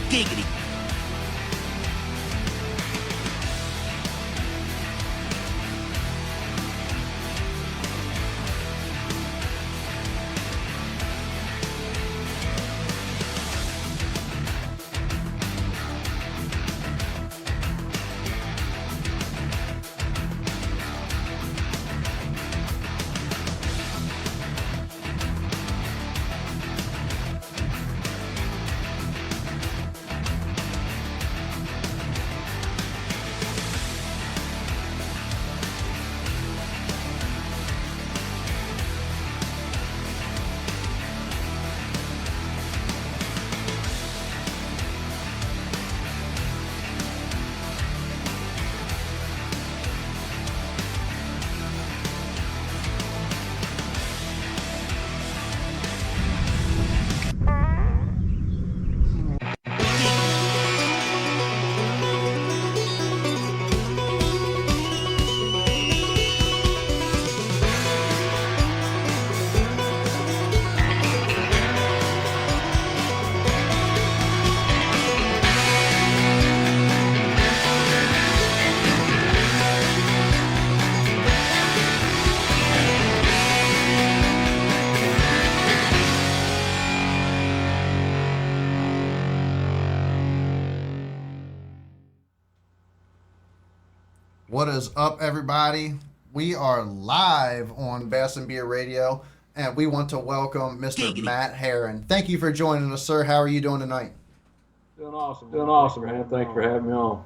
Giggity. What is up, everybody? We are live on Bass and Beer Radio, and we want to welcome Mr. Matt Herren. Thank you for joining us, sir. How are you doing tonight? Doing awesome, man. Thanks for having me on.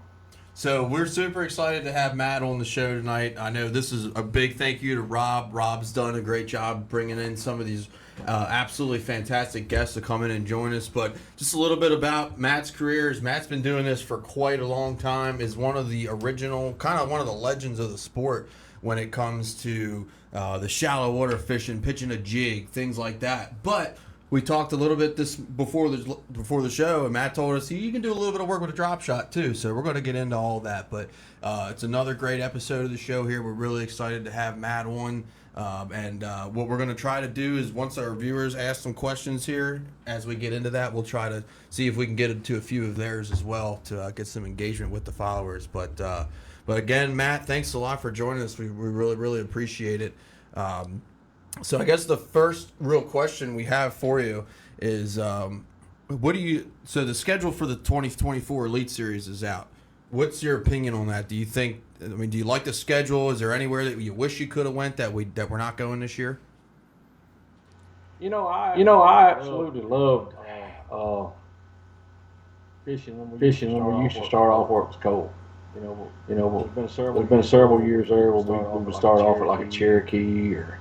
So we're super excited to have Matt on the show tonight. I know this is a big thank you to Rob. Rob's done a great job bringing in some of these absolutely fantastic guests to come in and join us. But just a little bit about Matt's career. Matt's been doing this for quite a long time. Is one of the original, kind of one of the legends of the sport when it comes to the shallow water fishing, pitching a jig, things like that. But we talked a little bit this before the show, and Matt told us you can do a little bit of work with a drop shot too. So we're going to get into all that. But it's another great episode of the show here. We're really excited to have Matt on. And what we're going to try to do is once our viewers ask some questions here, as we get into that, we'll try to see if we can get into a few of theirs as well to get some engagement with the followers. But again, Matt, thanks a lot for joining us. We really, really appreciate it. So I guess the first real question we have for you is, so the schedule for the 2024 Elite Series is out. What's your opinion on that? Do you like the schedule? Is there anywhere that you wish you could have went that we're not going this year? I absolutely loved fishing when we used to start off where it was cold. There's been several years there where we would start off at like a Cherokee or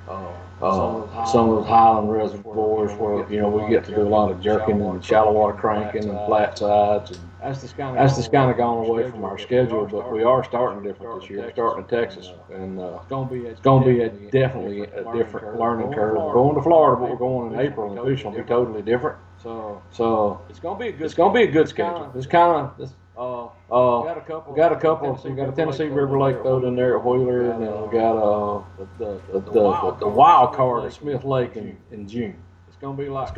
some of those Highland reservoirs where we get to do a lot of jerking and shallow water cranking and flat sides. And that's just kind of gone away from our schedule, but we are starting different this year. We're starting in Texas, and it's going to be definitely a different learning curve. We're going to Florida, but we're going in April, and the fishing will be totally different. So it's going to be a good schedule. It's kind of we got a couple. We got a Tennessee River Lake Boat in there at Wheeler, and then we got the wild card at Smith Lake in June. It's gonna be like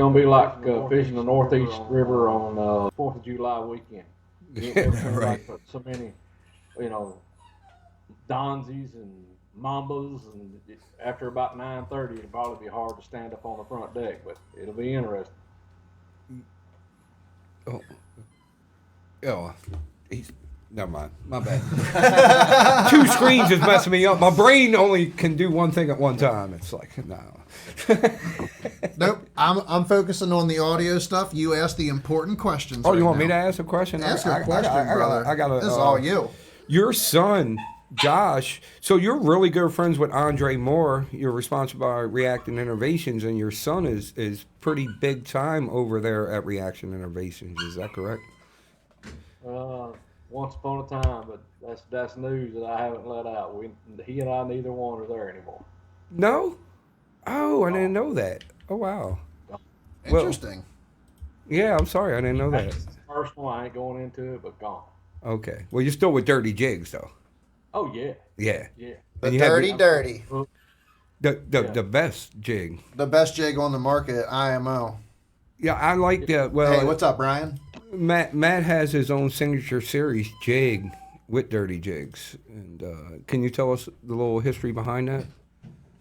fishing the Northeast River on 4th of July weekend. Right. Like so many, Donzies and Mambas, and after about 9:30, it'll probably be hard to stand up on the front deck, but it'll be interesting. Oh, never mind. My bad. 2 screens is messing me up. My brain only can do one thing at one time. It's like, no. Nope. I'm focusing on the audio stuff. You ask the important questions. Oh, you want me to ask a question? Ask a question, brother. This is all you. Your son, Josh, so you're really good friends with Andre Moore. You're responsible by Reaction Innovations, and your son is pretty big time over there at Reaction Innovations. Is that correct? Once upon a time, but that's news that I haven't let out. He and I, neither one are there anymore. No? Oh, I didn't know that. Oh, wow. Interesting. Well, yeah, I'm sorry. I didn't know that. That's the first one. I ain't going into it, but gone. Okay. Well, you're still with Dirty Jigs, though. Oh, yeah. Yeah. Yeah. The dirty. The best jig. The best jig on the market, IMO. Yeah, I like that. Well, hey, what's up, Brian? Matt has his own signature series jig with dirty jigs, and can you tell us the little history behind that?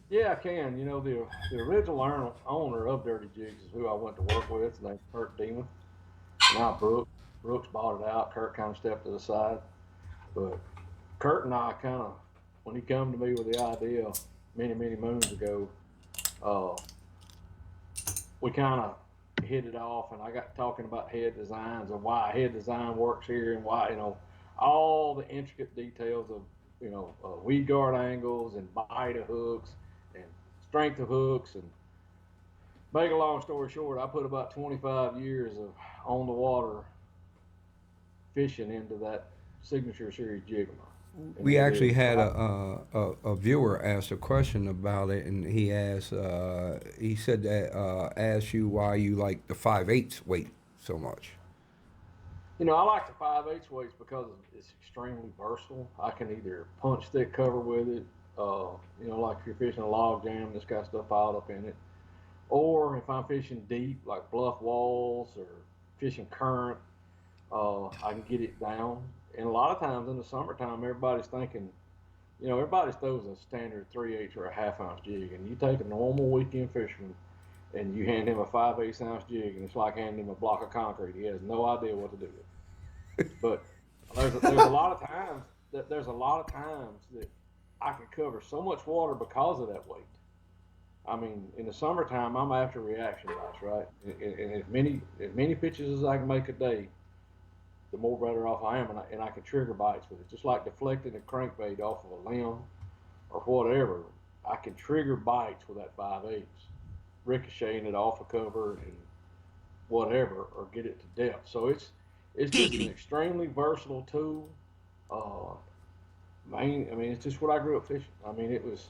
Yeah, I can. You know, the original owner of Dirty Jigs is who I went to work with. His name's Kurt Demon. Now Brooks bought it out. Kurt kind of stepped to the side, but Kurt and I kind of, when he come to me with the idea many moons ago, uh, we kind of hit it off, and I got talking about head designs and why head design works here and why, all the intricate details of, weed guard angles and bite of hooks and strength of hooks. And make a long story short, I put about 25 years of on the water fishing into that signature series jig of mine. We actually had a viewer ask a question about it, and he asked, he said that asked you why you like the 5/8 weight so much. I like the 5/8 weights because it's extremely versatile. I can either punch thick cover with it, like if you're fishing a log jam that's got stuff piled up in it, or if I'm fishing deep, like bluff walls or fishing current, I can get it down. And a lot of times in the summertime, everybody's thinking, everybody throws a standard 3/8 or a ½ ounce jig, and you take a normal weekend fisherman and you hand him a 5/8 ounce jig, and it's like handing him a block of concrete. He has no idea what to do with it. But there's a lot of times that I can cover so much water because of that weight. I mean, in the summertime, I'm after reaction bites, right? And as many pitches as I can make a day, the more better off I am, and I can trigger bites with it. Just like deflecting a crankbait off of a limb or whatever, I can trigger bites with that 5/8, ricocheting it off a cover and whatever, or get it to depth. So it's just an extremely versatile tool. It's just what I grew up fishing. I mean, it was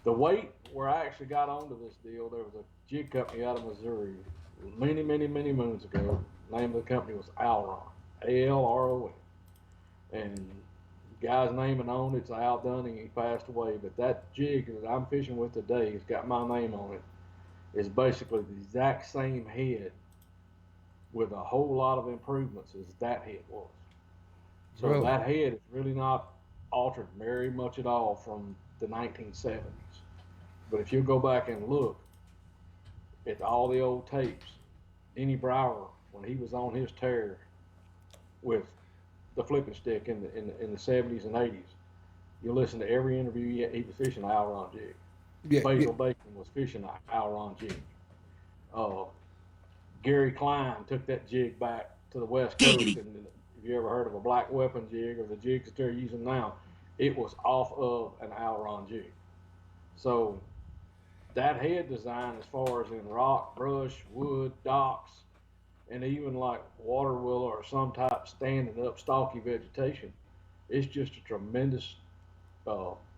the weight where I actually got onto this deal. There was a jig company out of Missouri many moons ago. The name of the company was Alron, Alron, and the guy's name and on it's Al Dunning. He passed away, but that jig that I'm fishing with today, it's got my name on it, is basically the exact same head with a whole lot of improvements as that head was. So Really? that head is really not altered very much at all from the 1970s. But if you go back and look at all the old tapes, Denny Brower, when he was on his tear with the flipping stick in the 70s and 80s, you listen to every interview, he was fishing an Alron jig. Basil Bacon was fishing an Alron jig. Gary Klein took that jig back to the West Coast, and if you ever heard of a black weapon jig or the jigs that they're using now, it was off of an Alron jig. So that head design, as far as in rock, brush, wood, docks, and even like water willow or some type standing up stalky vegetation, it's just a tremendous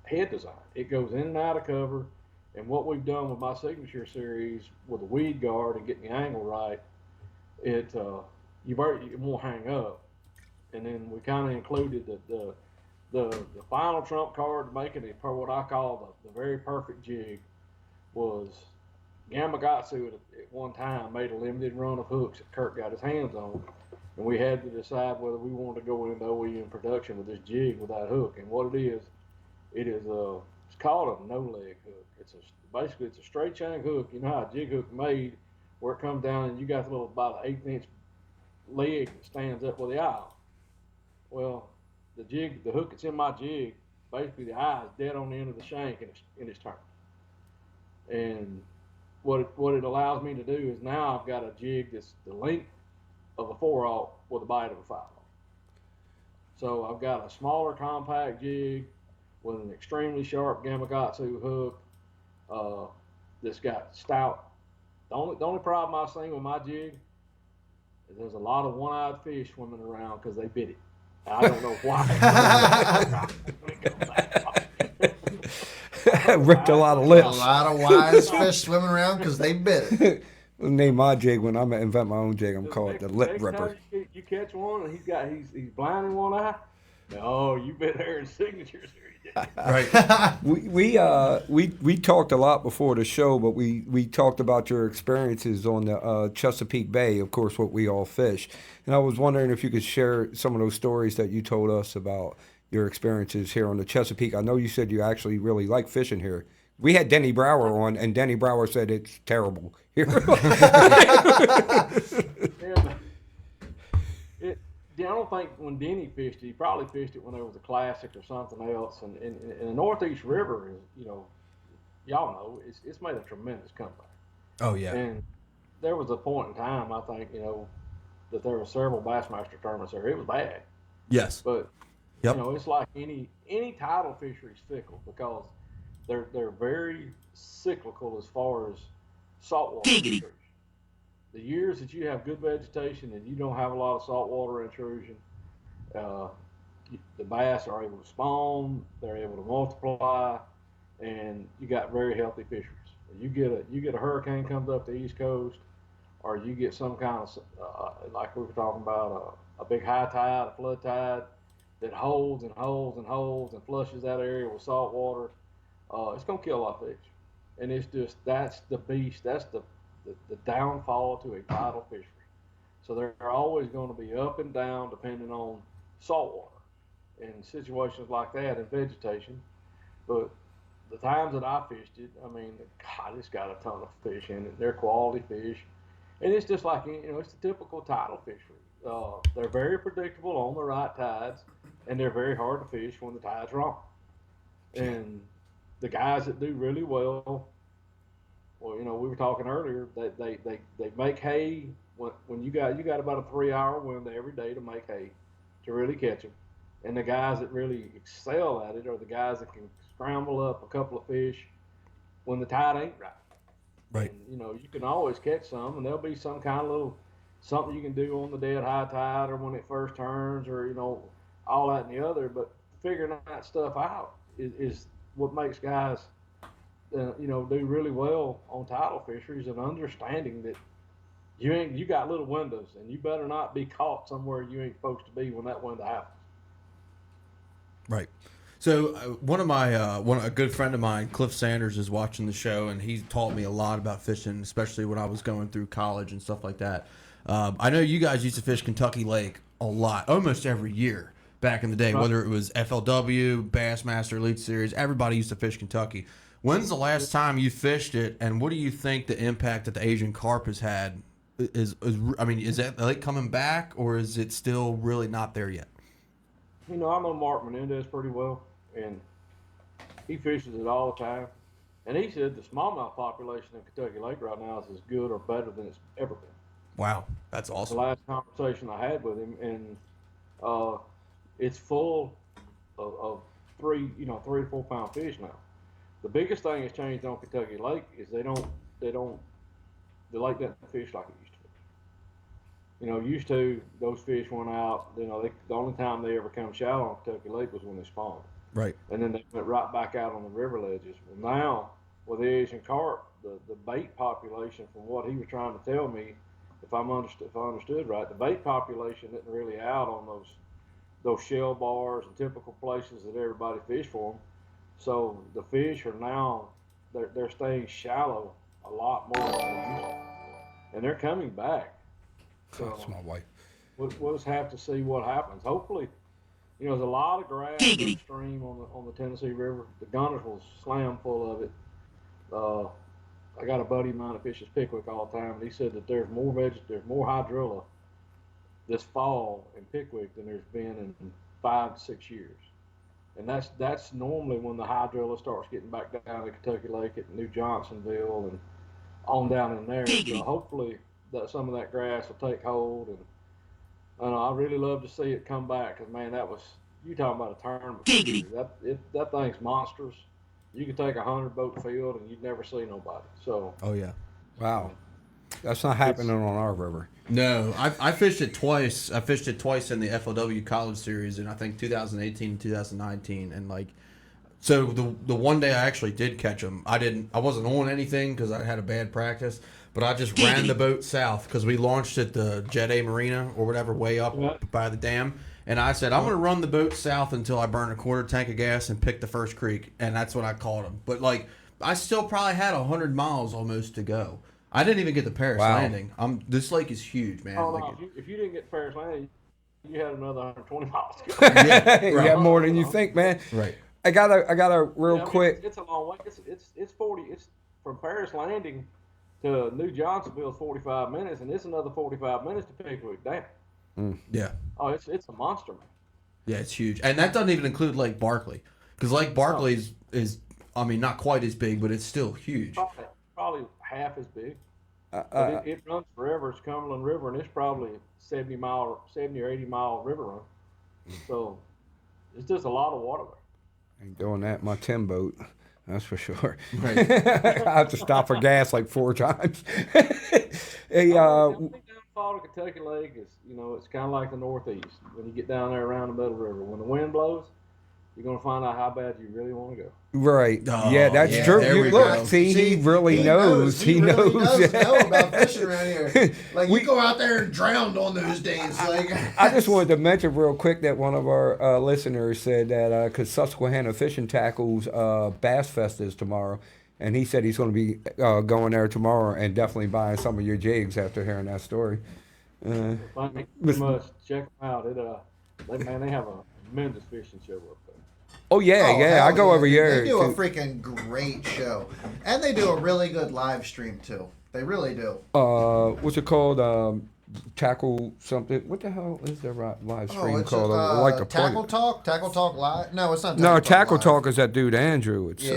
head design. It goes in and out of cover. And what we've done with my signature series with the weed guard and getting the angle right, it won't hang up. And then we kind of included the final trump card to making it what I call the very perfect jig was Gamakatsu at one time made a limited run of hooks that Kurt got his hands on, and we had to decide whether we wanted to go into OEM production with this jig with that hook. And what it is it's called a no-leg hook. Basically it's a straight shank hook. You know how a jig hook made, where it comes down and you got the little about an 1/8 inch leg that stands up with the eye. Well, the hook that's in my jig, basically the eye is dead on the end of the shank and it's turned. And what it allows me to do is now I've got a jig that's the length of a 4/0 with a bite of a 5/0. So I've got a smaller compact jig with an extremely sharp Gamakatsu hook that's got stout. The only problem I've seen with my jig is there's a lot of one-eyed fish swimming around because they bit it. I don't know why. Ripped a lot of A lips. lot of wise fish swimming around because they bit it. Name my jig when I invent my own jig. I'm calling it the lip Next ripper. time you catch one and he's blind in one eye, No, you've been there in Signature Series. Right. We talked a lot before the show, but we talked about your experiences on the Chesapeake Bay, of course, what we all fish. And I was wondering if you could share some of those stories that you told us about your experiences here on the Chesapeake. I know you said you actually really like fishing here. We had Denny Brower on, and Denny Brower said it's terrible here. Yeah, I don't think when Denny fished it, he probably fished it when there was a classic or something else. And the Northeast River is, y'all know, it's made a tremendous comeback. Oh yeah. And there was a point in time, I think, that there were several Bassmaster tournaments there. It was bad, Yes. but Yep. it's like any tidal fishery is fickle because they're very cyclical as far as saltwater intrusion. The years that you have good vegetation and you don't have a lot of saltwater intrusion, the bass are able to spawn, they're able to multiply, and you got very healthy fisheries. You get a hurricane comes up the East Coast, or you get some kind of like we were talking about a big high tide, a flood tide that holds and holds and holds and flushes that area with salt water. It's gonna kill a lot of fish, and it's just that's the beast. That's the downfall to a tidal fishery. So they're always going to be up and down depending on saltwater and situations like that and vegetation. But the times that I fished it, I mean, God, it's got a ton of fish in it. They're quality fish, and it's just like it's the typical tidal fishery. They're very predictable on the right tides, and they're very hard to fish when the tide's wrong. And the guys that do really well. Well, we were talking earlier that they make hay when you got about a 3-hour window every day to make hay to really catch them. And the guys that really excel at it are the guys that can scramble up a couple of fish when the tide ain't right. Right. And, you can always catch some, and there'll be some kind of little something you can do on the dead high tide or when it first turns or, all that and the other. But figuring that stuff out is what makes guys do really well on tidal fisheries and understanding that you got little windows and you better not be caught somewhere you ain't supposed to be when that window happens. Right. So a good friend of mine, Cliff Sanders, is watching the show, and he taught me a lot about fishing, especially when I was going through college and stuff like that. I know you guys used to fish Kentucky Lake a lot, almost every year back in the day, right. Whether it was FLW, Bassmaster Elite Series, everybody used to fish Kentucky. When's the last time you fished it, and what do you think the impact that the Asian carp has had is that lake coming back, or is it still really not there yet? I know Mark Menendez pretty well, and he fishes it all the time. And he said the smallmouth population in Kentucky Lake right now is as good or better than it's ever been. Wow, that's awesome. The last conversation I had with him, and it's full of 3 to 4 pound fish now. The biggest thing that's changed on Kentucky Lake is the lake doesn't fish like it used to. Used to those fish went out. The only time they ever come shallow on Kentucky Lake was when they spawned. Right. And then they went right back out on the river ledges. Well, now with the Asian carp, the bait population, from what he was trying to tell me, if I understood right, the bait population isn't really out on those shell bars and typical places that everybody fish for them. So the fish are now they're staying shallow a lot more than they used to, and they're coming back. So that's my wife. We'll just have to see what happens. Hopefully, there's a lot of grass upstream on the Tennessee River. The Gunners will slam full of it. I got a buddy of mine that fishes Pickwick all the time, and he said that there's more hydrilla this fall in Pickwick than there's been in 5 to 6 years. And that's normally when the hydrilla starts getting back down to Kentucky Lake at New Johnsonville and on down in there. So hopefully that some of that grass will take hold. And I really love to see it come back because, man, you talking about a tournament. That thing's monstrous. You could take a 100-boat field and you'd never see nobody. So. Oh yeah. Wow. That's not happening on our river. No, I fished it twice. I fished it twice in the FLW College Series in I think 2018 and 2019, and so the one day I actually did catch them. I wasn't on anything because I had a bad practice, but I just ran the boat south because we launched at the Jet A Marina or whatever, way up by the dam. And I said, I'm going to run the boat south until I burn a quarter tank of gas and pick the first creek. And that's what I called them. But, like, I still probably had 100 miles almost to go. I didn't even get to Paris Landing. This lake is huge, man. Oh, like no. If you didn't get to Paris Landing, you had another 120 miles to go. Yeah, you got more than you think, man. Right. I got a real quick. It's a long way. It's 40. It's from Paris Landing to New Johnsonville is 45 minutes, and it's another 45 minutes to Pickwick Dam. Yeah. Oh, it's a monster, man. Yeah, it's huge. And that doesn't even include Lake Barkley. Because Lake Barkley is, I mean, not quite as big, but it's still huge. Probably half as big. But it runs forever. It's Cumberland River, and it's probably 70 or 80 mile river run. So it's just a lot of water there. Ain't doing that in my tin boat. That's for sure. Right. I have to stop for gas like 4 times. Hey, I think downfall to Kentucky Lake is, it's kind of like the Northeast. When you get down there around the middle of the river, when the wind blows, you're going to find out how bad you really want to go. Right. Oh, yeah, that's yeah, true. there we Look, go. see, he really knows. He really knows. does know about fishing around here. Like, you go out there and drown on those days. Like, I just wanted to mention real quick that one of our listeners said that because Susquehanna Fishing Tackles Bass Fest is tomorrow, and he said he's going to be going there tomorrow and definitely buying some of your jigs after hearing that story. Thank you so much. Check them out. They have a tremendous fishing show up there. Oh yeah, I go every year. They do a freaking great show, and they do a really good live stream too. They really do. What's it called? Tackle something. What the hell is their live stream called? I like to plug Tackle it. Talk. Tackle Talk Live. No, it's not. Tackle Live. Talk is that dude Andrew. It's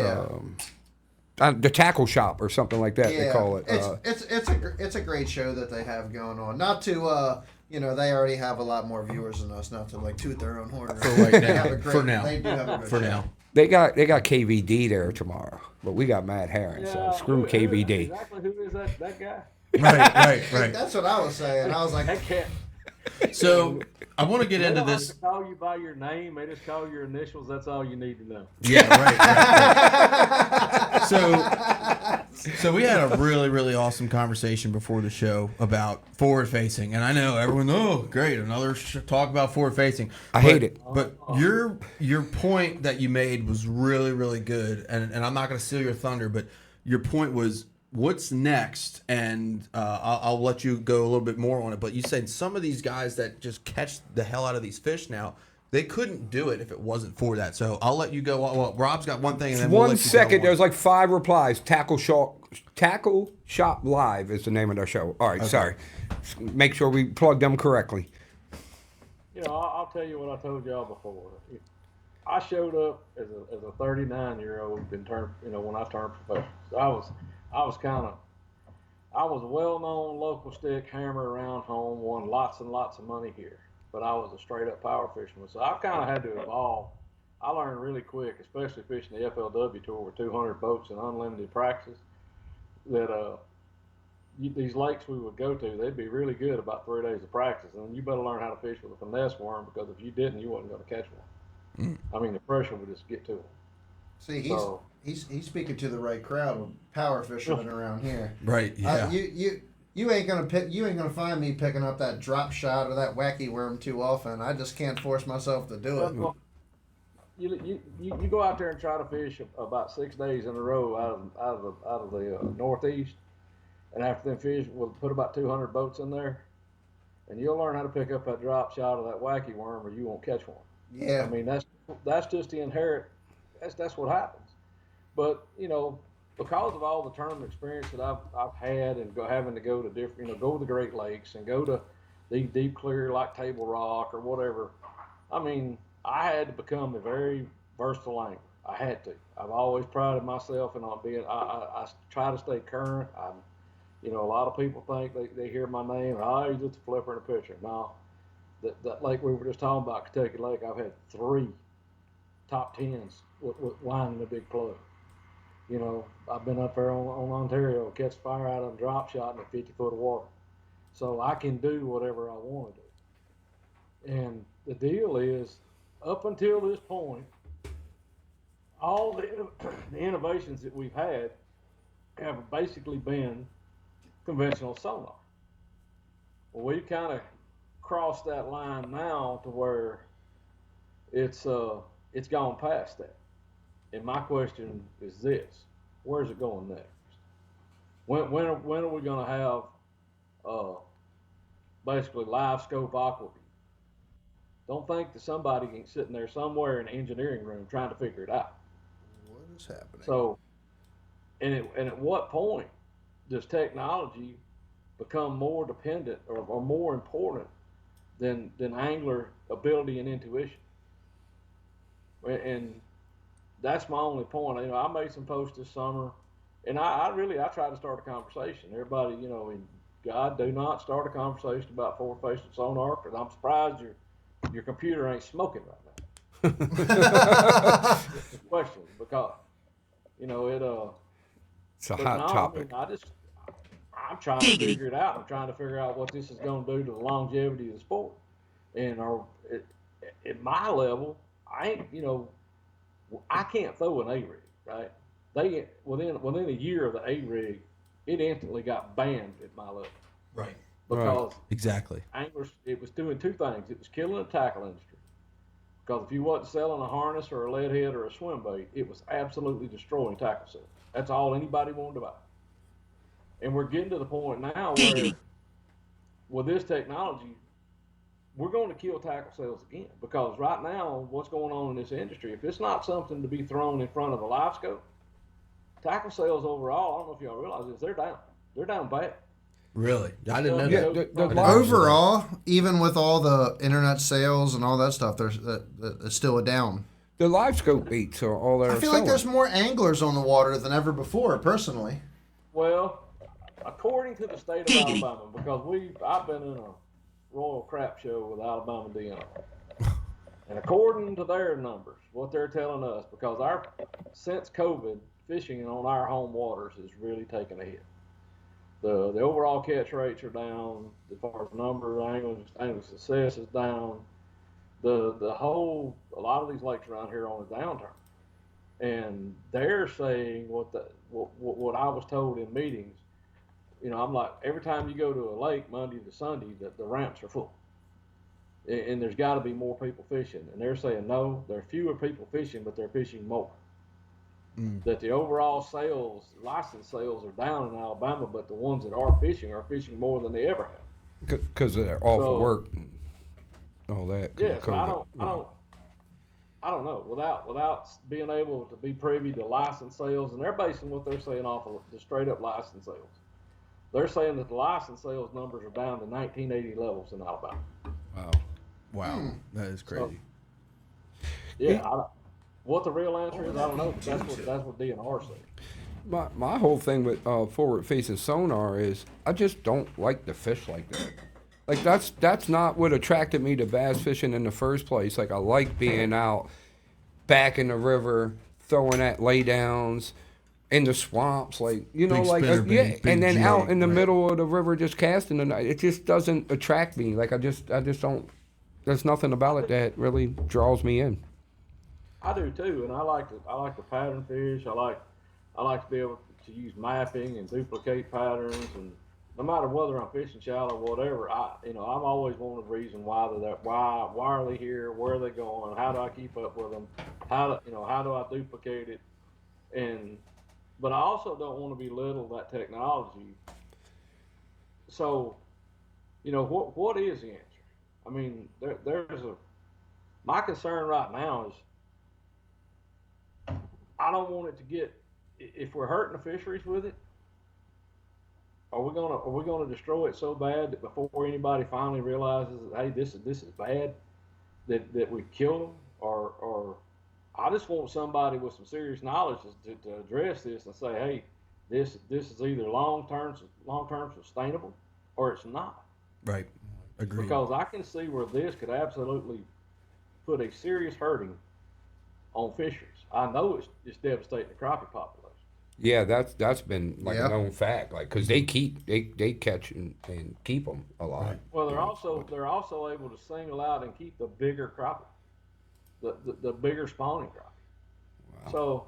the Tackle Shop or something like that. Yeah, they call it. It's a great show that they have going on. Not to they already have a lot more viewers than us. Not to like toot their own horn. For right now. For now. They do have a good For show. now. They got KVD there tomorrow, but we got Matt Herren, so screw KVD. Exactly who is that guy? Right. That's what I was saying. I was like, That cat. So I want to get They into don't have this. to call you by your name. They just call your initials. That's all you need to know. Yeah, right. So we had a really, really awesome conversation before the show about forward facing, and I know everyone. Oh, great! Another talk about forward facing. I hate it. But your point that you made was really, really good, and I'm not going to steal your thunder, but your point was what's next, and I'll let you go a little bit more on it. But you said some of these guys that just catch the hell out of these fish now, they couldn't do it if it wasn't for that. So I'll let you go. Well, Rob's got one thing, and then we'll let you second. go on. There's like 5 replies. Tackle Shop Live is the name of their show. All right, sorry. Make sure we plug them correctly. I'll tell you what I told y'all before. I showed up as a 39-year-old when I turned professional. So I was a well-known local stick hammer around home, won lots and lots of money here, but I was a straight-up power fisherman. So I kind of had to evolve. I learned really quick, especially fishing the FLW tour with 200 boats and unlimited practice, that these lakes we would go to, they'd be really good about 3 days of practice, and you better learn how to fish with a finesse worm, because if you didn't, you wasn't going to catch one. I mean, the pressure would just get to them. see, he's speaking to the right crowd of power fishermen around here. Right. Yeah. You ain't gonna find me picking up that drop shot or that wacky worm too often. I just can't force myself to do it. Well, you go out there and try to fish about 6 days in a row out of the Northeast, and after them fish, we'll put about 200 boats in there, and you'll learn how to pick up that drop shot or that wacky worm, or you won't catch one. Yeah. I mean, that's just the inherent. That's what happens. But because of all the tournament experience that I've had, and having to go to different, go to the Great Lakes and go to these deep clear like Table Rock or whatever. I mean, I had to become a very versatile angler. I had to. I've always prided myself in on being. I try to stay current. A lot of people think they hear my name. Oh, you're just a flipper and a pitcher. No, that lake we were just talking about, Kentucky Lake. I've had 3 top 10s with lining a big plug. I've been up there on Ontario, catch fire out of a drop shot in a 50 foot of water. So I can do whatever I want to do. And the deal is, up until this point, all the innovations that we've had have basically been conventional sonar. Well, we kind of crossed that line now to where it's gone past that. And my question is this: where's it going next? When are we going to have basically live scope aqua view? Don't think that somebody ain't sitting there somewhere in the engineering room trying to figure it out. What is happening? So, and at what point does technology become more dependent or more important than angler ability and intuition? And that's my only point. You know, I made some posts this summer, and I tried to start a conversation. Everybody, you know, in God, do not start a conversation about forward-facing sonar, because I'm surprised your computer ain't smoking right now. Question, because you know it's a hot topic. I mean, I'm trying to figure it out. I'm trying to figure out what this is going to do to the longevity of the sport. And at my level, I ain't, you know, I can't throw an A rig, right? They within a year of the A rig, it instantly got banned at my level. Right. Because exactly anglers, it was doing two things. It was killing the tackle industry. Because if you wasn't selling a harness or a lead head or a swim bait, it was absolutely destroying tackle sales. That's all anybody wanted to buy. And we're getting to the point now where, with this technology, we're going to kill tackle sales again. Because right now, what's going on in this industry, if it's not something to be thrown in front of a live scope, tackle sales overall, I don't know if y'all realize this, they're down. They're down bad. Really? I didn't know that. Overall, even with all the internet sales and all that stuff, there's it's still a down. The live scope baits are all there. I feel like there's more anglers on the water than ever before, personally. Well, according to the state of Alabama, because I've been in a royal crap show with Alabama DNR, and according to their numbers, what they're telling us, because since COVID, fishing on our home waters has really taken a hit. The overall catch rates are down. As far as number of angling success is down. A lot of these lakes around here are on a downturn, and they're saying what I was told in meetings. You know, I'm like, every time you go to a lake Monday to Sunday, the ramps are full, and there's got to be more people fishing. And they're saying no, there are fewer people fishing, but they're fishing more. That the overall license sales are down in Alabama, but the ones that are fishing more than they ever have. Because they're off of work and all that. Yeah, so I don't know. Without being able to be privy to license sales, and they're basing what they're saying off of the straight up license sales. They're saying that the license sales numbers are down to 1980 levels in Alabama. Wow. That is crazy. So, yeah, what the real answer is, I don't know, but that's what DNR said. My whole thing with forward-facing sonar is I just don't like to fish like that. Like that's not what attracted me to bass fishing in the first place. Like I like being out back in the river, throwing at laydowns in the swamps, like Big spinner bait, big and then jig, out in the right. middle of the river just casting the night. It just doesn't attract me. Like I just don't. There's nothing about it that really draws me in. I do too, and I like to pattern fish. I like to be able to use mapping and duplicate patterns, and no matter whether I'm fishing shallow or whatever, I'm always wanting a reason why are they here, where are they going, how do I keep up with them, how do I duplicate it, but I also don't want to belittle that technology. So, what is the answer? I mean, my concern right now is, I don't want it to get, if we're hurting the fisheries with it, are we gonna destroy it so bad that before anybody finally realizes that, hey, this is bad, that we kill them, or I just want somebody with some serious knowledge to address this and say, hey, this is either long term sustainable or it's not. Right. Agreed. Because I can see where this could absolutely put a serious hurting on fisheries. I know it's devastating the crappie population. Yeah, that's been like a known fact. Like, cause they catch and keep them alive. Right. Well, they're also able to single out and keep the bigger crappie, the bigger spawning crappie. Wow. So,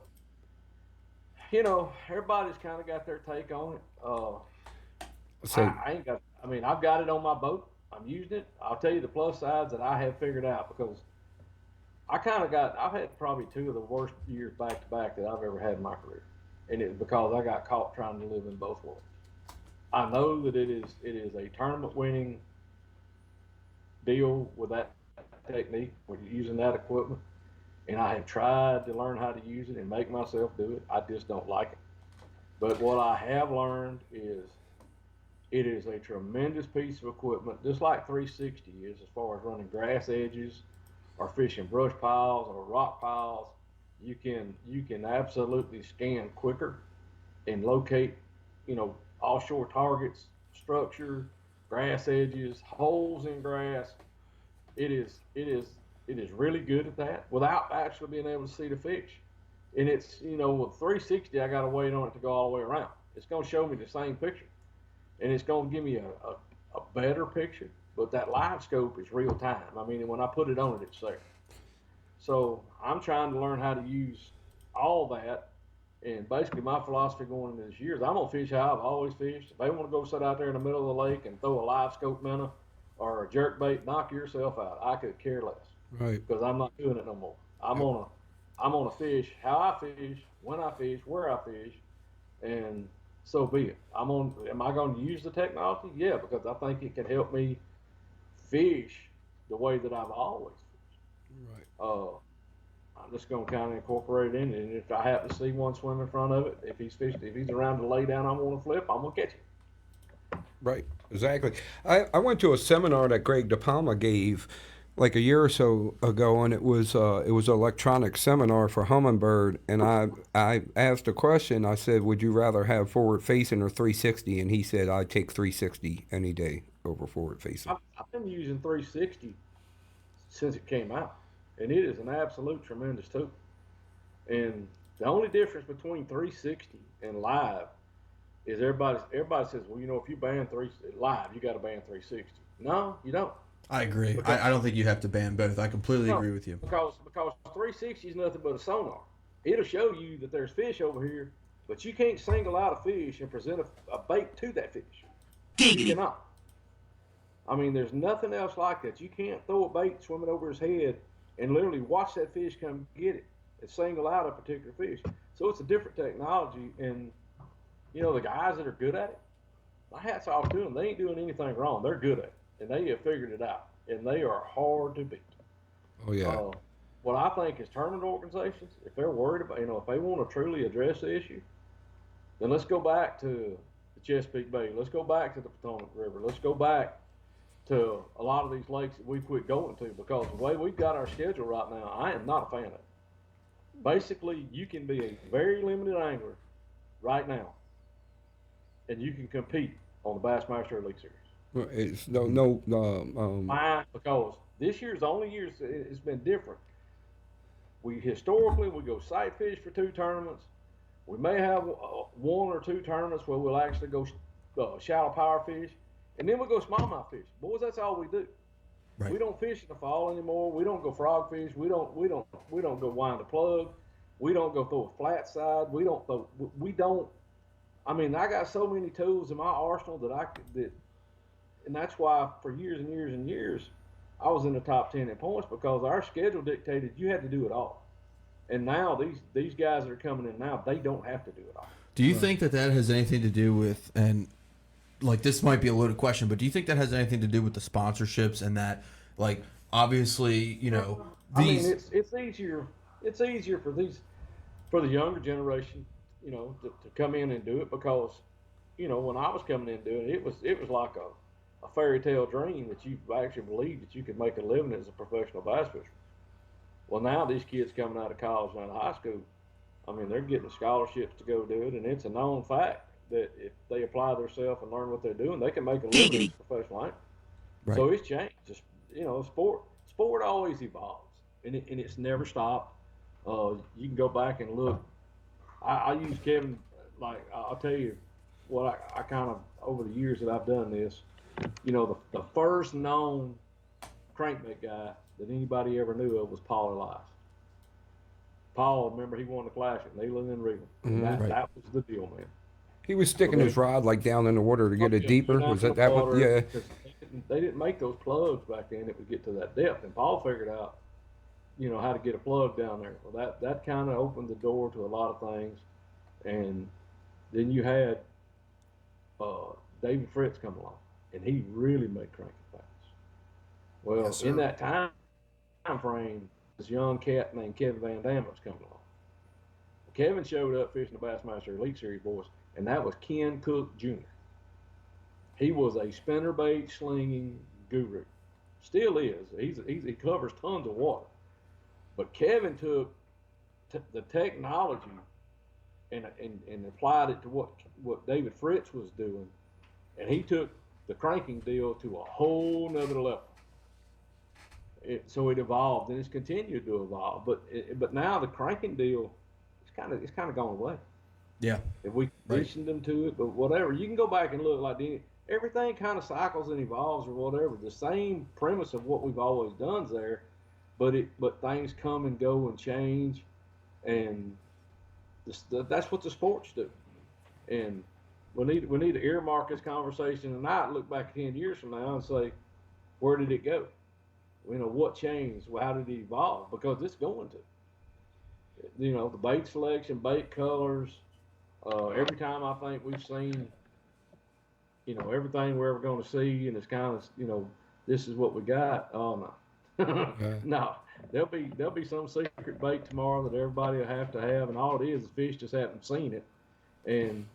everybody's kind of got their take on it. So I ain't got. I mean, I've got it on my boat. I'm using it. I'll tell you the plus sides that I have figured out because I kind of got. I've had probably two of the worst years back to back that I've ever had in my career, and it's because I got caught trying to live in both worlds. I know that it is a tournament winning deal with that technique when you're using that equipment, and I have tried to learn how to use it and make myself do it. I just don't like it. But what I have learned is it is a tremendous piece of equipment, just like 360 is as far as running grass edges or fishing brush piles or rock piles. You can absolutely scan quicker and locate, offshore targets, structure, grass edges, holes in grass. It is really good at that without actually being able to see the fish. And it's with 360, I got to wait on it to go all the way around. It's going to show me the same picture, and it's going to give me a better picture. But that live scope is real time. I mean, when I put it on it, it's there. So I'm trying to learn how to use all that. And basically, my philosophy going into this year is I'm gonna fish how I've always fished. If they want to go sit out there in the middle of the lake and throw a live scope minnow or a jerk bait, knock yourself out. I could care less right. because I'm not doing it no more. I'm gonna fish how I fish, when I fish, where I fish, and so be it. Am I going to use the technology? Yeah, because I think it can help me fish the way that I've always fished. Right. I'm just going to kind of incorporate it in, and if I happen to see one swim in front of it, if he's around to lay down, I'm going to flip. I'm going to catch him. Right, exactly. I went to a seminar that Greg DePalma gave like a year or so ago, and it was an electronic seminar for Humminbird, and I asked a question. I said, "Would you rather have forward facing or 360?" And he said, "I'd take 360 any day over forward facing." I've been using 360 since it came out, and it is an absolute tremendous tool. And the only difference between 360 and live is everybody says, well, if you ban live, you got to ban 360. No, you don't. I agree. Because, I don't think you have to ban both. I completely agree with you. because 360 is nothing but a sonar. It'll show you that there's fish over here, but you can't single out a fish and present a bait to that fish. You cannot. I mean, there's nothing else like that. You can't throw a bait swimming over his head and literally watch that fish come get it and single out a particular fish. So it's a different technology, and the guys that are good at it, my hat's off to them. They ain't doing anything wrong. They're good at it, and they have figured it out, and they are hard to beat. Oh yeah. What I think is tournament organizations, if they're worried about, if they want to truly address the issue, then let's go back to the Chesapeake Bay. Let's go back to the Potomac River. Let's go back to a lot of these lakes that we quit going to, because the way we've got our schedule right now, I am not a fan of it. Basically, you can be a very limited angler right now, and you can compete on the Bassmaster Elite Series. Well, it's no. Why? Because this year's the only year it's been different. Historically we go sight fish for 2 tournaments. We may have 1 or 2 tournaments where we'll actually go shallow power fish, and then we'll go smallmouth fish. Boys, that's all we do. Right. We don't fish in the fall anymore. We don't go frog fish. We don't go wind a plug. We don't go throw a flat side. We don't. I mean, I got so many tools in my arsenal and that's why for years and years and years, I was in the top 10 in points, because our schedule dictated you had to do it all. And now these guys that are coming in now, they don't have to do it all. Do you think that has anything to do with, and like this might be a loaded question, but do you think that has anything to do with the sponsorships, and that, like, obviously, these? I mean, it's easier. It's easier for the younger generation, to come in and do it, because, when I was coming in doing it, it was like a fairy tale dream that you actually believed that you could make a living as a professional bass fisherman. Well, now these kids coming out of college and out of high school, I mean, they're getting scholarships to go do it, and it's a known fact that if they apply themselves and learn what they're doing, they can make a living as a professional angler. Right. So it's changed. Just, sport always evolves, and it's never stopped. You can go back and look. I use Kevin, like, I'll tell you what I kind of, over the years that I've done this, the first known crankbait guy that anybody ever knew of was Paul Elias. Paul, remember, he won the Clash at Neyland and Regal. Mm-hmm. That was the deal, man. He was sticking his rod like down in the water to get it deeper. Was that one? Yeah. They didn't make those plugs back then that would get to that depth, and Paul figured out, how to get a plug down there. Well, that kind of opened the door to a lot of things, and then you had David Fritz come along, and he really made cranking fast. Well, Yes, in that time frame, this young cat named Kevin Van Dam was coming along. Kevin showed up fishing the Bassmaster Elite Series, boys, and that was Ken Cook Jr. He was a spinnerbait slinging guru. Still is. He covers tons of water. But Kevin took the technology and applied it to what David Fritz was doing, and he took the cranking deal to a whole nother level. So it evolved, and it's continued to evolve. But now the cranking deal, it's kind of gone away. Yeah. If we conditioned them to it, but whatever, you can go back and look like everything kind of cycles and evolves or whatever. The same premise of what we've always done's there, but things come and go and change, and that's what the sports do. And we need to earmark this conversation tonight, look back 10 years from now and say, where did it go? What changed? How did it evolve? Because it's going to. The bait selection, bait colors. Every time I think we've seen, everything we're ever going to see, and it's kind of, this is what we got. Oh no, no. There'll be some secret bait tomorrow that everybody will have to have, and all it is fish just haven't seen it, and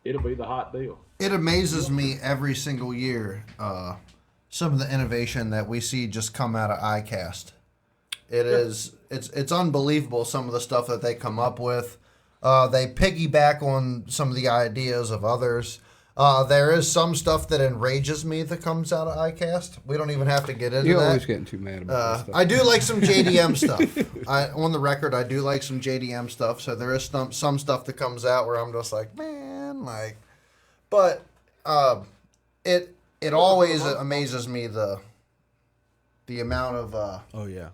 it'll be the hot deal. It amazes me every single year. Some of the innovation that we see just come out of ICAST. It's unbelievable, some of the stuff that they come up with. They piggyback on some of the ideas of others. There is some stuff that enrages me that comes out of ICAST. We don't even have to get into You're that. always getting too mad about that stuff. I do like some JDM stuff. On the record, I do like some JDM stuff. So there is some stuff that comes out where I'm just like, man, like. But it always amazes me the amount of Oh yeah.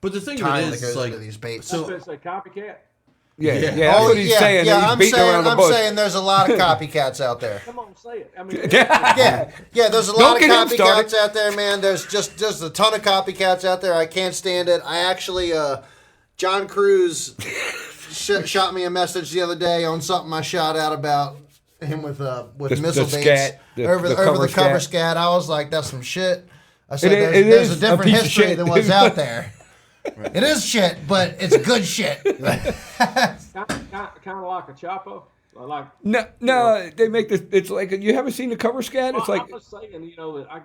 But the thing of time it that is, goes like, into these baits. So it's a copycat. Yeah, Yeah. that's what he's saying. He's I'm beating around the bush. saying there's a lot of copycats out there. Come on, say it. I mean, Yeah, there's a Don't lot of get him started. copycats out there, man. There's just a ton of copycats out there. I can't stand it. I actually, John Cruz shot me a message the other day on something I shot out about him with missile the baits scat, over the cover cover scat. scat. I was like, that's some shit. I said, It there's is a different a piece of history shit. than what's out there. It is shit, but it's good shit. kind of like a Chapo. Like No, they make this. It's like you haven't seen the cover scat. It's like I'm just saying, that I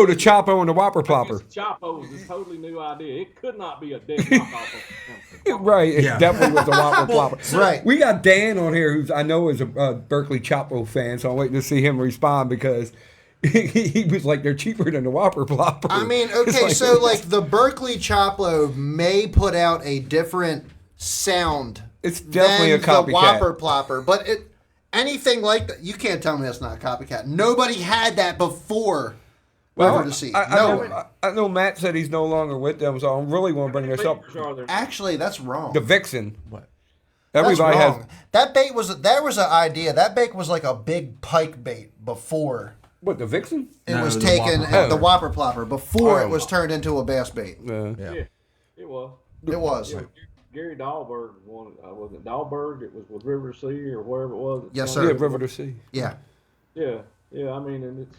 the Chapo and the Whopper Plopper. Chapo is a totally new idea. It could not be a dead knockoff of the Right, it Yeah. definitely was the Whopper Plopper. Right. We got Dan on here, who's I know is a Berkeley Chapo fan, so I'm waiting to see him respond because he was like they're cheaper than the Whopper Plopper. I mean, It's okay, so the Berkeley Choplo may put out a different sound. It's definitely than a copycat. The Whopper Plopper, but anything like that, you can't tell me that's not a copycat. Nobody had that before. River to Sea. I know Matt said he's no longer with them, so I really want to bring this up. Actually, that's wrong. The Vixen. What? That's Everybody wrong. has. That bait there was an idea. That bait was like a big pike bait before What, the Vixen? it No, was the taken, Whopper. the Whopper Plopper, before Oh. it was turned into a bass bait. Yeah. Yeah. Yeah, it was. It was. Yeah, Gary Dahlberg was one. Was it Dahlberg? It was with River to Sea or wherever it was. Yes, Yeah, sir. River to Sea. Yeah. Yeah. I mean, and it's.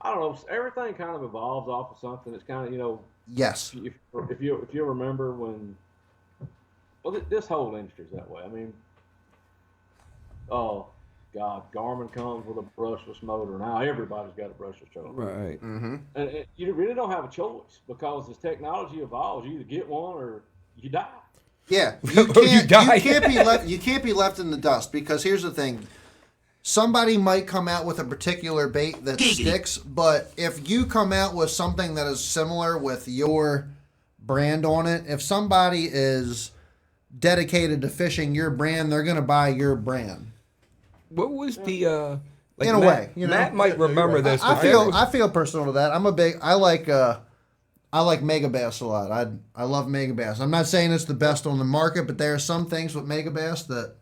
I don't know. Everything kind of evolves off of something. It's kind of Yes. if you remember when. Well, this whole industry's that way. I mean. Oh God, Garmin comes with a brushless motor. Now everybody's got a brushless motor. Right. Mm-hmm. And you really don't have a choice because as technology evolves, you either get one or you die. Yeah, you die. you can't be left in the dust because here's the thing. Somebody might come out with a particular bait that sticks, but if you come out with something that is similar with your brand on it, if somebody is dedicated to fishing your brand, they're going to buy your brand. What was the like In a Matt, way, Matt might remember this. I but feel personal to that. I like Mega Bass a lot. I love Mega Bass. I'm not saying it's the best on the market, but there are some things with Mega Bass that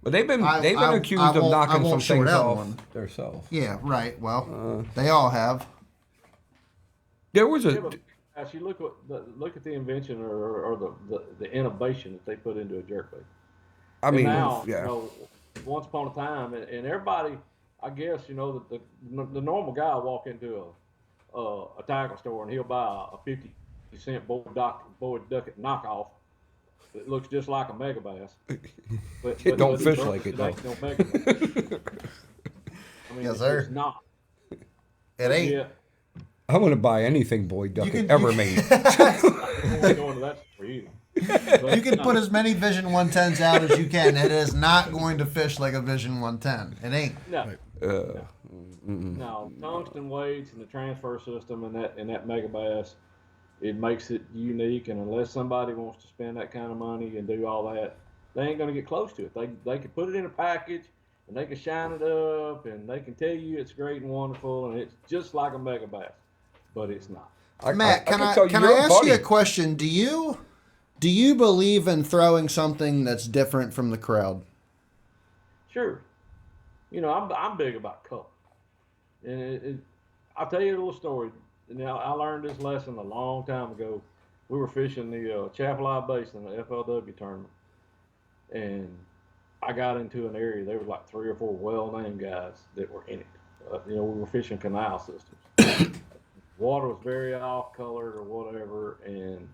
But they've been accused of knocking some things off themselves. Yeah, right. Well, they all have. There was a. Yeah, but as you look at the invention or the innovation that they put into a jerkbait. I mean, now, yeah. you know, once upon a time, and everybody, I guess, you know, the normal guy will walk into a tackle store and he'll buy a 50-cent Boyd Duckett knockoff that looks just like a mega bass. But It don't fish like it, though. ain't no mega bass. I mean, Yes, sir. it's not. It ain't. Yeah. I wouldn't buy anything Boyd Duckett ever made. I won't go into that for you. But You can put as many Vision 110s out as you can. It is not going to fish like a Vision 110. It ain't. no. No, tungsten weights and the transfer system and that mega bass, it makes it unique. And unless somebody wants to spend that kind of money and do all that, they ain't gonna get close to it. They can put it in a package and they can shine it up and they can tell you it's great and wonderful and it's just like a mega bass, but it's not. Matt, can I tell you're a ask you a buddy. question? Do you believe in throwing something that's different from the crowd? Sure, you know I'm big about color, and I'll tell you a little story. Now I learned this lesson a long time ago. We were fishing the Chapel Eye Basin, the FLW tournament, and I got into an area. There was like 3 or 4 well-named guys that were in it. You know, we were fishing canal systems. Water was very off-colored or whatever, and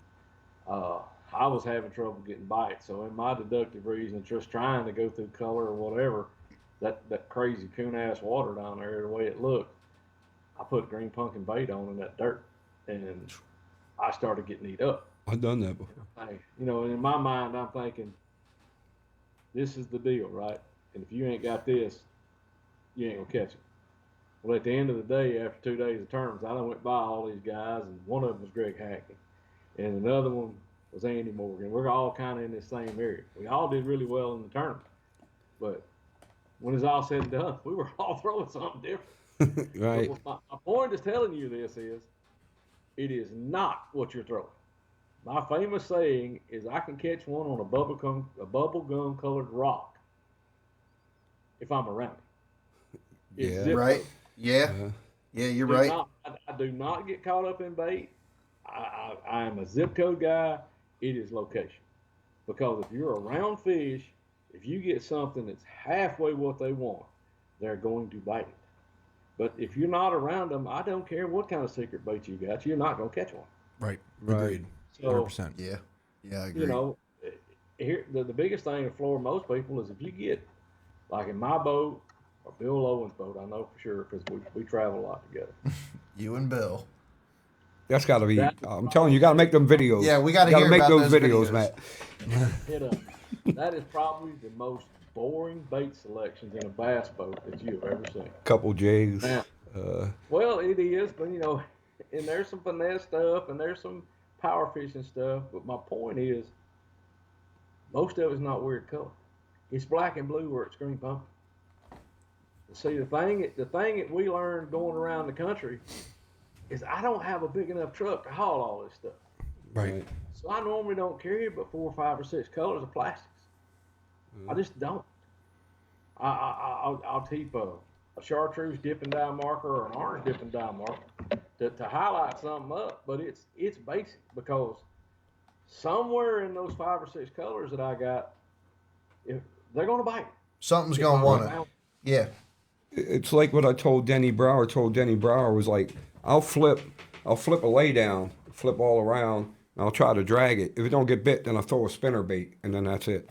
I was having trouble getting bites. So in my deductive reason, just trying to go through color or whatever, that crazy coon-ass water down there, the way it looked, I put green pumpkin bait on in that dirt, and I started getting eat up. I've done that before. You know, in my mind, I'm thinking, this is the deal, right? And if you ain't got this, you ain't gonna catch it. Well, at the end of the day, after 2 days of tournaments, I done went by all these guys, and one of them was Greg Hackney, and another one was Andy Morgan. We're all kind of in this same area. We all did really well in the tournament, but when it's all said and done, we were all throwing something different. Right. But my point is telling you this is, it is not what you're throwing. My famous saying is, I can catch one on a bubble gum colored rock if I'm around it. It's Yeah. zip Right? code. Yeah. Yeah, you're right. I do not get caught up in bait. I am a zip code guy. It is location. Because if you're around fish, if you get something that's halfway what they want, they're going to bite it. But if you're not around them, I don't care what kind of secret bait you got, you're not going to catch one. Right. Right. Agreed. So, 100%. Yeah. Yeah, I agree. you know, here the biggest thing to floor most people is if you get, like in my boat or Bill Owen's boat, I know for sure because we travel a lot together. You and Bill. That's got to be. I'm telling you, you got to make them videos. Yeah, we gotta You hear make about those those videos, videos. Matt. Hit up. That is probably the most boring bait selections in a bass boat that you have ever seen. Couple jigs. Now, well, it is, but you know, and there's some finesse stuff and there's some power fishing stuff. But my point is, most of it's not weird color. It's black and blue or it's green pumpkin. See, the thing that we learned going around the country is I don't have a big enough truck to haul all this stuff. Right. So I normally don't carry but 4 or 5 or 6 colors of plastics. I just don't. I'll keep a chartreuse dip and dye marker or an orange dip and dye marker to highlight something up, but it's basic because somewhere in those 5 or 6 colors that I got, if they're gonna bite. Something's gonna want it. Yeah. It's like what I told Denny Brower. Was like, I'll flip a lay down, flip all around, and I'll try to drag it. If it don't get bit, then I throw a spinner bait, and then that's it.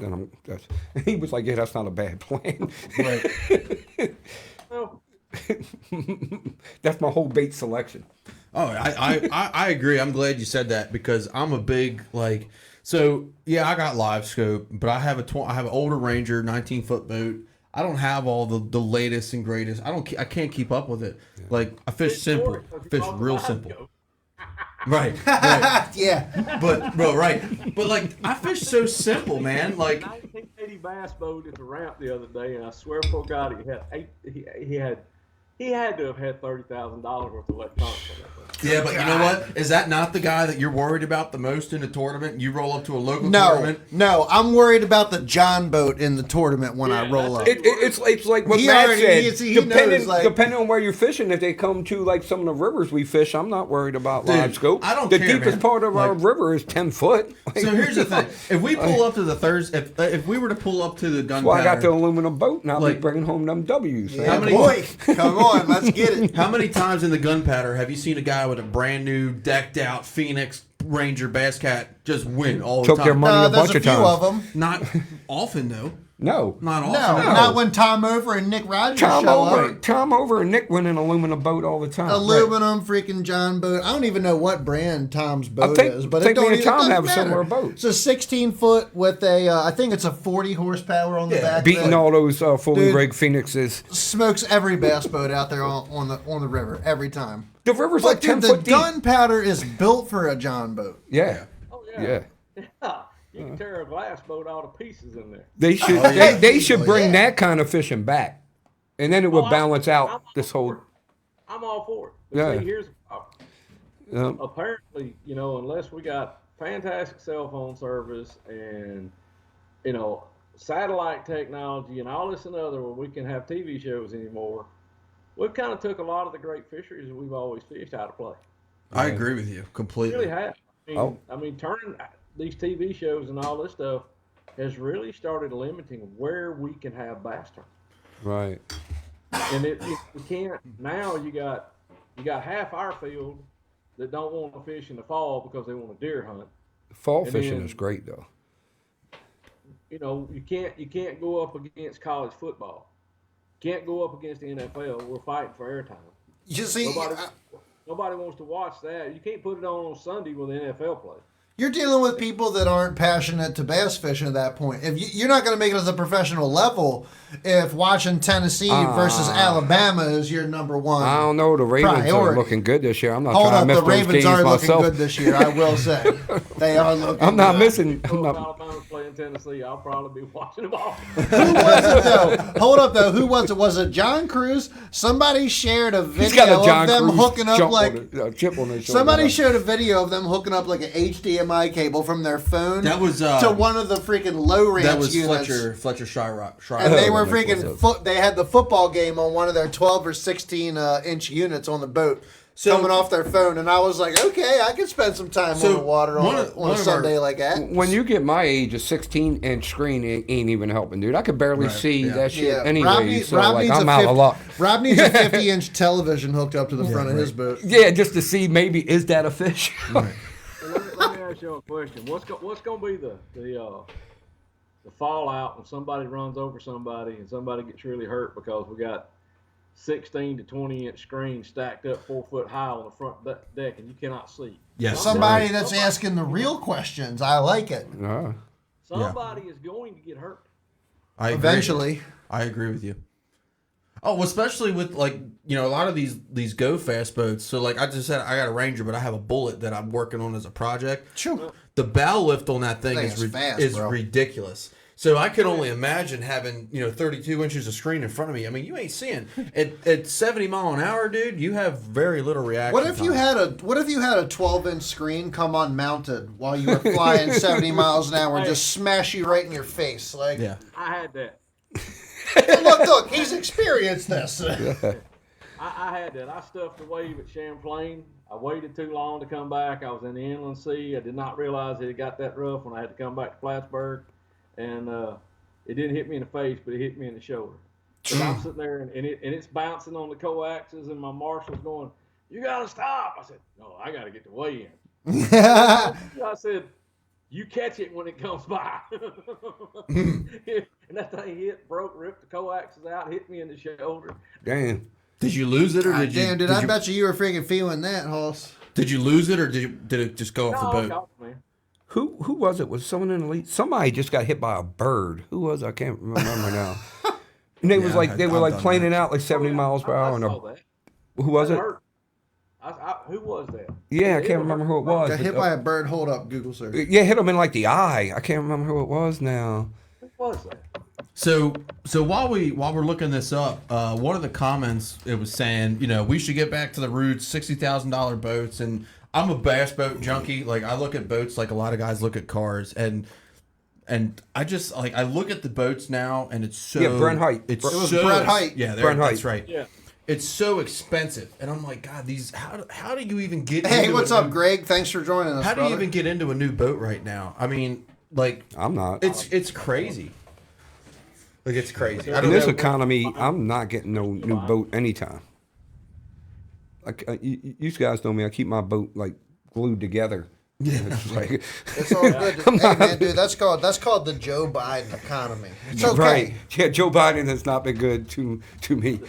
He was like, yeah, that's not a bad plan. Right. Well, That's my whole bait selection. Oh, I agree. I'm glad you said that because I'm a big so yeah, I got live scope, but I have I have an older Ranger 19-foot boat. I don't have all the latest and greatest. I can't keep up with it. Yeah. Like I fish simple, I fish real simple. Right. Yeah. But like I fish so simple, man. Like 1980 bass boat at the ramp the other day, and I swear for God, he had to have had $30,000 worth of electronics on that thing. Yeah, but you know what? Is that not the guy that you're worried about the most in the tournament? You roll up to a local tournament. No, I'm worried about the John boat in the tournament when I roll up. It's like what He Matt already- said. he Depending, knows, like- depending on where you're fishing, if they come to like some of the rivers we fish, I'm not worried about Dude, live scope. I don't the care, deepest man. part of our Like- river is 10 foot. So here's the thing: if we pull up to the Thursday, if we were to pull up to the gun Well, I got the powder, aluminum boat, and I'll be Like- bringing home them W's. Yeah, How many- boy, come on, let's get it. how many times in the gunpowder have you seen a guy with a brand new decked out Phoenix Ranger Bass Cat just win all the Took time? their money a There's bunch a of few times. of them. Not often though. No. Not No, often. not when Tom Over and Nick Rogers show up. Tom Over and Nick win an aluminum boat all the time. Aluminum freaking John boat. I don't even know what brand Tom's boat think- is, but think it don't me and even Tom doesn't have a matter. similar boat. It's a 16-foot with a, I think it's a 40 horsepower on the Yeah. back. Beating all those fully Dude. rigged Phoenixes. Smokes every bass boat out there on the river every time. The river's But like 10 dude, the foot deep. gunpowder is built for a John boat. Yeah. Oh Yeah. Yeah. You can tear a glass boat all to pieces in there. They should they should bring that kind of fishing back. And then it would balance out this whole I'm all for it. But Yeah. see, here's um, apparently, unless we got fantastic cell phone service and satellite technology and all this and other where we can have TV shows anymore, we've kind of took a lot of the great fisheries that we've always fished out of play. I agree with you We completely. really have. I mean, turning these TV shows and all this stuff has really started limiting where we can have bass tournaments. right. And we can't now. You got half our field that don't want to fish in the fall because they want to deer hunt. Fall And fishing then- is great though. You can't go up against college football. Can't go up against the NFL. We're fighting for airtime. You see, Nobody wants to watch that. You can't put it on Sunday when the NFL plays. you're dealing with people that aren't passionate to bass fishing at that point. If you're not going to make it as a professional level, if watching Tennessee versus Alabama is your number one. I don't know. The Ravens priority. are looking good this year. I'm not Hold trying up, to miss the those Ravens games are myself. looking good this year. I will say they are looking. I'm not good. missing. If I'm not, Alabama's playing Tennessee, I'll probably be watching them all. Who was it though? Hold up though. Who was it? Was it John Cruz? Somebody shared a he's got video a John of them Cruz hooking up jump like. on a chip on his shoulder. Somebody showed a video of them hooking up like an HDMI cable from their phone That was to one of the freaking low range That was units. Fletcher Shryock. And they were that's what's freaking they had the football game on one of their 12 or 16 inch units on the boat So- coming off their phone, and I was like, okay, I can spend some time So, on the water one on of a our- Sunday like that. When you get my age, a 16-inch screen ain't even helping, dude. I could barely see yeah. that shit Yeah, anyway. So like, I'm out of luck. Rob needs a 50 inch television hooked up to the front of his boat. Yeah, just to see maybe is that a fish? Let me ask you a question. What's going to be the fallout when somebody runs over somebody and somebody gets really hurt because we got 16 to 20 inch screens stacked up 4 foot high on the front deck and you cannot see? Yes. Somebody that's asking the real questions. I like it. Somebody is going to get hurt. I agree. Eventually. I agree with you. Oh, especially with a lot of these go fast boats. So like I just said, I got a Ranger, but I have a Bullet that I'm working on as a project. Sure. The bow lift on that thing Thing is is fast, bro. ridiculous. So I can only imagine having 32 inches of screen in front of me. I mean, you ain't seeing at 70 mile an hour, dude. You have very little reaction. What if you time. had a 12 inch screen come unmounted while you were flying 70 miles an hour and just smash you right in your face? Like, Yeah. I had that. look, he's experienced this. I had that. I stuffed a wave at Champlain. I waited too long to come back. I was in the inland sea. I did not realize it had got that rough when I had to come back to Plattsburgh. And it didn't hit me in the face, but it hit me in the shoulder. So I'm sitting there, and it's bouncing on the coaxes, and my marshal's going, "You got to stop." I said, "No, I got to get the weigh in." I said, "You catch it when it comes by." And that thing broke, ripped the coaxes out, hit me in the shoulder. Damn. Did you lose it or did you? Damn, dude, did I you, bet you were freaking feeling that, Hoss. Did you lose it or did it just go off the No, boat? no, man. Who was it? Was someone in the lead? Somebody just got hit by a bird. Who was it? I can't remember now. And they was Yeah, like they were I've like done planing that. out like 70 miles per hour. I And saw that. who was That it? hurt. Who was that? Yeah, I can't remember who it was. Got but, hit by a bird. Hold up, Google search. yeah, hit him in like the eye. I can't remember who it was now. Who was that? So while we're looking this up, one of the comments it was saying, we should get back to the roots, $60,000 boats, and I'm a bass boat junkie. Like I look at boats like a lot of guys look at cars, and I just I look at the boats now, and it's so Brent Hite. It was Brent Hite. Yeah, Brent Hite. that's right. Yeah. It's so expensive, and I'm like, God, these how do you even get? Hey, into what's up, Greg? Thanks for joining us. How do you brother. even get into a new boat right now? I mean, like I'm not. it's crazy. Like it's crazy. I In don't this know. economy, I'm not getting no new boat anytime. Like you guys know me, I keep my boat like glued together. Yeah, it's like, It's all good. Hey man, dude, that's called the Joe Biden economy. It's okay. right. Yeah, Joe Biden has not been good to me.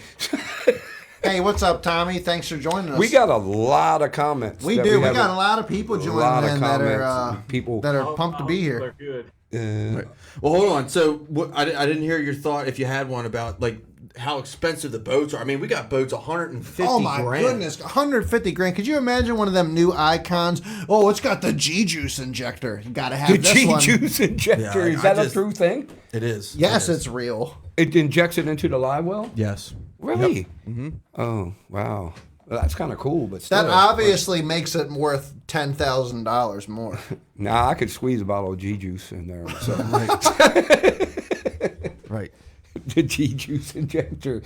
Hey, what's up, Tommy? Thanks for joining us. We got a lot of comments. We that do. We haven't- got a lot of people lot joining of in that are comments, people- that are pumped to be here. They're good. Well, hold on. So what, I didn't hear your thought if you had one about like how expensive the boats are. I mean, we got boats 150 Oh my grand. goodness, 150 grand. Could you imagine one of them new icons? Oh, it's got the G-Juice injector. You gotta have The this one. G-Juice injector, Yeah, is I that a just- true thing? It is. Yes, It is. it's real. It injects it into the live well? Yes. Really? Mm-hmm. Oh, wow. Well, that's kind of cool, but still. That obviously makes it worth $10,000 more. Nah, I could squeeze a bottle of G-Juice in there. So. Right. The G-Juice injector.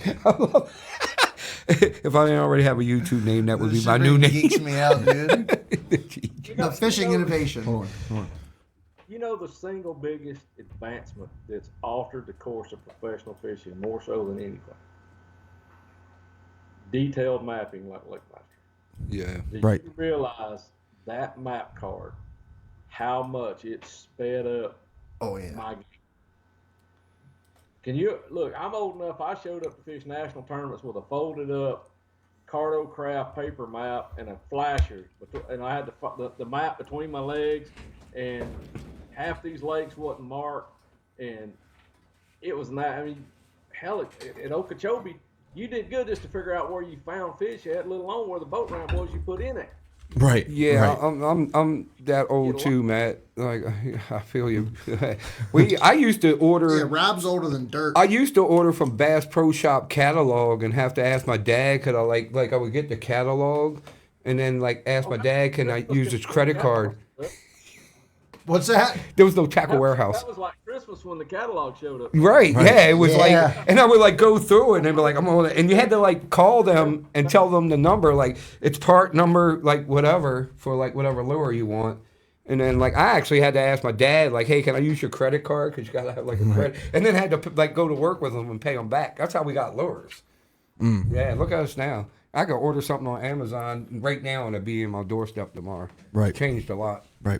If I didn't already have a YouTube name, that would be my new name. Geeks me out, dude. The G-Juice. The fishing innovation. Hold on. You know the single biggest advancement that's altered the course of professional fishing more so than anything? Detailed mapping like Lakemaster. Yeah. Did Right. you realize that map card, how much it sped up Oh yeah. my game? Can you look? I'm old enough. I showed up to fish national tournaments with a folded up Cartocraft paper map and a flasher, and I had the map between my legs, and half these lakes wasn't marked, and it was not. I mean, hell, at Okeechobee, you did good just to figure out where you found fish at, let alone where the boat ramp was you put in it. Right. Yeah, Right. I'm that old too, Matt. Like I feel you. I used to order. Yeah, Rob's older than dirt. I used to order from Bass Pro Shop catalog and have to ask my dad, could I like I would get the catalog and then like ask my dad, can I use his credit card? What's that? There was no tackle warehouse. That was like Christmas when the catalog showed up. Right, yeah, it was Yeah. like, and I would like go through it and they'd be like, I'm on it. And you had to like call them and tell them the number, like it's part number, like whatever, for like whatever lure you want. And then like I actually had to ask my dad, like, hey, can I use your credit card? Because you got to have like a credit. And then had to like go to work with them and pay them back. That's how we got lures. Yeah, look at us now. I could order something on Amazon right now and it'd be in my doorstep tomorrow. Right. Changed a lot. Right.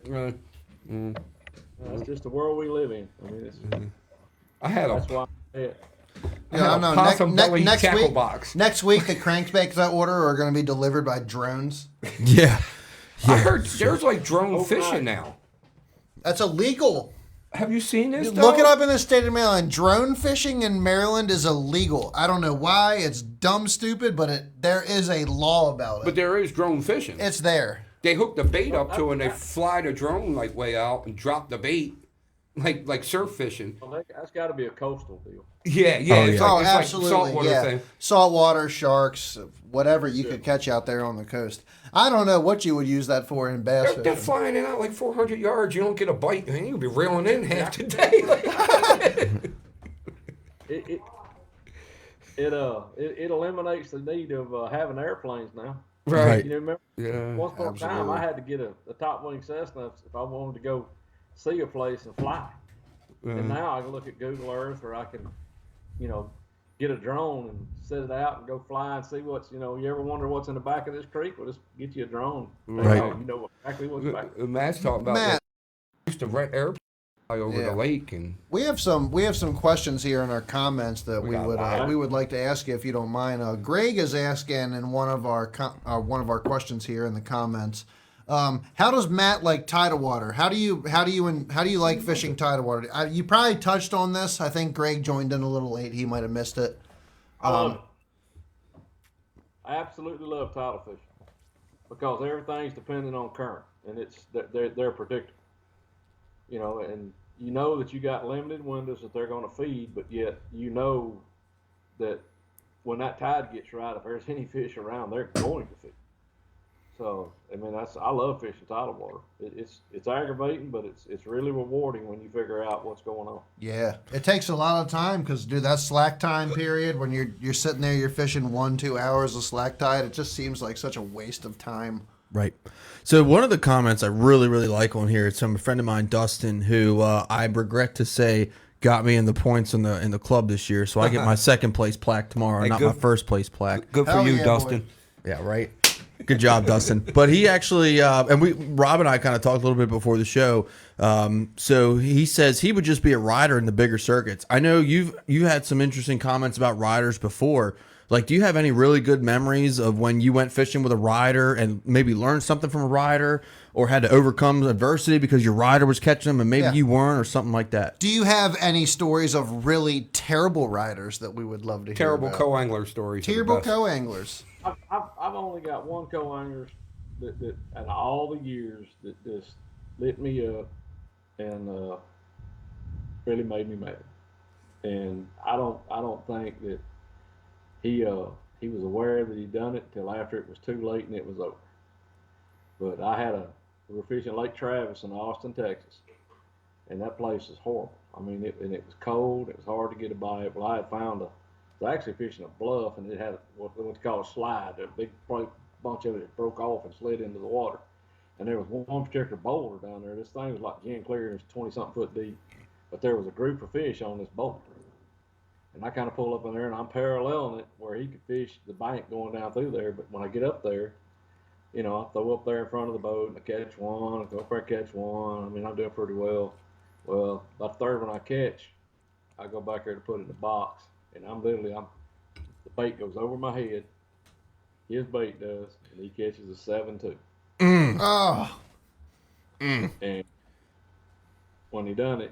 That's just the world we live in. I mean, I had that's a why. Yeah. Yeah, I know. possum belly Next tackle week, box. next week, the crankbaits I order are going to be delivered by drones. Yeah. I heard there's like drone fishing now. That's illegal. Have you seen this? Look it dog? up in the state of Maryland. Drone fishing in Maryland is illegal. I don't know why. It's dumb, stupid, but there is a law about it. But there is drone fishing. It's there. They hook the bait up to it and they fly the drone like way out and drop the bait, like surf fishing. Well, that's got to be a coastal deal. Yeah, yeah. Oh, It's yeah. like, Oh, it's like absolutely. saltwater Yeah. thing. Saltwater, sharks, whatever you could catch out there on the coast. I don't know what you would use that for in bass They're fishing. flying in out like 400 yards. You don't get a bite, man. You'll be reeling in half the day. It eliminates the need of having airplanes now. Right. You know, remember Yeah. once upon a time absolutely. I had to get a top wing Cessna if I wanted to go see a place and fly. And now I can look at Google Earth or I can, get a drone and set it out and go fly and see what's, you ever wonder what's in the back of this creek? Well, just get you a drone. Right. You know exactly what's back. Matt's talking about Matt, used to rent airplanes over Yeah. the lake and we have some questions here in our comments that we got a would lot. we would like to ask you if you don't mind. Greg is asking in one of our questions here in the comments. How does Matt like tidal water? How do you like fishing tidal water? You probably touched on this. I think Greg joined in a little late. He might have missed it. I love it. I absolutely love tidal fishing because everything's dependent on current and they're predictable. And you know that you got limited windows that they're going to feed, but yet you know that when that tide gets right, if there's any fish around, they're going to feed. So I mean, I love fishing tidal water. It's aggravating, but it's really rewarding when you figure out what's going on. Yeah, it takes a lot of time because, dude, that slack time period when you're sitting there, you're fishing 1-2 hours of slack tide. It just seems like such a waste of time. Right. So one of the comments I really, really like on here, it's from a friend of mine, Dustin, who I regret to say got me in the points in the club this year. So I get my second place plaque tomorrow, Hey, not good- my first place plaque. Good for Hell you, yeah, Dustin. boy. Yeah, right. Good job, Dustin. But he actually, Rob and I kind of talked a little bit before the show. So he says he would just be a rider in the bigger circuits. I know you had some interesting comments about riders before. Like, do you have any really good memories of when you went fishing with a rider and maybe learned something from a rider, or had to overcome adversity because your rider was catching them and maybe Yeah. you weren't, or something like that? Do you have any stories of really terrible riders that we would love to hear Terrible about? co-angler stories. are the Terrible best. co-anglers. I've only got one co-angler that out of all the years that just lit me up and really made me mad. And I don't think that he was aware that he'd done it till after it was too late and it was over. But we were fishing Lake Travis in Austin, Texas, and that place is horrible. I mean, it was cold. It was hard to get a bite. Well, I had found I was actually fishing a bluff, and it had what's called a slide. A big bunch of it broke off and slid into the water. And there was one particular boulder down there. This thing was like gin clear, and it was 20-something foot deep. But there was a group of fish on this boulder. And I kind of pull up in there, and I'm paralleling it where he could fish the bank going down through there. But when I get up there, I throw up there in front of the boat, and I catch one, I go up there and catch one. I mean, I'm doing pretty well. Well, about the third one I catch, I go back there to put it in the box, and the bait goes over my head. His bait does, and he catches a 7-2. Oh, And when he done it,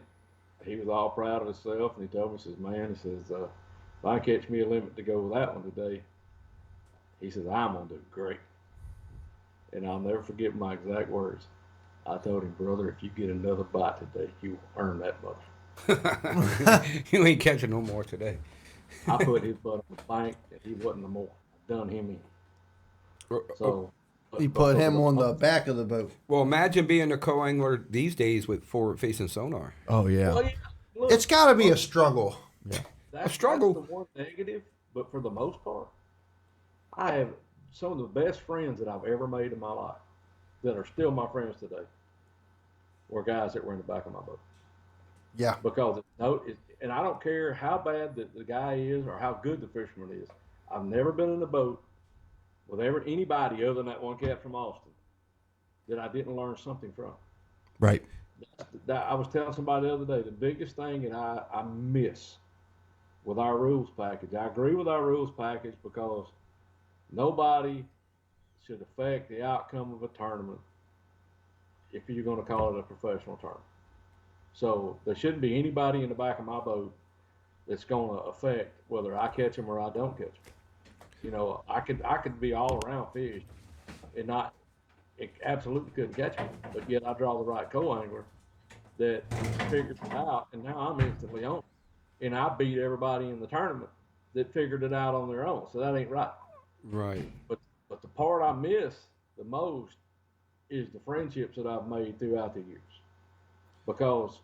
he was all proud of himself, and he told me, he says, man, if I catch me a limit to go with that one today, he says, I'm going to do great. And I'll never forget my exact words. I told him, brother, if you get another bite today, you will earn that much. You ain't catching no more today. I put his butt on the bank, and he wasn't no more. Done him in. So you put him on the back of the boat. Well, imagine being a co-angler these days with forward-facing sonar. Oh, yeah. Well, yeah, look, It's got to be a struggle. that's struggle. the one negative, but for the most part, I have some of the best friends that I've ever made in my life that are still my friends today were guys that were in the back of my boat. Yeah. Because and I don't care how bad the guy is or how good the fisherman is. I've never been in a boat with anybody other than that one cat from Austin that I didn't learn something from. Right. I was telling somebody the other day, the biggest thing that I miss with our rules package, I agree with our rules package because nobody should affect the outcome of a tournament if you're going to call it a professional tournament. So there shouldn't be anybody in the back of my boat that's going to affect whether I catch them or I don't catch them. I could be all around fish and it absolutely couldn't catch me, but yet I draw the right co-angler that figures it out, and now I'm instantly on it. And I beat everybody in the tournament that figured it out on their own. So that ain't right. Right. But the part I miss the most is the friendships that I've made throughout the years. Because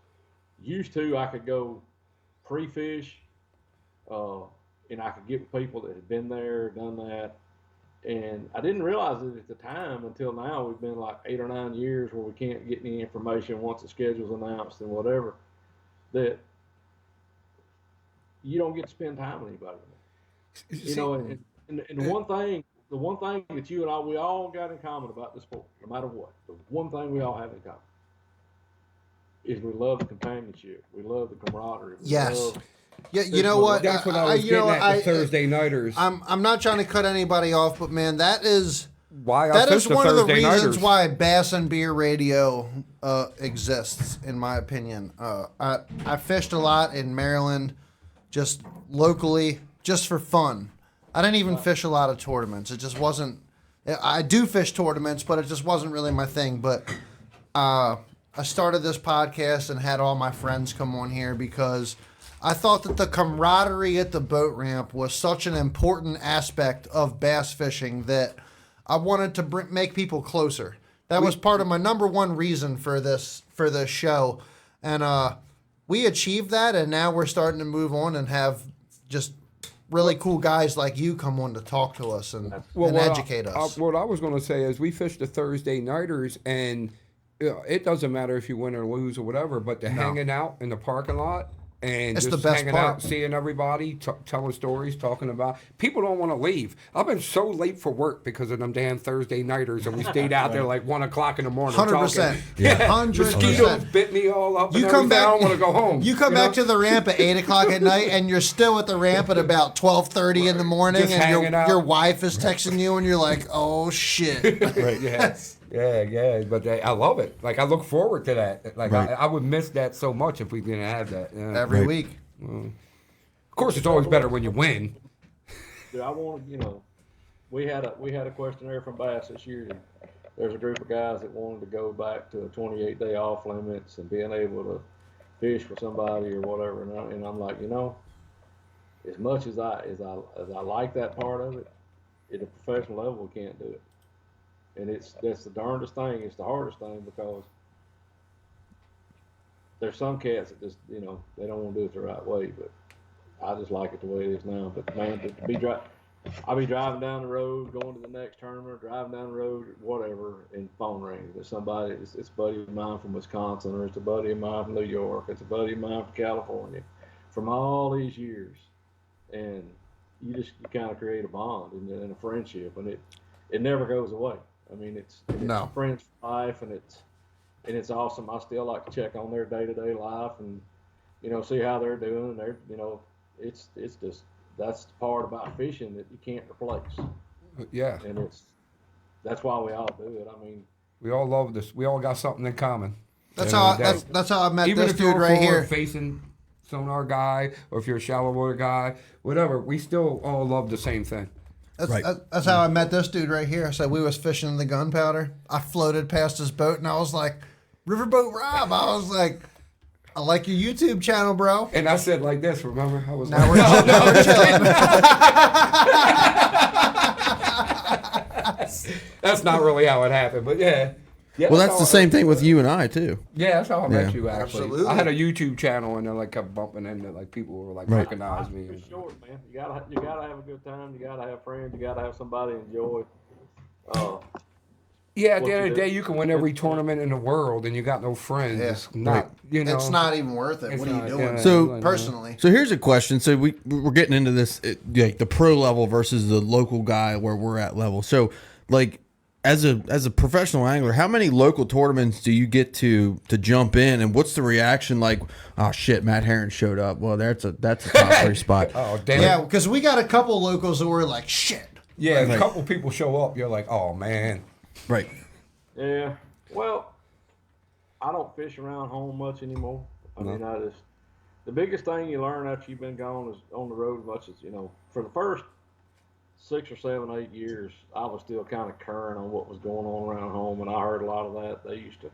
used to I could go pre-fish, and I could get with people that had been there, done that. And I didn't realize it at the time until now. We've been like 8 or 9 years where we can't get any information once the schedule's announced and whatever, that you don't get to spend time with anybody anymore. And the one thing that you and we all got in common about this sport, no matter what, the one thing we all have in common is we love the companionship. We love the camaraderie. Yes. Yeah, you know what? That's what I was getting at the Thursday nighters. I'm not trying to cut anybody off, but man, that is Why I that fish is the one of the Thursday reasons nighters. why Bass and Beer Radio exists, in my opinion. I fished a lot in Maryland, just locally, just for fun. I didn't even fish a lot of tournaments. It just wasn't. I do fish tournaments, but it just wasn't really my thing. But I I started this podcast and had all my friends come on here because I thought that the camaraderie at the boat ramp was such an important aspect of bass fishing that I wanted to make people closer. That was part of my number one reason for this show, and we achieved that. And now we're starting to move on and have just really cool guys like you come on to talk to us and educate us. What I was going to say is we fished the Thursday nighters, and it doesn't matter if you win or lose or whatever, but hanging out in the parking lot. And it's just the best hanging part. out, seeing everybody, telling stories, talking about. People don't want to leave. I've been so late for work because of them damn Thursday nighters, and we stayed out there like 1 o'clock in the morning. 100%. Yeah, 100%. Mosquitoes bit me all up. You come back. I don't want to go home. You come back to the ramp at 8 o'clock at night, and you're still at the ramp at about 12:30 in the morning, Just and hanging out. your wife is texting you, and you're like, "Oh shit!" Right? Yeah. But I love it. Like I look forward to that. Like I would miss that so much if we didn't have that. Yeah. Every week. Of course, it's always better when you win. Dude, I wanted, we had a questionnaire from Bass this year. And there's a group of guys that wanted to go back to a 28-day off limits and being able to fish with somebody or whatever. And I'm like, as much as I like that part of it, at a professional level, we can't do it. And that's the darndest thing. It's the hardest thing because there's some cats that just, they don't want to do it the right way, but I just like it the way it is now. But man, I'll be driving down the road, going to the next tournament, driving down the road, whatever, and phone rings. There's somebody, it's a buddy of mine from Wisconsin, or it's a buddy of mine from New York, it's a buddy of mine from California, from all these years. And you kind of create a bond and a friendship, and it never goes away. I mean, it's a friend's life, and it's awesome. I still like to check on their day-to-day life and, see how they're doing. It's just, that's the part about fishing that you can't replace. Yeah. And that's why we all do it. I mean, we all love this. We all got something in common. That's how I met Even this if you're dude right here. facing sonar guy, or if you're a shallow water guy, whatever, we still all love the same thing. That's how I met this dude right here. So we was fishing in the Gunpowder. I floated past his boat, and I was like, "Riverboat Rob." I was like, "I like your YouTube channel, bro." And I said like this, remember? I was Now like, we're chilling. That's not really how it happened, but yeah. Well, that's the same thing with you and I too. Yeah, that's how I met you, actually. Absolutely. I had a YouTube channel, and then kept bumping into people were recognize me. It's short, man. You gotta have a good time. You gotta have friends. You gotta have somebody to enjoy. Yeah, at the end of the day, you can win every tournament in the world, and you got no friends. Yeah. It's not, It's not even worth it. What are you doing? yeah, So- personally, So here's a question. So we're getting into this, like the pro level versus the local guy where we're at level. So like as a professional angler, how many local tournaments do you get to jump in, and what's the reaction like? Oh shit, Matt Herren showed up. Well, that's a top 3 spot. Oh damn. yeah, because we got a couple locals that were like, "Shit." Yeah, a couple people show up, you're like, oh man. Right. Yeah. Well, I don't fish around home much anymore. I mean, the biggest thing you learn after you've been gone is on the road as much as, for the first 6 or 7, 8 years, I was still kind of current on what was going on around home, and I heard a lot of that. They used to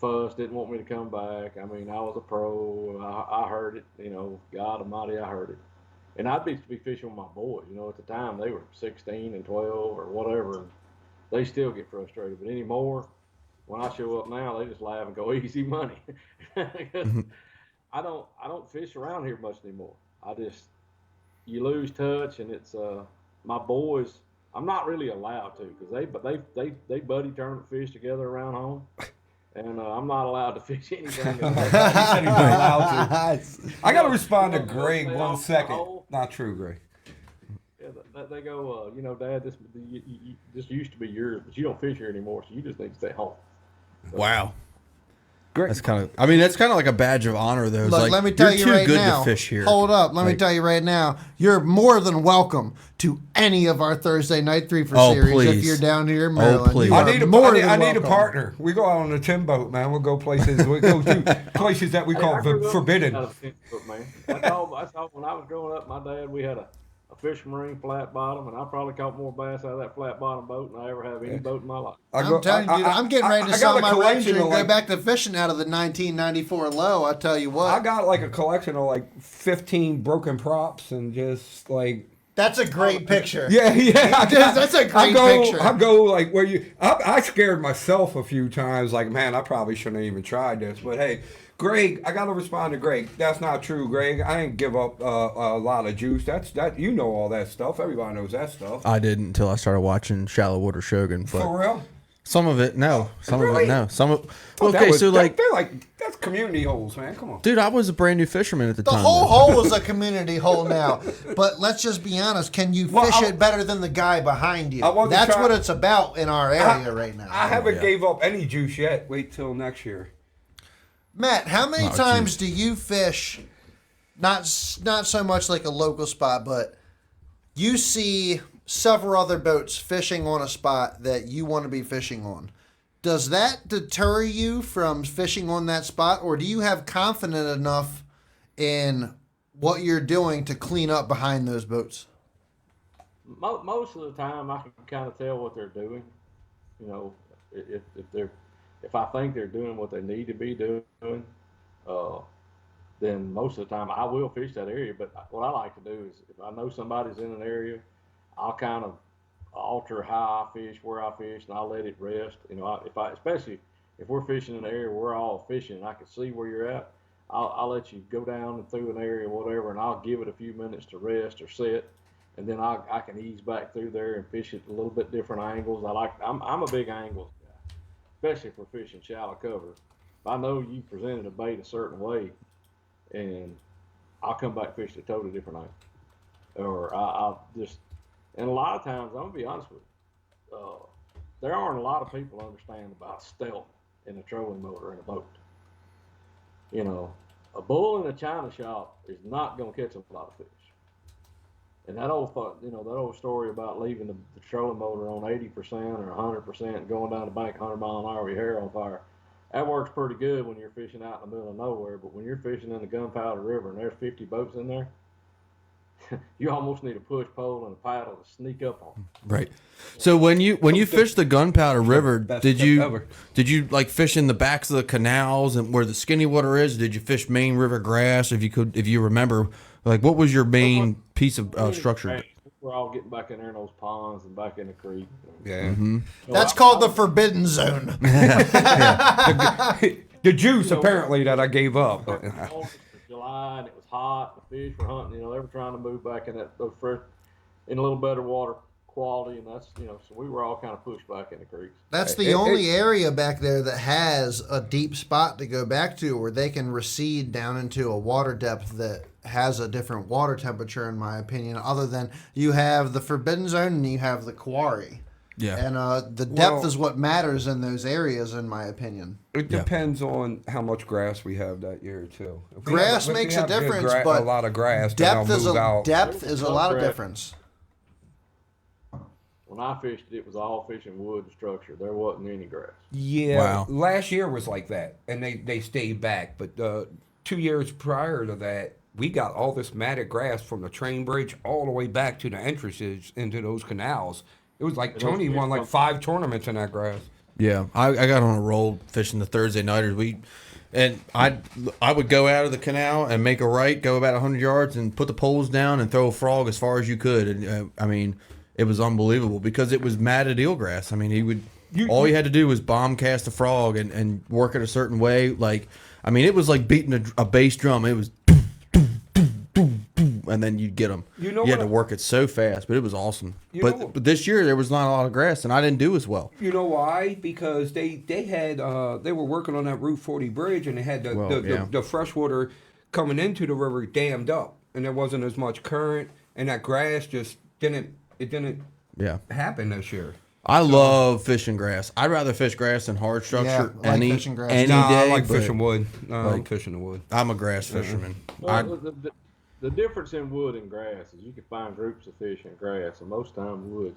fuss, didn't want me to come back. I mean, I was a pro. I heard it, God almighty, I heard it. And I'd be fishing with my boys, at the time they were 16 and 12 or whatever. And they still get frustrated. But anymore, when I show up now, they just laugh and go, easy money. I don't fish around here much anymore. You lose touch, and it's my boys. I'm not really allowed to because they buddy tournament fish together around home, and I'm not allowed to fish anything. I got to respond to Greg 1 second. Not true, Greg. Yeah, they go, Dad, this used to be yours, but you don't fish here anymore, so you just need to stay home. So, Wow. Great. That's kind of like a badge of honor, though. It's Look, like, let me tell you you're too right good now. to fish here. Hold up. Let me tell you right now. You're more than welcome to any of our Thursday night 3 for series please. if you're down here in Maryland. please. You I are need more a than welcome. partner. We go out on a tin boat, man. We'll go places. We go to places that we call I grew up forbidden. out of the 10 foot, man. That's all. When I was growing up, my dad, we had a a fish marine flat bottom, and I probably caught more bass out of that flat bottom boat than I ever have any boat in my life. I'm telling you, dude, I'm getting ready to sell my Ranger and go back to fishing out of the 1994 low. I tell you what, I got like a collection of like 15 broken props and just like. That's a great picture. Yeah. That's a great picture. I go like where you. I scared myself a few times. Like, man, I probably shouldn't have even tried this. But hey, Greg, I gotta respond to Greg. That's not true, Greg. I didn't give up a lot of juice. That you know all that stuff. Everybody knows that stuff. I didn't until I started watching Shallow Water Shogun. But For real? some of it, no. Some of Really? it, no. Some of. Oh, Okay, so like, they're like that's community holes, man. Come on. dude, I was a brand new fisherman at the The time. whole hole is a community hole now. But let's just be honest. Can you fish it better than the guy behind you? That's what it's about in our area right now. I haven't gave up any juice yet. Wait till next year. Matt, how many times do you fish? Not so much like a local spot, but you see several other boats fishing on a spot that you want to be fishing on. Does that deter you from fishing on that spot, or do you have confidence enough in what you're doing to clean up behind those boats? Most of the time, I can kind of tell what they're doing. You know, if I think they're doing what they need to be doing, then most of the time I will fish that area. But what I like to do is, if I know somebody's in an area, I'll kind of alter how I fish, where I fish, and I'll let it rest. You know, especially if we're fishing in an area where we're all fishing and I can see where you're at, I'll let you go down and through an area, whatever, and I'll give it a few minutes to rest or sit, and then I can ease back through there and fish at a little bit different angles. I'm a big angles guy, especially if we're fishing shallow cover. If I know you presented a bait a certain way, and I'll come back fish a totally different angle, or I'll just. And a lot of times, I'm gonna be honest with you, there aren't a lot of people who understand about stealth in a trolling motor in a boat. You know, a bull in a china shop is not gonna catch a lot of fish. And that old story about leaving the trolling motor on 80% or 100% and going down the bank 100 miles an hour with your hair on fire, that works pretty good when you're fishing out in the middle of nowhere. But when you're fishing in the Gunpowder River and there's 50 boats in there, you almost need a push pole and a paddle to sneak up on them. Right. So when you fish the Gunpowder River, did you like fish in the backs of the canals and where the skinny water is? Did you fish main river grass? If you remember, like what was your main piece of structure? We're all getting back in there in those ponds and back in the creek. Yeah. Mm-hmm. That's called the forbidden zone. The juice apparently that I gave up. July and it was hot. The fish were hunting. You know, they were trying to move back in those fresh, in a little better water quality, and that's so we were all kind of pushed back in the creeks. That's the only area back there that has a deep spot to go back to where they can recede down into a water depth that has a different water temperature, in my opinion, other than you have the forbidden zone and you have the quarry. Yeah. And the depth is what matters in those areas, in my opinion. It depends on how much grass we have that year too. Grass makes a difference, but a lot of grass. Depth is a lot of difference. When I fished it was all fishing wood structure. There wasn't any grass. Yeah. Wow. Last year was like that, and they stayed back. But 2 years prior to that, we got all this matted grass from the train bridge all the way back to the entrances into those canals. It was like Tony won like 5 tournaments in that grass. Yeah, I got on a roll fishing the Thursday nighters. I would go out of the canal and make a right, go about 100 yards, and put the poles down and throw a frog as far as you could. And I mean, it was unbelievable because it was matted eelgrass. I mean, all you had to do was bomb cast a frog and work it a certain way. Like, I mean, it was like beating a bass drum. It was. And then you'd get them. You had to work it so fast, but it was awesome. But this year there was not a lot of grass, and I didn't do as well. You know why? Because they were working on that Route 40 bridge, and they had the fresh water coming into the river dammed up, and there wasn't as much current, and that grass just didn't happen this year. I love fishing grass. I'd rather fish grass than hard structure fishing grass. any day. I like fishing wood. I like fishing the wood. I'm a grass fisherman. Well, the difference in wood and grass is you can find groups of fish in grass, and most time woods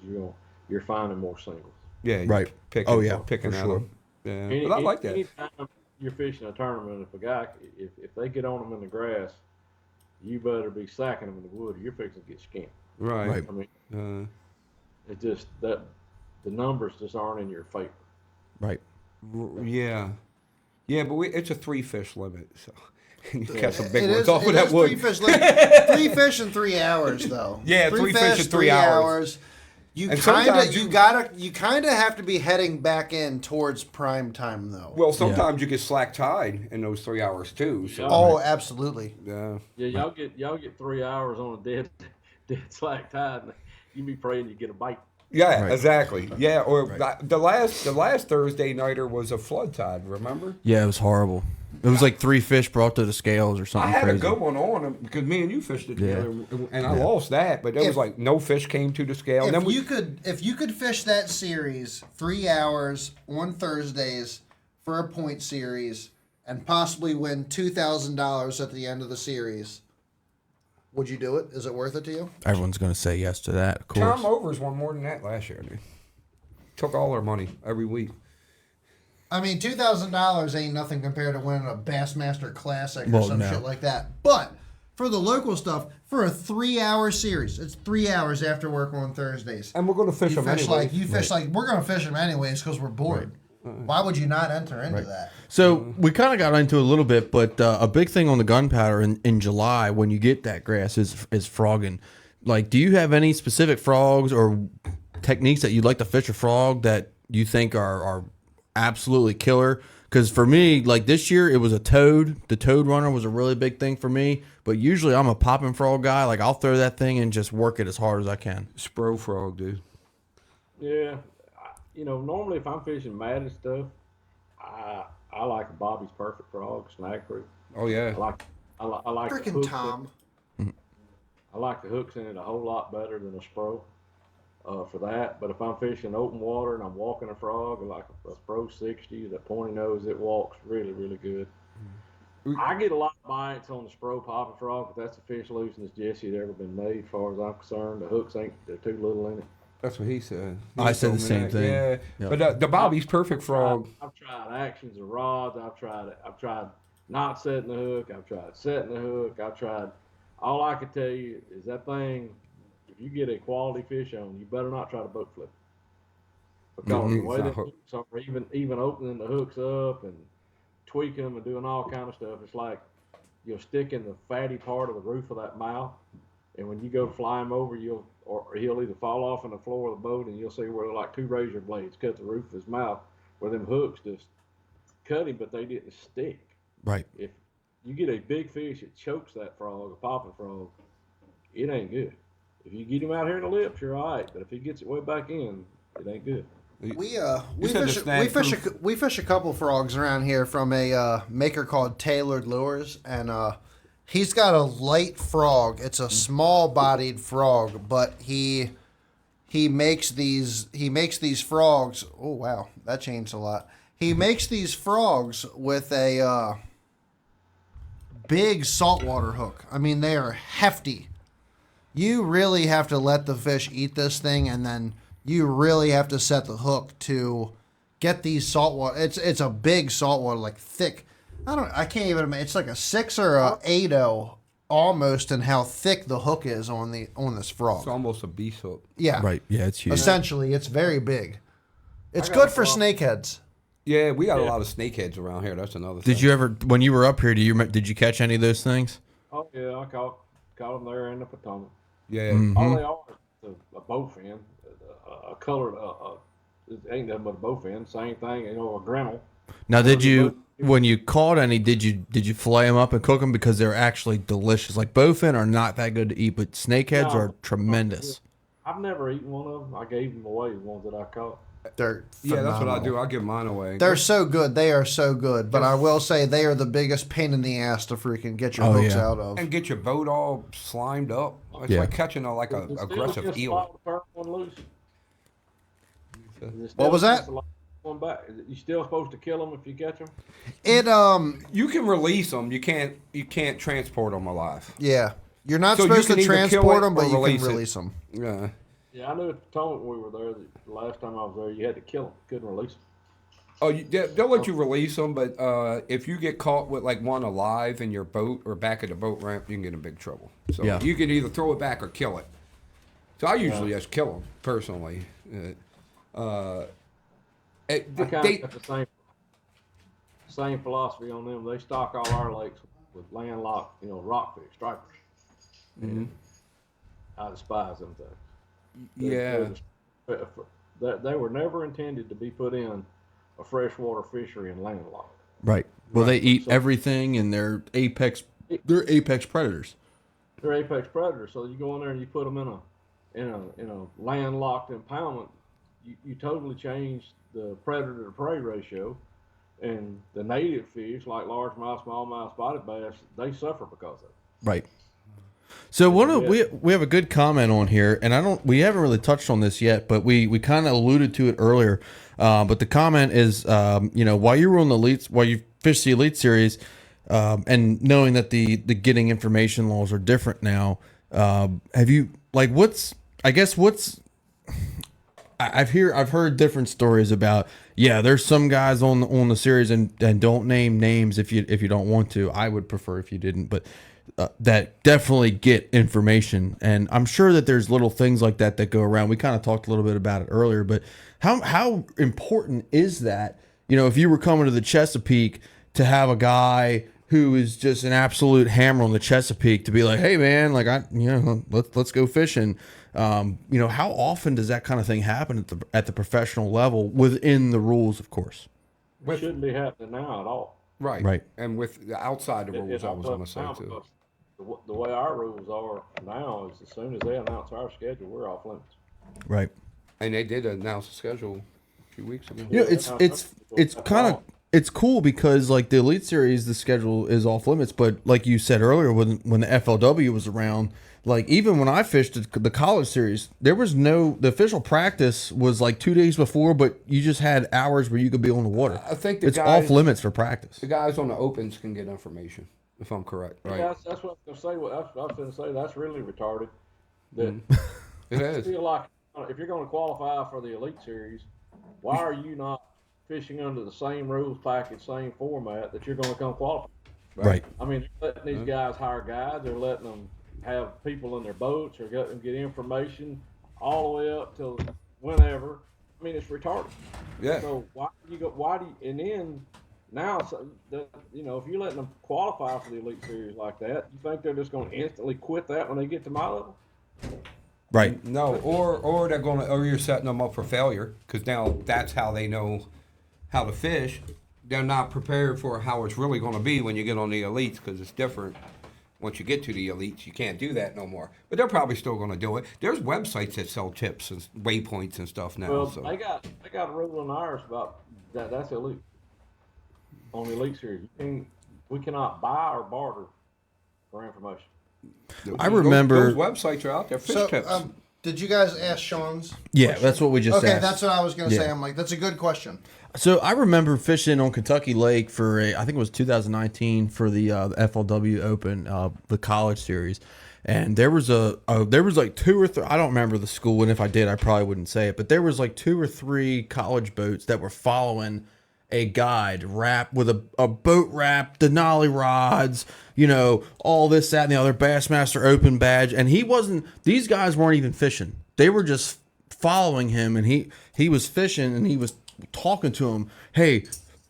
you're finding more singles. Yeah, right. Picking for at sure. them. Yeah, but I like that. Anytime you're fishing a tournament, if they get on them in the grass, you better be sacking them in the wood, or you're fixing to get skinned. Right. I mean, it just that the numbers just aren't in your favor. Right. Yeah. Yeah, but it's a 3 fish limit, so you catch some big It ones is, off it of that is wood. 3 fish, like 3 fish in 3 hours though. Yeah, 3 fish in 3 hours. You And kind of sometimes you kind of have to be heading back in towards prime time though. Well, sometimes you get slack tide in those 3 hours too. So Oh, absolutely. yeah. Yeah, y'all get 3 hours on a dead slack tide. And you be praying you get a bite. Yeah, Right. exactly. Yeah, or the last Thursday nighter was a flood tide. Remember? Yeah, it was horrible. It was like 3 fish brought to the scales or I something had crazy. a good one on because me and you fished it Yeah. together, and I lost that. But it was like no fish came to the scale. And then If you could fish that series 3 hours on Thursdays for a point series and possibly win $2,000 at the end of the series, would you do it? Is it worth it to you? Everyone's going to say yes to that, of course. Tom Overs won more than that last year. Dude. Took all our money every week. I mean, $2,000 ain't nothing compared to winning a Bassmaster Classic or Well, some no. shit like that. But for the local stuff, for a 3-hour series, it's 3 hours after work on Thursdays. And we're going to fish You them fish anyway. like we're gonna fish them anyways because we're bored. Why would you not enter into that? So we kind of got into it a little bit, but a big thing on the gunpowder in July when you get that grass is frogging. Like, do you have any specific frogs or techniques that you'd like to fish a frog that you think are absolutely killer? Because for me, like this year, it was a toad. The toad runner was a really big thing for me. But usually, I'm a popping frog guy. Like I'll throw that thing and just work it as hard as I can. Spro frog, dude. Yeah, normally if I'm fishing matted stuff, I like a Bobby's Perfect Frog snag crew. Oh yeah. I like the Freaking hooks Tom. I like the hooks in it a whole lot better than a Spro for that. But if I'm fishing open water and I'm walking a frog, like a Spro 60, the pointy nose, it walks really, really good. I get a lot of bites on the Spro popping frog, but that's the fish loosenest Jesse had ever been made, as far as I'm concerned. The hooks they're too little in it. That's what he said. I said the same thing. Yeah, Yep. but the Bobby's Perfect Frog. I've tried actions of rods. I've tried not setting the hook. I've tried setting the hook. I've tried. All I can tell you is that thing. If you get a quality fish on, you better not try to boat flip. Because the way the hooks are, even opening the hooks up and tweaking them and doing all kind of stuff, it's like you'll stick in the fatty part of the roof of that mouth, and when you go to fly him over, he'll either fall off on the floor of the boat, and you'll see where like 2 razor blades cut the roof of his mouth, where them hooks just cut him, but they didn't stick. Right. If you get a big fish that chokes that frog, a popping frog, it ain't good. If you get him out here in the lips, you're all right. But if he gets it way back in, it ain't good. We said fish a couple frogs around here from a maker called Tailored Lures, and he's got a light frog. It's a small-bodied frog, but he makes these frogs. Oh wow, that changed a lot. He makes these frogs with a big saltwater hook. I mean, they are hefty. You really have to let the fish eat this thing, and then you really have to set the hook to get these saltwater. It's a big saltwater, like thick. I can't even imagine. It's like a 6 or a 8 almost, in how thick the hook is on this frog. It's almost a beast hook. Yeah, Right. Yeah, it's huge. essentially, it's very big. It's got good a for frog. snakeheads. Yeah, we got a lot of snakeheads around here. That's another thing. Did you ever, when you were up here, did you catch any of those things? Oh yeah, I caught them there in the Potomac. Yeah. All they are is a bowfin, a colored. It ain't nothing but a bowfin. Same thing, a grinnell. Now, when you caught any, did you fillet them up and cook them, because they're actually delicious? Like bowfin are not that good to eat, but snakeheads No. are tremendous. I've never eaten one of them. I gave them away, the ones that I caught. They're Yeah, that's what I phenomenal. do. I give mine away. They're so good. They are so good. But I will say they are the biggest pain in the ass to freaking get your Oh, hooks yeah. out of. And get your boat all slimed up. It's Yeah. like catching a It's aggressive just eel. allowed to turn one loose. It's What was still that? just allowed to one back. You still supposed to kill them if you catch them? It You can release them. You can't transport them alive. yeah. You're not So you supposed can to either kill transport it them, but or you can release it. release them. Yeah. Yeah, I knew at the Potomac when we were there. The last time I was there, you had to kill them. Couldn't release them. Oh, they'll let you release them, but if you get caught with like one alive in your boat or back at the boat ramp, you can get in big trouble. So Yeah. you can either throw it back or kill it. So I usually just kill them personally. I kind of got the same philosophy on them. They stock all our lakes with landlocked, rockfish, stripers. And I despise them things. They were never intended to be put in a freshwater fishery and landlocked. Right. Well, they eat everything, and they're apex predators. They're apex predators. So you go in there and you put them in a landlocked impoundment. You totally change the predator to prey ratio, and the native fish like largemouth, smallmouth, spotted bass, they suffer because of it. Right. So we have a good comment on here, and we haven't really touched on this yet, but we kind of alluded to it earlier. But the comment is, while you were on the elites, while you fished the Elite Series, and knowing that the getting information laws are different now, have you I've heard different stories about, there's some guys on the series and don't name names if you don't want to. I would prefer if you didn't, but that definitely get information, and I'm sure that there's little things like that go around. We kind of talked a little bit about it earlier, but how important is that? If you were coming to the Chesapeake, to have a guy who is just an absolute hammer on the Chesapeake to be like, hey man, let's go fishing. How often does that kind of thing happen at the professional level within the rules, of course? It shouldn't be happening now at all. Right. And with outside the rules, I was going to say too. The way our rules are now is as soon as they announce our schedule, we're off limits. Right. And they did announce the schedule a few weeks ago. It's cool because like the Elite Series, the schedule is off limits. But like you said earlier, when the FLW was around, like even when I fished the college series, there was the official practice was like 2 days before, but you just had hours where you could be on the water. I think it's off limits for practice. The guys on the opens can get information, if I'm correct. Right. Yeah, that's what I was going to say. I was going to say that's really retarded. That it is. I feel like if you're going to qualify for the Elite Series, why are you not fishing under the same rules package, same format that you're going to come qualify? Right. I mean, they're letting these guys hire guides. They're letting them have people in their boats or letting them get information all the way up till whenever. I mean, it's retarded. Yeah. So why do you, and then now, if you're letting them qualify for the Elite Series like that, you think they're just going to instantly quit that when they get to my level? Right. No, or they're going to, or you're setting them up for failure because now that's how they know how to fish. They're not prepared for how it's really going to be when you get on the elites because it's different. Once you get to the elites, you can't do that no more. But they're probably still going to do it. There's websites that sell tips and waypoints and stuff now. Well, so. they got a rule in ours about that. That's elite. On the Elite Series, we cannot buy or barter for information. I remember those websites are out there. Fish tips. Did you guys ask Sean's? Yeah, question? That's what we just asked. Okay, that's what I was going to say. I'm like, that's a good question. So I remember fishing on Kentucky Lake for I think it was 2019 for the FLW Open, the college series, and there was like 2 or 3. I don't remember the school, and if I did, I probably wouldn't say it. But there was like 2 or 3 college boats that were following a guide wrapped with a boat wrap, Denali rods, all this, that, and the other, Bassmaster Open badge, and these guys weren't even fishing. They were just following him, and he was fishing, and he was talking to him, hey,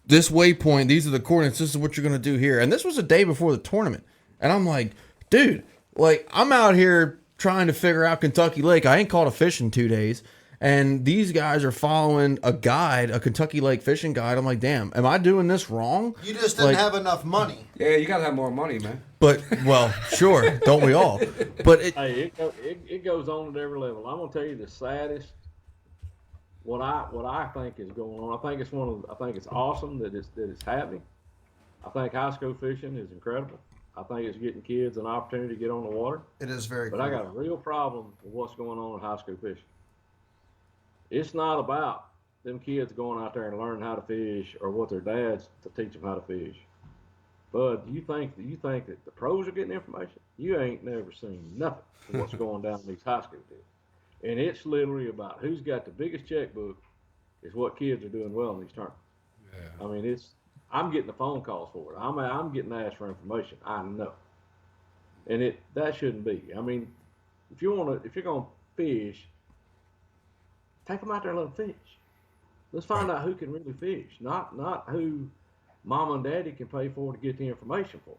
this waypoint, these are the coordinates, this is what you're going to do here. And this was a day before the tournament. And I'm like, dude, I'm out here trying to figure out Kentucky Lake. I ain't caught a fish in 2 days. And these guys are following a guide, a Kentucky Lake fishing guide. I'm like, damn, am I doing this wrong? You just didn't have enough money. Yeah, you got to have more money, man. But, well, sure, don't we all? But it goes on at every level. I'm going to tell you the saddest, what I think is going on. I think it's awesome that it's happening. I think high school fishing is incredible. I think it's getting kids an opportunity to get on the water. It is very cool. But I got a real problem with what's going on in high school fishing. It's not about them kids going out there and learning how to fish or what their dads to teach them how to fish. But you think that the pros are getting information? You ain't never seen nothing of what's going down in these high school deals. And it's literally about who's got the biggest checkbook is what kids are doing well in these tournaments. Yeah. I mean, I'm getting the phone calls for it. I'm getting asked for information. I know. And that shouldn't be. I mean, if you're going to fish, take them out there and let them fish. Let's find out who can really fish, not who mom and daddy can pay for to get the information for.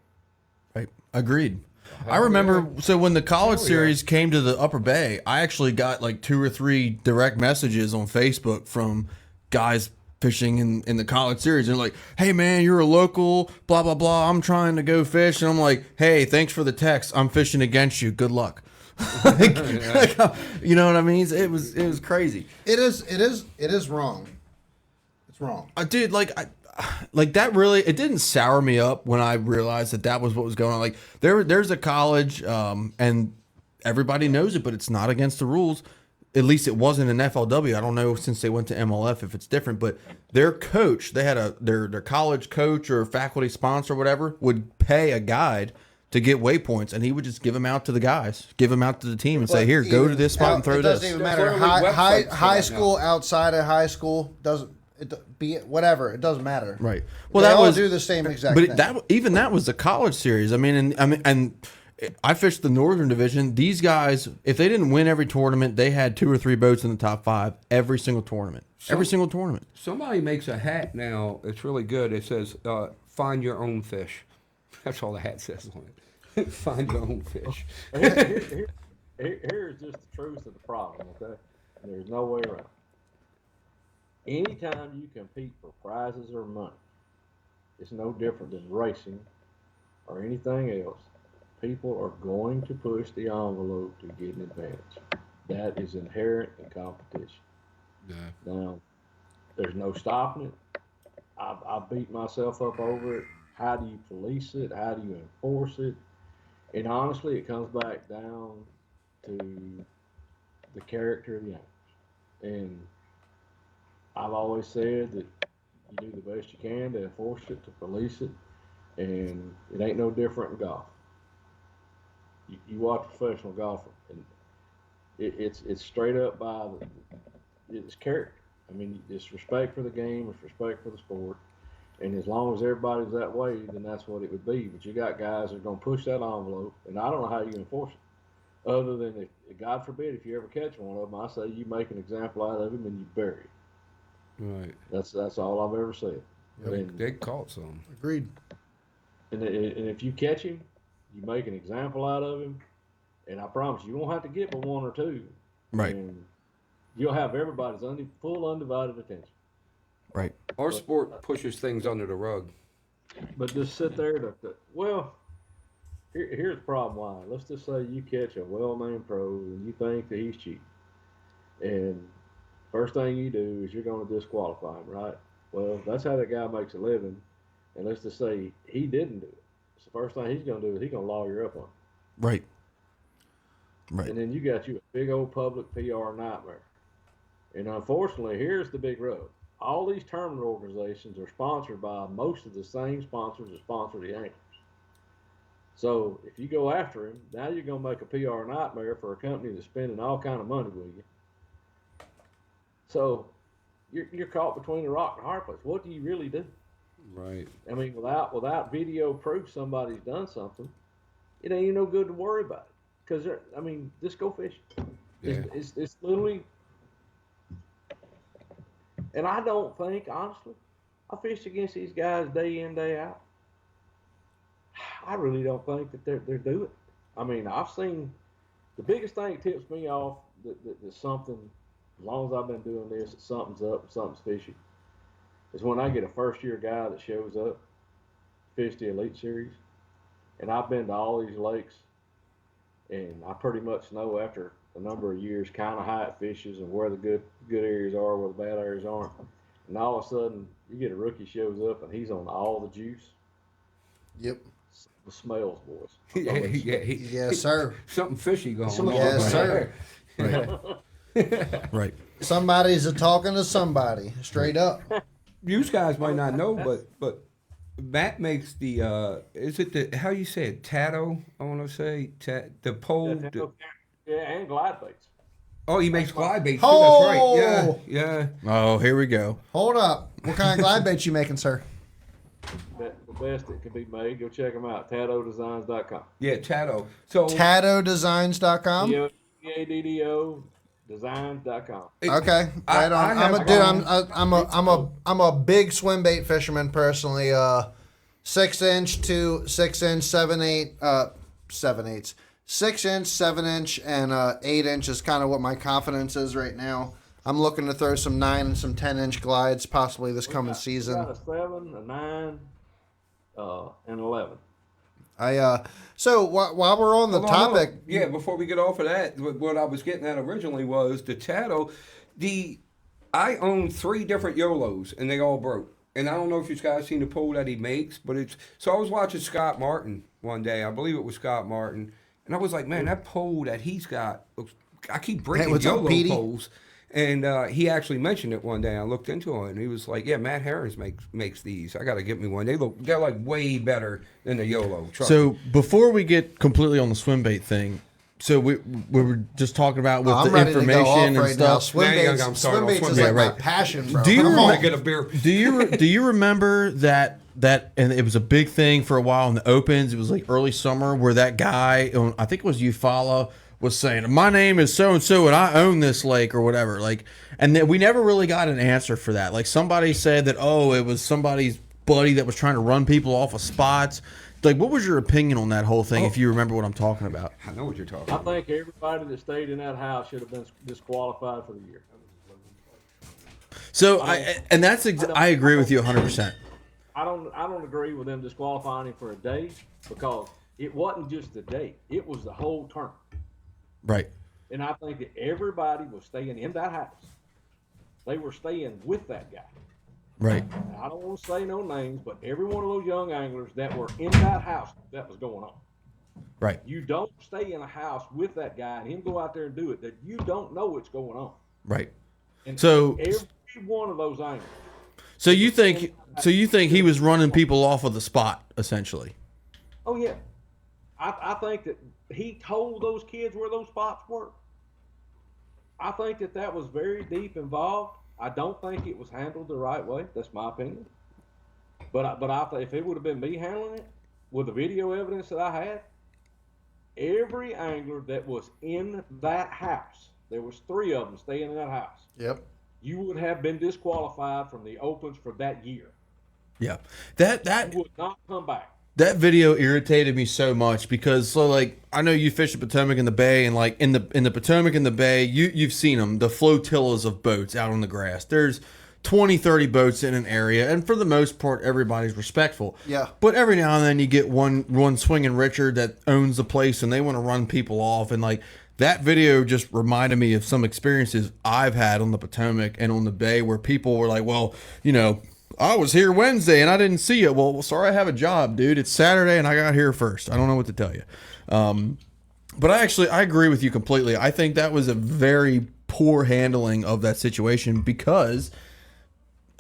Right. Agreed. I remember, so when the college series came to the Upper Bay, I actually got like 2 or 3 direct messages on Facebook from guys fishing in the college series. They're like, hey man, you're a local, blah, blah, blah. I'm trying to go fish. And I'm like, hey, thanks for the text. I'm fishing against you. Good luck. You know what I mean? It was crazy. It is wrong. It's wrong. Dude, like that really, it didn't sour me up when I realized that was what was going on. Like there's a college, and everybody knows it, but it's not against the rules. At least it wasn't in FLW. I don't know since they went to MLF if it's different, but their coach, they had their college coach or faculty sponsor or whatever would pay a guide to get waypoints, and he would just give them out to the guys, give them out to the team, and say, "Here, go to this spot and throw it this." Doesn't even matter. High school, outside of high school, doesn't it? Be whatever. It doesn't matter. Right. Well, they that all was do the same exact but thing. that was the college series. I mean, and I fished the Northern Division. These guys, if they didn't win every tournament, they had 2 or 3 boats in the top 5 every single tournament. Every single tournament. Somebody makes a hat now. It's really good. It says, "Find your own fish." That's all the hat says on it. Find your own fish. Here's just the truth of the problem, okay? There's no way around. Anytime you compete for prizes or money, it's no different than racing or anything else. People are going to push the envelope to get an advantage. That is inherent in competition. Yeah. Now, there's no stopping it. I beat myself up over it. How do you police it? How do you enforce it? And honestly, it comes back down to the character of the anglers. And I've always said that you do the best you can to enforce it, to police it, and it ain't no different in golf. You watch a professional golfer, and it's straight up by it's character. I mean, it's respect for the game, it's respect for the sport. And as long as everybody's that way, then that's what it would be. But you got guys that are going to push that envelope, and I don't know how you enforce it. Other than, if, God forbid, if you ever catch one of them, I say you make an example out of him and you bury him. Right. That's all I've ever said. They caught some. Agreed. And if you catch him, you make an example out of him, and I promise you won't have to get but 1 or 2. Right. And you'll have everybody's full undivided attention. Right. Our sport pushes things under the rug. But just sit there well, here's the problem why. Let's just say you catch a well-named pro and you think that he's cheap. And first thing you do is you're going to disqualify him, right? Well, that's how that guy makes a living. And let's just say he didn't do it. So the first thing he's going to do is he's going to lawyer up on him. Right. Right. And then you got you a big old public PR nightmare. And unfortunately, here's the big rub. All these tournament organizations are sponsored by most of the same sponsors that sponsor the anglers. So if you go after him, now you're going to make a PR nightmare for a company that's spending all kind of money with you. So you're caught between a rock and a hard place. What do you really do? Right. I mean, without video proof somebody's done something, it ain't no good to worry about it. Because, I mean, just go fishing. Yeah. It's literally... And I don't think, honestly, I fished against these guys day in, day out. I really don't think that they're doing it. I mean, I've seen the biggest thing that tips me off that something, as long as I've been doing this, that something's up, something's fishy, is when I get a first-year guy that shows up, fish the Elite Series, and I've been to all these lakes, and I pretty much know after a number of years kind of how it fishes and where the good areas are, where the bad areas aren't. And all of a sudden, you get a rookie shows up and he's on all the juice. Yep. The smells, boys. Yes, sir. Something fishy going on. Yes, sir. Right. Right. Somebody's a talking to somebody, straight up. You guys might not know, but Matt makes the is it the how you say it, Tato? I want to say the pole. Yeah, and glide baits. Oh, he makes glide baits too. Oh! That's right. Yeah. Oh, here we go. Hold up. What kind of glide baits you making, sir? The best that can be made. Go check them out. TatoDesigns.com. Yeah, Tato. So TatoDesigns.com? ADDO designs.com. Okay, I- right on. I have I'm a big swim bait fisherman personally. 6 inch to 6 inch, 7/8, 6 inch, 7 inch, and 8 inch is kind of what my confidence is right now. I'm looking to throw some 9 and some 10 inch glides possibly this coming We season. got a 7, a 9, and 11. So while we're on the Hold on, hold on. topic, Yeah, before we get off of that, what I was getting at originally was the Chatto. I own 3 different YOLOs, and they all broke. And I don't know if you guys seen the pole that he makes, but it's so I was watching Scott Martin one day. I believe it was Scott Martin, and I was like, man, that pole that he's got. I keep breaking what's up, YOLO Petey? poles. And he actually mentioned it one day. I looked into it, and he was like, "Yeah, Matt Herren makes these. I got to get me one. They're like way better than the YOLO." Trust me. So before we get completely on the swim bait thing, so we were just talking about with I'm the ready to go off information and right now. stuff. Swim Now you baits, gotta start swim off baits swim is bait. like Yeah, my right. passion, bro. Do you Come I'm on. gonna get a beer. Do you remember that and it was a big thing for a while in the opens? It was like early summer where that guy, I think it was Eufaula, was saying, "My name is so and so, and I own this lake," or whatever. Like, and then we never really got an answer for that. Like, somebody said that, oh, it was somebody's buddy that was trying to run people off of spots. Like, what was your opinion on that whole thing? If you remember what I'm talking about. I know what you're talking I about. think everybody that stayed in that house should have been disqualified for the year. So I agree with you 100%. I don't agree with them disqualifying him for a day because it wasn't just the day; it was the whole term. Right. And I think that everybody was staying in that house. They were staying with that guy. Right. I don't want to say no names, but every one of those young anglers that were in that house that was going on. Right. You don't stay in a house with that guy and him go out there and do it that you don't know what's going on. Right. And So every one of those anglers. So you think he was running people off of the spot essentially? Oh yeah, I think that he told those kids where those spots were. I think that was very deep involved. I don't think it was handled the right way. That's my opinion. But I think if it would have been me handling it with the video evidence that I had, every angler that was in that house, there was 3 of them staying in that house. Yep. You would have been disqualified from the opens for that year. Yeah. That You would not come back. That video irritated me so much because, so like, I know you fish the Potomac in the Bay, and like in the Potomac in the Bay, you've seen them, the flotillas of boats out on the grass. There's 20, 30 boats in an area, and for the most part, everybody's respectful. Yeah. But every now and then you get one swinging Richard that owns the place, and they want to run people off, and like that video just reminded me of some experiences I've had on the Potomac and on the Bay where people were like, well, I was here Wednesday and I didn't see it. Well, sorry, I have a job, dude. It's Saturday and I got here first. I don't know what to tell you. But I agree with you completely. I think that was a very poor handling of that situation because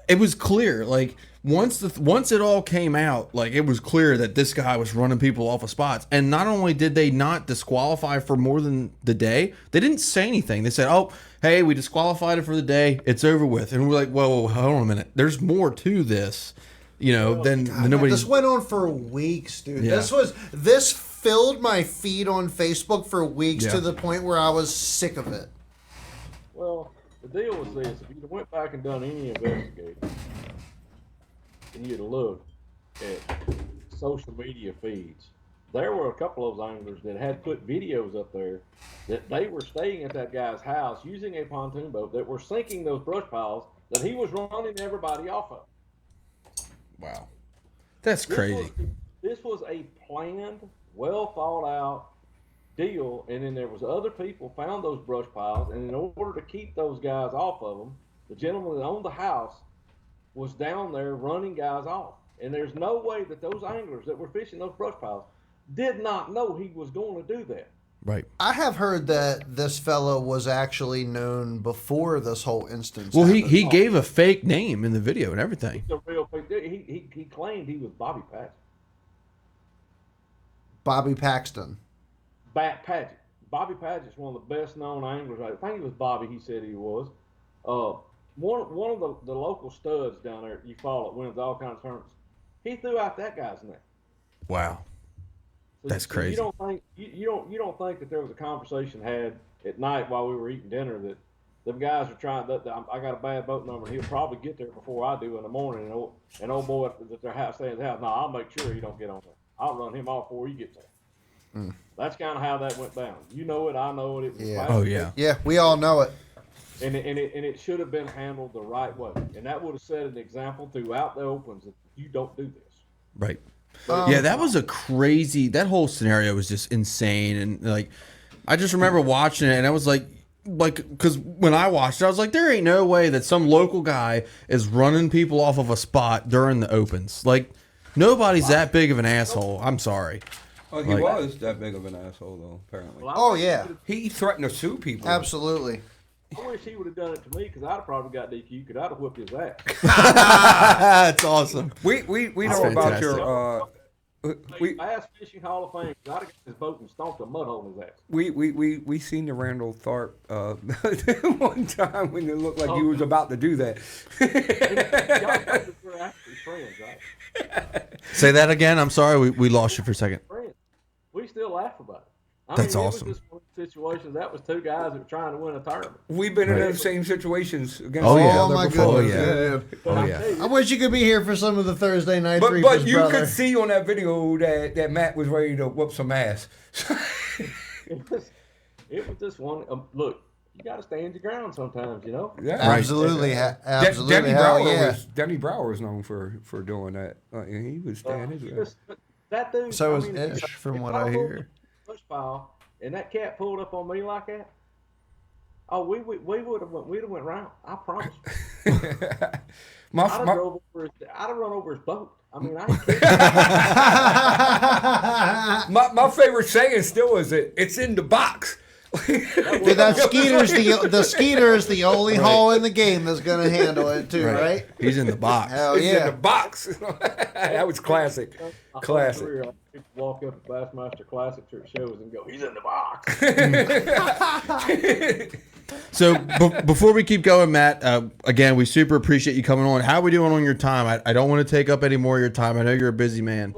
it was clear. Like once it all came out, like it was clear that this guy was running people off of spots. And not only did they not disqualify for more than the day, they didn't say anything. They said, "Oh, hey, we disqualified it for the day. It's over with." And we're like, whoa, hold on a minute. There's more to this, than nobody. This went on for weeks, dude. Yeah. This filled my feed on Facebook for weeks Yeah. to the point where I was sick of it. Well, the deal was this: if you went back and done any investigating, and you'd looked at social media feeds, there were a couple of those anglers that had put videos up there that they were staying at that guy's house using a pontoon boat that were sinking those brush piles that he was running everybody off of. Wow. That's crazy. This was a planned, well thought out deal, and then there was other people found those brush piles, and in order to keep those guys off of them, the gentleman that owned the house was down there running guys off. And there's no way that those anglers that were fishing those brush piles did not know he was going to do that. Right. I have heard that this fellow was actually known before this whole instance. Well, happened. he gave a fake name in the video and everything. The real he claimed he was Bobby Paget. Bobby Paxton. Paget. Bobby Paget's one of the best known anglers. I think it was Bobby. He said he was. One of the local studs down there. You follow it, wins all kinds of tournaments. He threw out that guy's name. Wow. So, That's crazy. You don't think that there was a conversation had at night while we were eating dinner that them guys are trying. I got a bad boat number, and he'll probably get there before I do in the morning. And old boy at their house, staying at the house. No, I'll make sure he don't get on there. I'll run him off before he gets there. That's kind of how that went down. You know it, I know it. It was Oh yeah. Yeah, we all know it. and it should have been handled the right way, and that would have set an example throughout the opens that you don't do this. Right. Yeah, that was a crazy. That whole scenario was just insane, and like, I just remember watching it, and I was like, because when I watched it, I was like, there ain't no way that some local guy is running people off of a spot during the opens. Like, nobody's that big of an asshole. I'm sorry. Oh, he was that big of an asshole, though, apparently. Well, Oh, yeah. He threatened to sue people. Absolutely. I wish he would have done it to me because I'd have probably got DQ because I'd have whipped his ass. That's awesome. We know about your Bass Fishing Hall of Fame. 'Cause I'd have got his boat and stomped a mud hole in his ass. we seen the Randall Tharp one time when it looked like he was about to do that. Y'all we're actually friends, right? Say that again. I'm sorry, we lost you for a second. Friends. We still laugh about it. That's awesome. It was just one of the situations. That was two guys that were trying to win a tournament. We've been in those same situations against Oh, each yeah. other my before. goodness. yeah. But Oh, I yeah. tell you, I wish you could be here for some of the Thursday night But reapers, you brother. could see on that video that Matt was ready to whoop some ass. it was just one. Look, you got to stand your ground sometimes, you know. Yeah, Absolutely, absolutely. Denny Hell Brower yeah. Denny Brower was known for doing that. And he was standing his ground. That dude. So is if Ish, from if what I pulled hear. the push pile and that cat pulled up on me like that. Oh, we would have went round. I promise. I'd have run over his boat. I mean, I ain't kidding. my favorite saying still is it's in the box. Dude, that Skeeter's the Skeeter is the only haul in the game that's gonna handle it too, right? He's in the box. Hell It's in the yeah. box. That was classic. Classic. People walk up at Bassmaster Classic Church shows and go, "He's in the box." So before we keep going, Matt, again, we super appreciate you coming on. How are we doing on your time? I don't want to take up any more of your time. I know you're a busy man.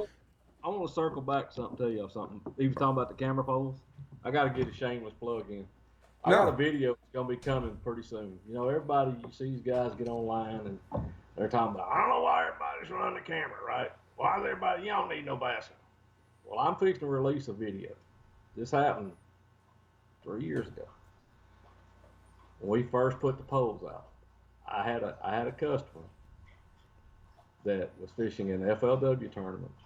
I want to circle back to tell y'all something. He was talking about the camera poles. I got to get a shameless plug in. I got a video that's going to be coming pretty soon. You know, everybody, you see these guys get online and they're talking about, I don't know why everybody's running the camera, right? Why is everybody, you don't need no bass. Well, I'm fixing to release a video. This happened 3 years ago. When we first put the poles out, I had a customer that was fishing in FLW tournaments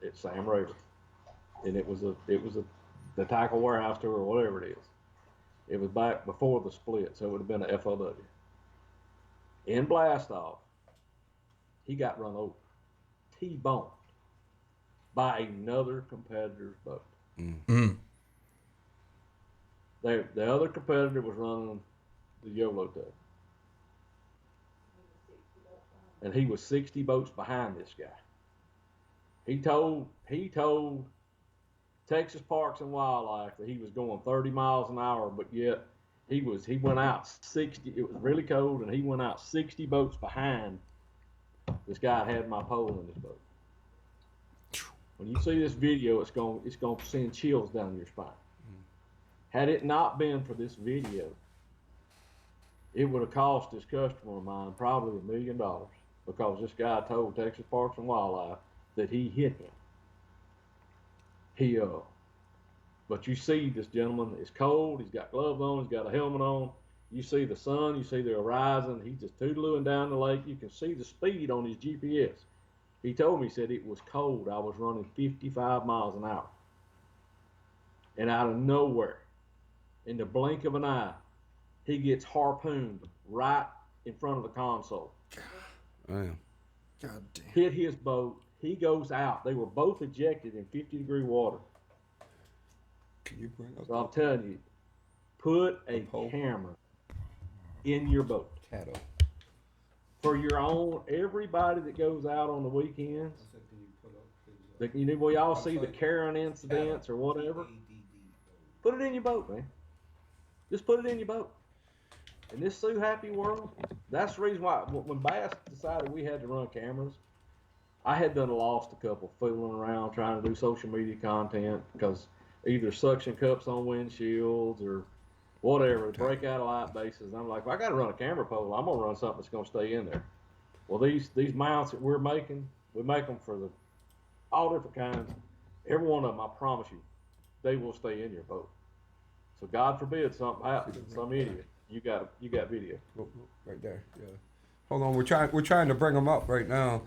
at Sam Rayburn, and it was the Tackle Warehouse Tour or whatever it is. It was back before the split, so it would have been an FLW. In Blastoff, he got run over, T-boned by another competitor's boat. Mm. The other competitor was running the YOLO tug. And he was 60 boats behind this guy. He told Texas Parks and Wildlife that he was going 30 miles an hour, but yet he went out 60. It was really cold, and he went out 60 boats behind this guy that had my pole in his boat. When you see this video, it's going to send chills down your spine. Had it not been for this video, it would have cost this customer of mine probably $1 million because this guy told Texas Parks and Wildlife that he hit him. But you see this gentleman, it's cold, he's got gloves on, he's got a helmet on. You see the sun, you see the horizon, he's just toodling down the lake. You can see the speed on his GPS. He told me, he said it was cold. I was running 55 miles an hour. And out of nowhere, in the blink of an eye, he gets harpooned right in front of the console. Damn. God damn. Hit his boat. He goes out. They were both ejected in 50-degree water. Can you bring up So I'm telling you, put a camera in your boat. Cattle. For your own, everybody that goes out on the weekends, we all see the Karen incidents or whatever. Put it in your boat, man. Just put it in your boat. In this Sue Happy world, that's the reason why when Bass decided we had to run cameras, I had lost a couple fooling around trying to do social media content because either suction cups on windshields or whatever, break out of light bases. And I'm like, well, I got to run a camera pole. I'm gonna run something that's gonna stay in there. Well, these mounts that we're making, we make them for all different kinds. Every one of them, I promise you, they will stay in your boat. So God forbid something happens to some idiot, you got video. Right there. Yeah. Hold on, we're trying to bring them up right now.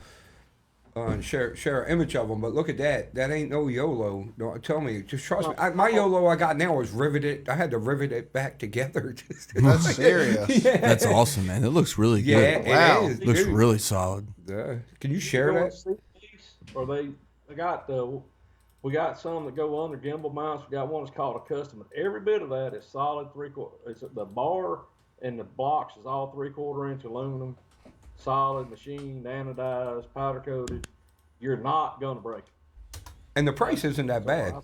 And share an image of them, but look at that. That ain't no YOLO. No, tell me, just trust me. My YOLO I got now is riveted. I had to rivet it back together. That's serious. Yeah. That's awesome, man. It looks really good. Yeah, Wow. it is. Looks dude. really solid. Yeah. Can you share Go that? and see these, or they got we got some that go under gimbal mounts. We got one that's called a custom. And every bit of that is solid 3/4. It's the bar and the blocks is all 3/4 inch aluminum, solid machined, anodized, powder coated. You're not gonna break it. And the price isn't that bad.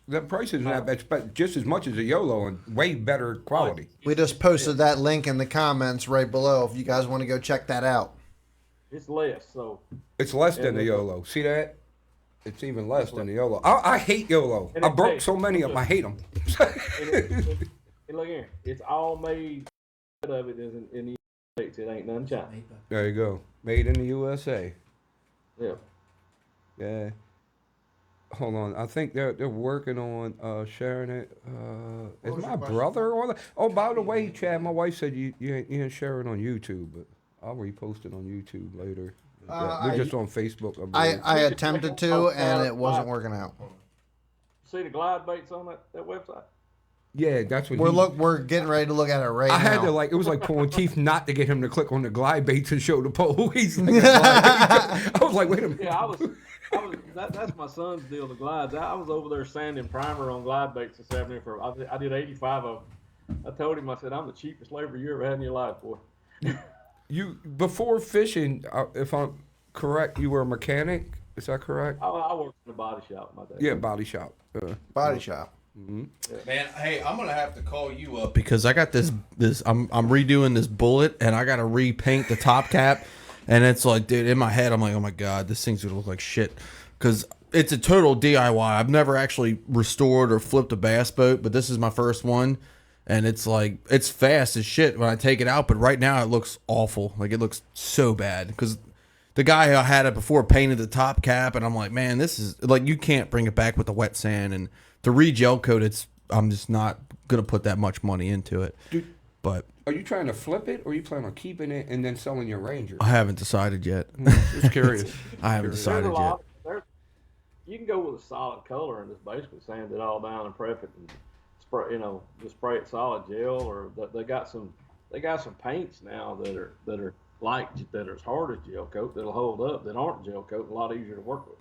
The price isn't that bad, but just as much as a YOLO and way better quality. We just posted that link in the comments right below if you guys want to go check that out. It's less, so It's less than the YOLO. See that? It's even less than the YOLO. I hate YOLO. I broke so many of them. I hate them. and look here, it's all made of it is in the States. It ain't none China. There you go. Made in the USA. Yeah. Yeah. Hold on. I think they're working on sharing it. Is my brother on it? Oh, by the way, Chad, my wife said you ain't sharing on YouTube, but I'll repost it on YouTube later. We're just on Facebook. I attempted to, and it wasn't working out. See the glide baits on that website? Yeah, that's what We're getting ready to look at it right I now. had to it was like pulling teeth not to get him to click on the glide bait to show the pole. He's like, I was like, wait a minute. Yeah, I was that's my son's deal, the glides. I was over there sanding primer on glide baits this afternoon I did 85 of them. I told him, I said, I'm the cheapest labor you ever had in your life, boy. You before fishing, if I'm correct, you were a mechanic. Is that correct? I worked in the body shop my day. Yeah, body shop. Body shop. Man, hey, I'm gonna have to call you up because I got this. I'm redoing this bullet, and I gotta repaint the top cap. And it's like, dude, in my head, I'm like, oh my god, this thing's gonna look like shit, because it's a total DIY. I've never actually restored or flipped a bass boat, but this is my first one, and it's like, it's fast as shit when I take it out. But right now, it looks awful. Like, it looks so bad because the guy who had it before painted the top cap, and I'm like, man, this is like, you can't bring it back with the wet sand and to re-gel coat. I'm just not gonna put that much money into it. Dude, but are you trying to flip it, or are you planning on keeping it and then selling your Ranger? I haven't decided yet. Just curious. I haven't decided yet. You can go with a solid color and just basically sand it all down and prep it and spray, just spray it solid gel, or they got some paints now that are as hard as gel coat that'll hold up, that aren't gel coat, a lot easier to work with.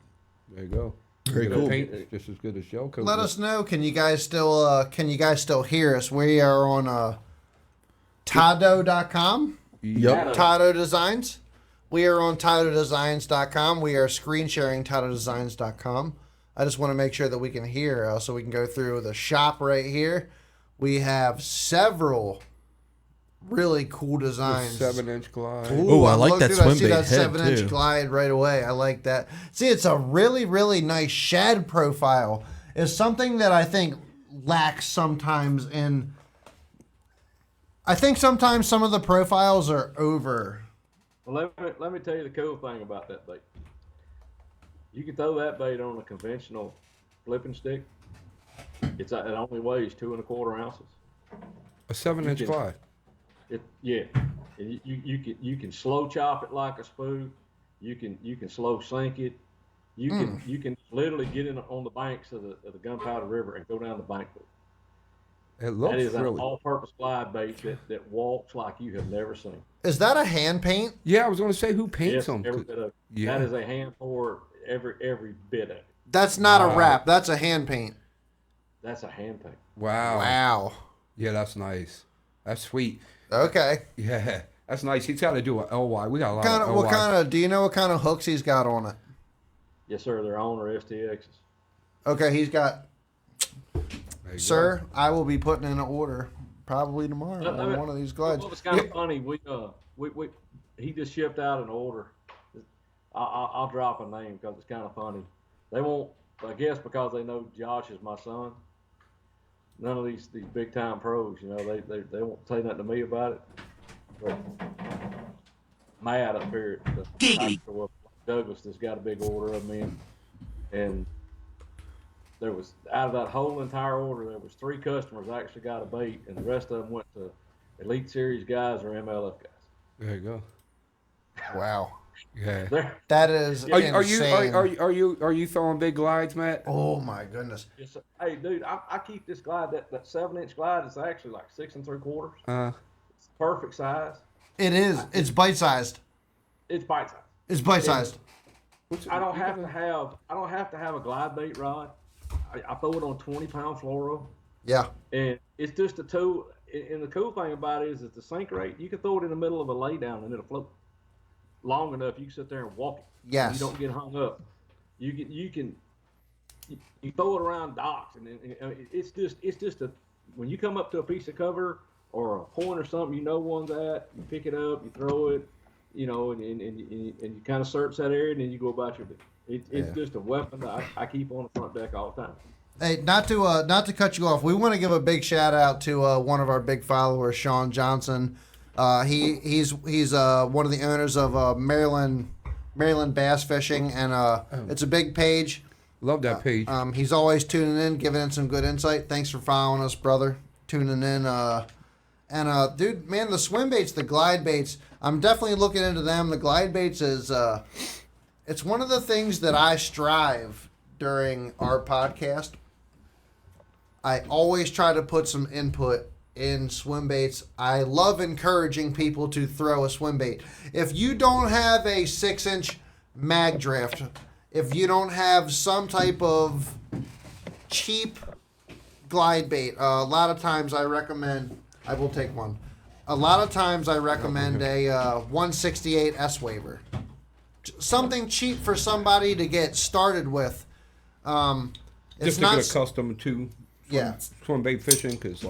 There you go. Very cool. Paint just as good as gel coat. Let us know. Can you guys still hear us? We are on Tado.com. Yep. Tado Designs. We are on TadoDesigns.com. We are screen sharing TadoDesigns.com. I just want to make sure that we can hear, so we can go through the shop right here. We have several really cool designs. 7-inch glide. Ooh, I like that swim I see bait that head, 7-inch too. glide right away. I like that. See, it's a really, really nice shad profile. It's something that I think lacks sometimes in. I think sometimes some of the profiles are over. Well, let me tell you the cool thing about that bait. You can throw that bait on a conventional flipping stick. It only weighs 2 1/4 ounces. A 7-inch glide. And you can slow chop it like a spoon. You can slow sink it. You can literally get in on the banks of the Gunpowder River and go down the bank with it. It looks That is an really. all-purpose glide bait that walks like you have never seen. Is that a hand paint? Yeah, I was going to say, who paints Yes, them? every bit of it. Yeah. That is a hand pour, every bit of it. That's not Wow. a wrap. That's a hand paint. That's a hand paint. Wow. Wow. Yeah, that's nice. That's sweet. Okay. Yeah, that's nice. He's got to do an LY. We got a lot of Do you know what kind of hooks he's got on it? Yes, sir. They're on or STXs. Okay, he's got. There you Sir, I will be putting in an order probably tomorrow Let on me- one of these glides. What was kind of funny, he just shipped out an order. I'll drop a name because it's kind of funny. They won't, I guess, because they know Josh is my son. none of these big time pros, you know, they won't say nothing to me about it. But Matt up here at the Tiger Club, Douglas, that's got a big order of men, and there was out of that whole entire order, there was 3 customers actually got a bait, and the rest of them went to Elite Series guys or MLF guys. There you go. Wow. Yeah. That is Are insane. are you throwing big glides, Matt? Oh my goodness. Yes, hey, dude, I keep this glide, that 7-inch glide is actually like 6 3/4. It's perfect size. It is. It's bite sized. It's bite size. It's bite sized. I don't have to have a glide bait rod. I throw it on 20-pound fluoro, Yeah. and it's just a tool. And the cool thing about it is the sink rate. You can throw it in the middle of a lay down and it'll float long enough. You can sit there and walk it. Yes. You don't get hung up. You throw it around docks, and it's just a when you come up to a piece of cover or a point or something, you know one's at. You pick it up, you throw it, you know, and you kind of search that area, and then you go about your business. It's just a weapon that I keep on the front deck all the time. Hey, not to cut you off. We want to give a big shout out to one of our big followers, Sean Johnson. He's one of the owners of Maryland Bass Fishing, and it's a big page. Love that page. He's always tuning in, giving in some good insight. Thanks for following us, brother. Tuning in. And dude, man, the swim baits, the glide baits, I'm definitely looking into them. The glide baits is it's one of the things that I strive during our podcast. I always try to put some input in swim baits. I love encouraging people to throw a swim bait. If you don't have a 6-inch mag drift, if you don't have some type of cheap glide bait, a lot of times I recommend, I will take one. A lot of times I recommend a 168 S-Waver. Something cheap for somebody to get started with. It's Just to not get accustomed to swim bait fishing, because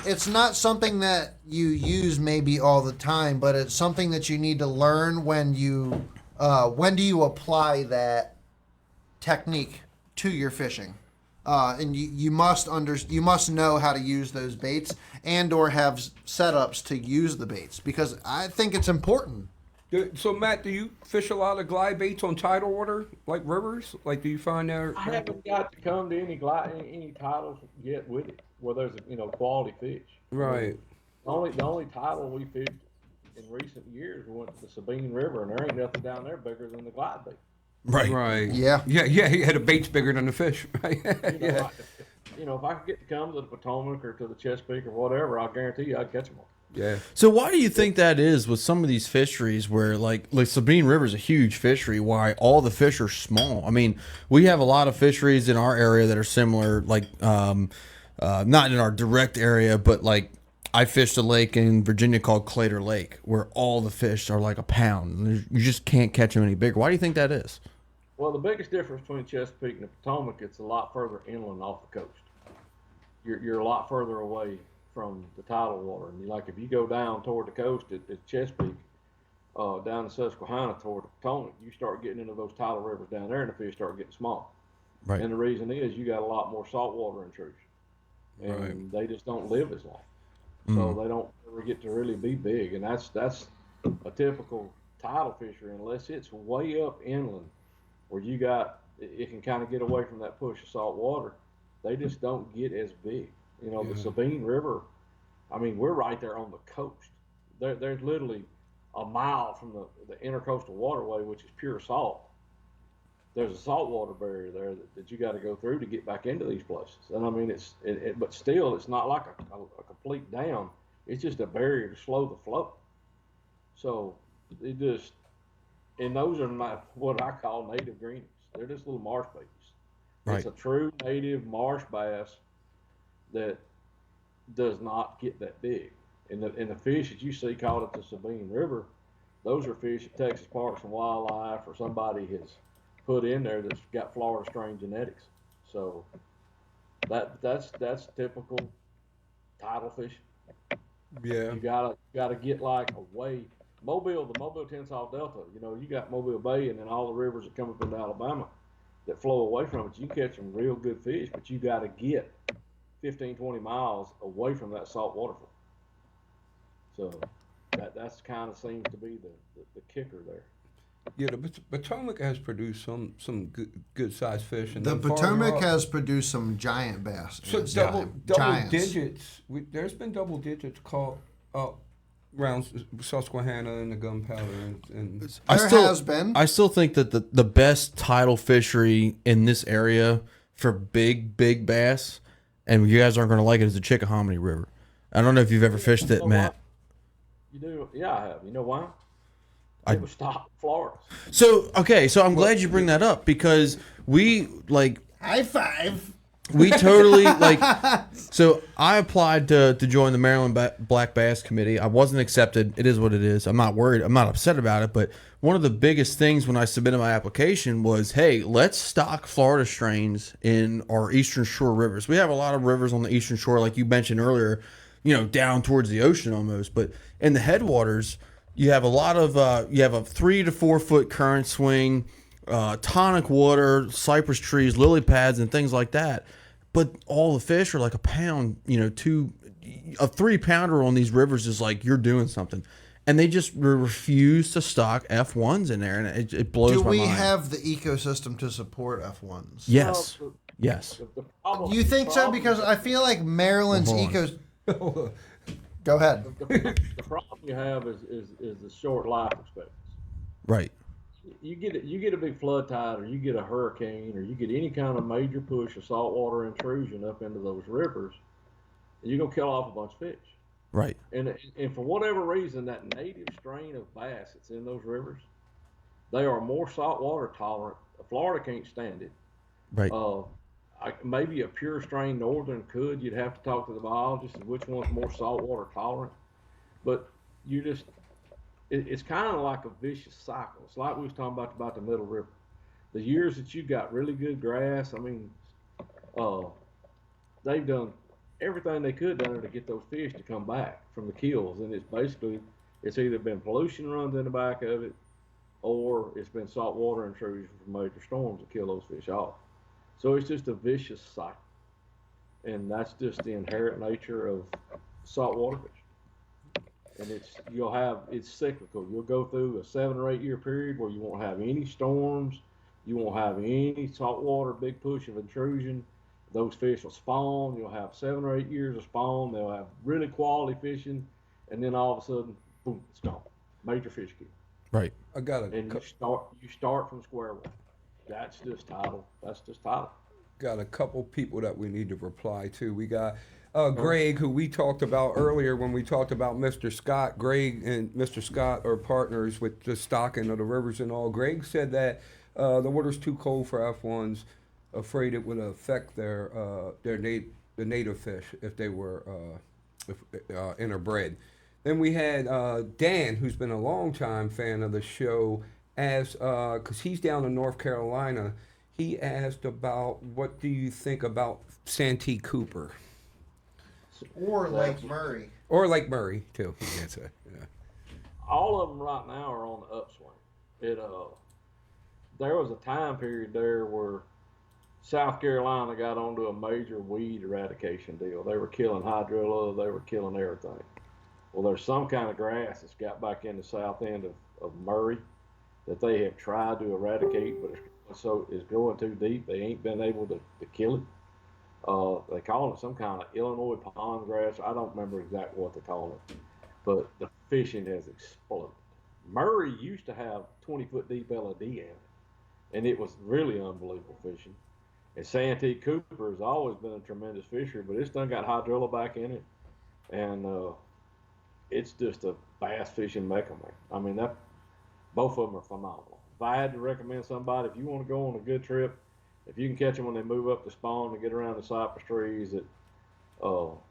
it's not something that you use maybe all the time, but it's something that you need to learn when do you apply that technique to your fishing, and you must know how to use those baits and or have setups to use the baits, because I think it's important. So, Matt, do you fish a lot of glide baits on tidal water, like rivers? Like, do you find there? I haven't got to come to any titles yet with it, where there's quality fish. Right. The only title we fished in recent years, we went to the Sabine River, and there ain't nothing down there bigger than the glide bait. Right. Yeah. He had a bait's bigger than the fish. Right. If I could get to come to the Potomac or to the Chesapeake or whatever, I'll guarantee you I'd catch them all. Yeah. So why do you think that is with some of these fisheries where like Sabine River is a huge fishery, why all the fish are small? I mean, we have a lot of fisheries in our area that are similar, like not in our direct area, but like I fished a lake in Virginia called Clater Lake where all the fish are like a pound. You just can't catch them any bigger. Why do you think that is? Well, the biggest difference between Chesapeake and the Potomac, it's a lot further inland off the coast. You're a lot further away from the tidal water, and if you go down toward the coast at Chesapeake, down to Susquehanna toward the Potomac, you start getting into those tidal rivers down there, and the fish start getting small. Right. And the reason is you got a lot more saltwater intrusion, and they just don't live as long, so they don't ever get to really be big. And that's a typical tidal fishery, unless it's way up inland where it can kind of get away from that push of salt water. They just don't get as big. The Sabine River, I mean, we're right there on the coast. There's literally a mile from the intercoastal waterway, which is pure salt. There's a saltwater barrier there that you got to go through to get back into these places. And I mean, but still, it's not like a complete dam. It's just a barrier to slow the flow. So and those are what I call native greenies. They're just little marsh babies. Right. It's a true native marsh bass that does not get that big. And the fish that you see caught at the Sabine River, those are fish that Texas Parks and Wildlife or somebody has put in there that's got Florida strain genetics. So that's typical tidal fishing. Yeah. You gotta get like away. the Mobile Tensile Delta, you got Mobile Bay and then all the rivers that come up into Alabama that flow away from it. You can catch some real good fish, but you got to get 15, 20 miles away from that salt waterfall. So that's kind of seems to be the kicker there. Yeah, the Potomac has produced some good sized fish, and The then farther Potomac up- has produced some giant bass. in so its double time. double Giants. digits. There's been double digits caught up around Susquehanna and the Gunpowder, and There has been. I still think that the best tidal fishery in this area for big bass, and you guys aren't going to like it, is the Chickahominy River. I don't know if you've ever fished it, Matt. You do? Yeah, I have. You know why? I- It was stopped in Florida. So I'm glad you bring that up, because we High five. we totally so I applied to join the Maryland Black Bass Committee. I wasn't accepted. It is what it is. I'm not worried. I'm not upset about it. But one of the biggest things when I submitted my application was, hey, let's stock Florida strains in our Eastern Shore rivers. We have a lot of rivers on the Eastern Shore, like you mentioned earlier, down towards the ocean almost. But in the headwaters, you have a lot of you have a 3 to 4 foot current swing, tonic water, cypress trees, lily pads, and things like that. But all the fish are like a pound, a 3 pounder on these rivers is like you're doing something. And they just refuse to stock F1s in there, and it blows Do my we mind. have the ecosystem to support F1s? Yes. Well, Yes. The problem, You think so? Because I feel like Maryland's Hold ecosystem. Go ahead. the problem you have is the short life expectancy. Right. You get a big flood tide, or you get a hurricane, or you get any kind of major push of saltwater intrusion up into those rivers, and you're gonna kill off a bunch of fish. Right. And for whatever reason, that native strain of bass that's in those rivers, they are more saltwater tolerant. Florida can't stand it. Right. Maybe a pure strain northern could. You'd have to talk to the biologist and which one's more saltwater tolerant. But it's kind of like a vicious cycle. It's like we was talking about the Middle River. The years that you got really good grass, I mean, they've done everything they could down there to get those fish to come back from the kills, and it's either been pollution runs in the back of it, or it's been saltwater intrusion from major storms to kill those fish off. So it's just a vicious cycle, and that's just the inherent nature of saltwater fish. And it's cyclical. You'll go through a 7 or 8 year period where you won't have any storms, you won't have any saltwater big push of intrusion. Those fish will spawn. You'll have 7 or 8 years of spawn. They'll have really quality fishing, and then all of a sudden, boom, it's gone. Major fish kill. Right. I got a And you start from square one. That's just title. got a couple people that we need to reply to. We got Greg, who we talked about earlier when we talked about Mr. Scott. Greg and Mr. Scott are partners with the stocking of the rivers and all. Greg said that the water's too cold for F1s, afraid it would affect the native fish if they were interbred. Then we had Dan, who's been a longtime fan of the show, because he's down in North Carolina. He asked about, what do you think about Santee Cooper? Or Lake Murray. Or Lake Murray, too. That's it. Yeah. All of them right now are on the upswing. There was a time period there where South Carolina got onto a major weed eradication deal. They were killing hydrilla, they were killing everything. Well, there's some kind of grass that's got back in the south end of Murray that they have tried to eradicate, but it's growing too deep. They ain't been able to kill it. They call it some kind of Illinois pond grass. I don't remember exactly what they call it, but the fishing has exploded. Murray used to have 20-foot deep LOD in it, and it was really unbelievable fishing. And Santee Cooper has always been a tremendous fisher, but it's done got hydrilla back in it, and it's just a bass fishing mecca, man. I mean, both of them are phenomenal. If I had to recommend somebody, if you want to go on a good trip, if you can catch them when they move up the spawn and get around the cypress trees at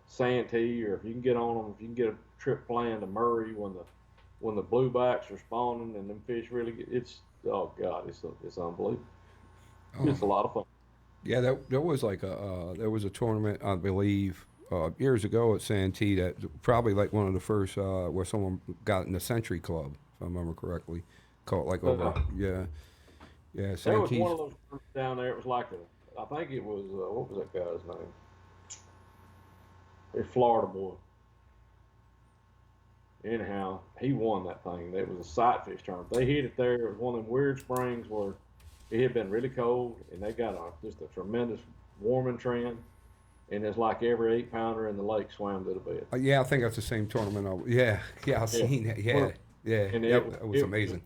Santee, or if you can get on them, if you can get a trip planned to Murray when the bluebacks are spawning and them fish really it's unbelievable. It's a lot of fun. Yeah, there was a tournament, I believe, years ago at Santee that probably like one of the first where someone got in the Century Club, if I remember correctly. Caught like over, yeah. There was Santee's. one of those groups down there. It was like I think it was what was that guy's name? a Florida boy. Anyhow, he won that thing. It was a sight fish tournament. They hit it there. It was one of them weird springs where it had been really cold, and they got just a tremendous warming trend. And it's like every 8-pounder in the lake swam to the bed. Yeah, I think that's the same tournament. Yeah, I've seen it. Yeah, And it was amazing.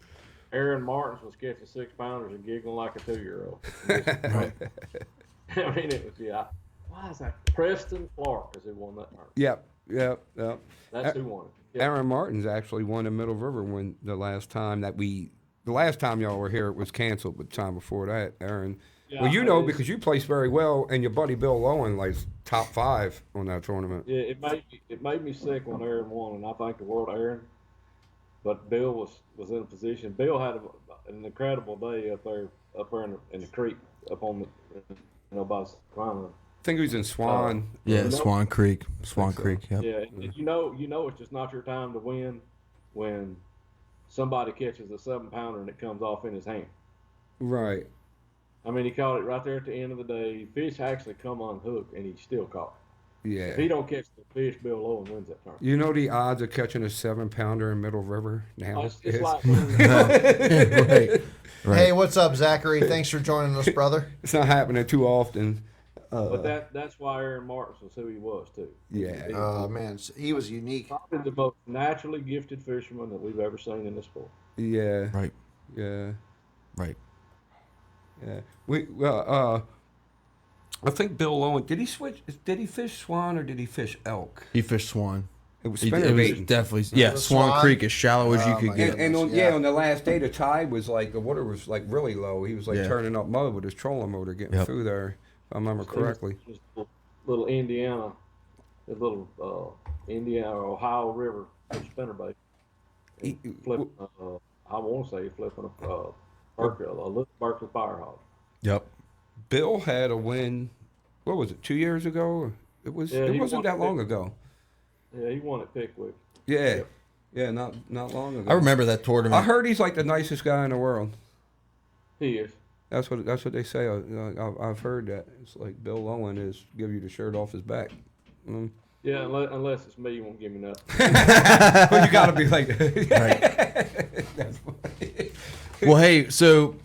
Aaron Martins was catching 6-pounders and giggling like a 2-year-old. I mean, it was, why is that? Preston Clark is who won that tournament. Yep. That's who won it. Yep. Aaron Martins actually won in Middle River when the last time y'all were here, it was canceled, but the time before that, Aaron. Yeah, well, because you placed very well, and your buddy Bill Lowen, like top 5 on that tournament. Yeah, it made me sick when Aaron won, and I thank the world Aaron. But Bill was in a position. Bill had an incredible day up there in the creek, up on the by the Swan. I think he was in Swan. Swan Creek. Swan Creek. Yep. Yeah, and you know, it's just not your time to win when somebody catches a 7-pounder and it comes off in his hand. Right. I mean, he caught it right there at the end of the day. Fish actually come unhooked, and he still caught it. Yeah. If he don't catch the fish, Bill Lowen wins that tournament. You know the odds of catching a 7-pounder in Middle River now? It's like Right. Hey, what's up, Zachary? Thanks for joining us, brother. It's not happening too often. but that's why Aaron Martins was who he was too. Yeah. Man, he was unique. Probably the most naturally gifted fisherman that we've ever seen in this sport. Yeah. Right. Yeah. Right. Yeah. I think Bill Lowen, did he fish swan or did he fish elk? He fished swan. It was It spinner was baiting. definitely The Swan Swan? Creek, as shallow as you Oh, could my get. And on, Yeah. on the last day, the tide was like, the water was like really low. He was like Yeah. turning up mud with his trolling motor getting Yep. through there, if I remember correctly. Just little Indiana, the little Indiana or Ohio River spinnerbait. Flipping, I want to say flipping a little Berkeley Firehawk. Yep. Bill had a win, what was it, 2 years ago? It Yeah, he wasn't won that it. long ago. Yeah, he won at Pickwick. Yeah. Yep. Yeah, not long ago. I remember that tournament. I heard he's like the nicest guy in the world. He is. That's what they say. I've heard that. It's like Bill Lowen is give you the shirt off his back. Yeah, unless it's me, you won't give me nothing. But you got to be like Right. Well, hey, so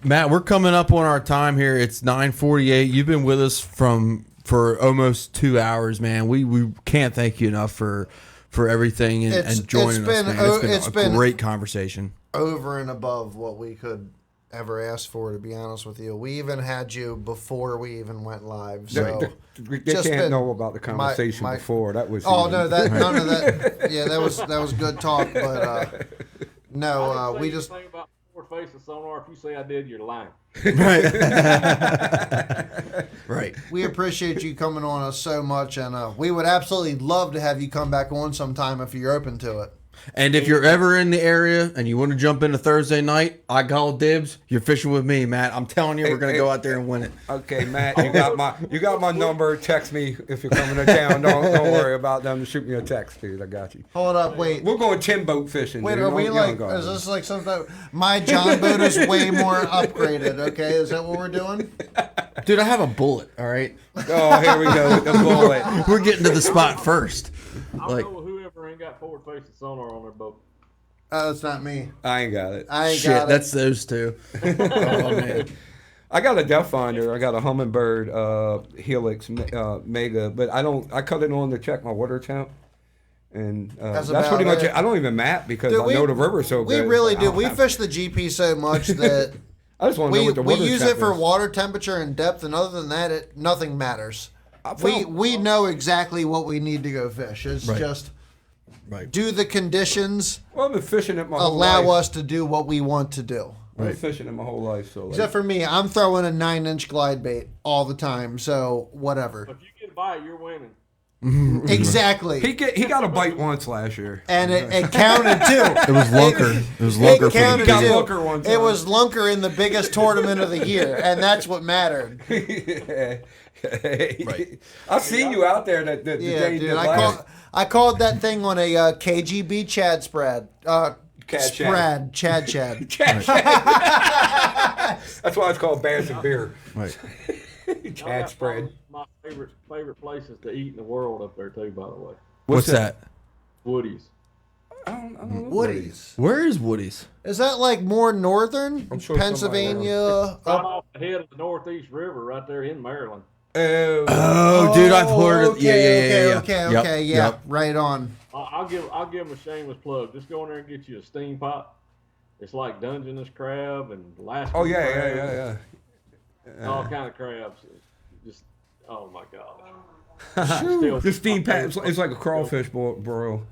Matt, we're coming up on our time here. It's 9:48. You've been with us for almost 2 hours, man. We can't thank you enough for everything and joining us, man. It's been a great conversation. Over and above what we could ever ask for, to be honest with you. We even had you before we even went live. So they just can't been know about the conversation before. That was none of that. Yeah, that was good talk. But we just. Thing about Forward Facing Sonar, if you say I did, you're lying. Right. We appreciate you coming on us so much, and we would absolutely love to have you come back on sometime if you're open to it. And if you're ever in the area and you want to jump into Thursday night, I call dibs. You're fishing with me, Matt. I'm telling you, we're gonna go out there and win it. Okay, Matt, you got my number. Text me if you're coming to town. Don't worry about them. Shoot me a text, dude. I got you. Hold up, wait. We're going tin boat fishing. Wait, dude. are we like? Is this like something? My John boat is way more upgraded. Okay, is that what we're doing? Dude, I have a bullet. All right. Oh, here we go with the bullet. We're getting to the spot first. I'll Like, go with whoever ain't got Forward Facing Sonar on their boat. That's not me. I ain't got it. I ain't shit, got it. that's those two. Oh man. I got a depth finder. I got a Humminbird Helix Mega, but I cut it on to check my water temp, and that's pretty much it. I don't even map because Dude, I know the river so we good. really I do. don't We have- fish the GP so much that I just want to know what the we water use temp it for is. water temperature and depth, and other than that, nothing matters. I found- We know exactly what we need to go fish. It's Right. just Right. do the conditions Well, I've been fishing it my whole allow life. us to do what we want to do. I've been fishing it my whole life, so like, Except for me, I'm throwing a 9-inch glide bait all the time, so whatever. If you get a bite, you're winning. Exactly. he got a bite once last year. And it counted too. It was Lunker. It was Lunker. It counted Got too. Lunker one It time. was Lunker in the biggest tournament of the year, and that's what mattered. Right. I've seen you out there the day Yeah, you dude. did last. I called that thing on a KGB Chad spread. Chad. Chad. That's why it's called Bass and Beer. Right. Cat spread. My favorite places to eat in the world up there too. By the way, What's that? Woody's. I don't know. Woody's. Where is Woody's? Is that like more northern? I'm sure Pennsylvania? Right off the head of the Northeast River, right there in Maryland. Oh, dude, I've heard of. Yeah. Okay, Yep. right on. I'll give him a shameless plug. Just go in there and get you a steam pot. It's like Dungeness crab and Alaska. Oh yeah, crab, yeah. all kind of crabs. Just oh my gosh. The steam pat. It's like a crawfish boil.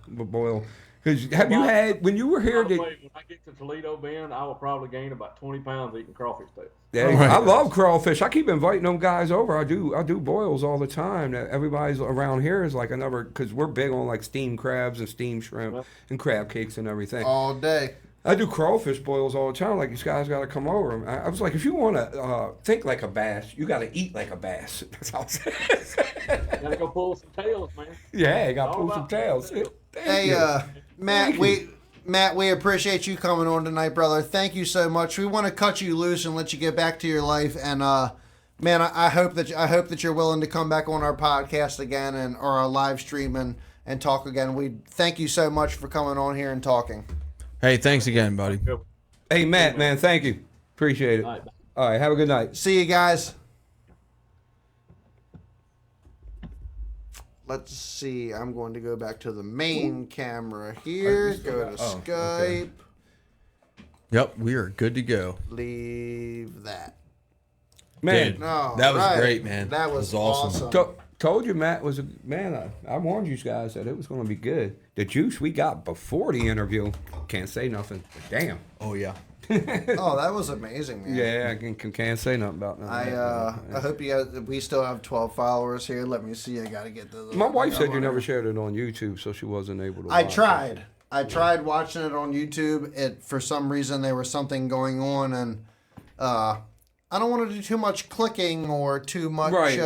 Because have you had when you were here? By the way, when I get to Toledo Bend, I will probably gain about 20 pounds eating crawfish tails. Yeah, I love crawfish. I keep inviting them guys over. I do boils all the time. Everybody's around here is like because we're big on like steamed crabs and steamed shrimp and crab cakes and everything. All day. I do crawfish boils all the time. Like, these guys got to come over. I was like, if you want to think like a bass, you got to eat like a bass. That's how I said. Gotta go pull some tails, man. Yeah, you got to All pull some about tails. Hey, Matt, we appreciate you coming on tonight, brother. Thank you so much. We want to cut you loose and let you get back to your life. And man, I hope that you're willing to come back on our podcast again or our live stream and talk again. We thank you so much for coming on here and talking. Hey, thanks again, buddy. Hey, Matt, man, thank you. Appreciate it. All right, have a good night. See you guys. Let's see. I'm going to go back to the main camera here. Go to Skype. Okay. Yep, we are good to go. Leave that. Man, Dude, No, that was right. great, man. That was awesome. awesome. told you Matt was a man. I warned you guys that it was going to be good. The juice we got before the interview, can't say nothing. Damn. Oh yeah. Oh, that was amazing, man. Yeah, I can't say nothing about that. I hope you guys. We still have 12 followers here. Let me see. I gotta get the. My wife said you never shared it on YouTube, so she wasn't able to. I watch tried. it. I tried watching it on YouTube. It for some reason there was something going on, and I don't want to do too much clicking or too much. Right.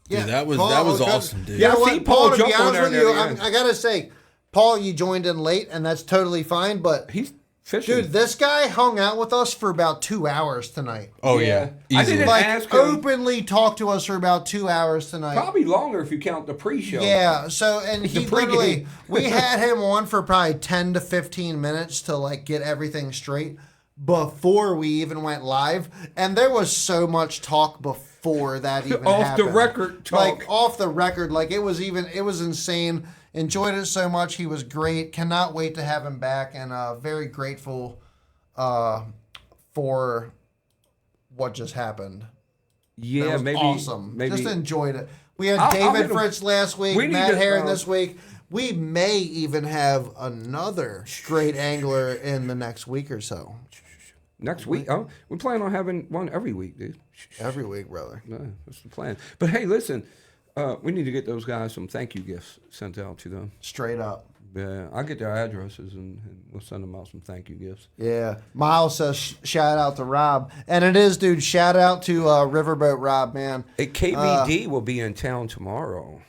Yeah, Dude, that was Paul, awesome, dude. You know Yeah, I what, seen Paul to be jump on honest there with near you, the end. I gotta say, Paul, you joined in late, and that's totally fine. But He's fishing. dude, this guy hung out with us for about 2 hours tonight. Oh yeah. I Easily. didn't Like ask him. openly talked to us for about 2 hours tonight. Probably longer if you count the pre-show. Yeah, so and he The literally pregame. we had him on for probably 10 to 15 minutes to like get everything straight before we even went live, and there was so much talk before that even Off the happened. record talk. Like off the record, like it was insane. Enjoyed it so much. He was great. Cannot wait to have him back, and very grateful for what just happened. Yeah, That was maybe awesome. Maybe Just enjoyed it. We had I'll David hit him. Fritz last week, We need Matt to, Herren this week. We may even have another great angler in the next week or so. next week. Oh, we plan on having one every week, dude. Every week, brother. No, that's the plan. But hey, listen, we need to get those guys some thank you gifts sent out to them. Straight up. Yeah, I'll get their addresses and we'll send them out some thank you gifts. Yeah. Miles says shout out to Rob. And it is, dude. Shout out to Riverboat Rob, man. Hey, KVD will be in town tomorrow.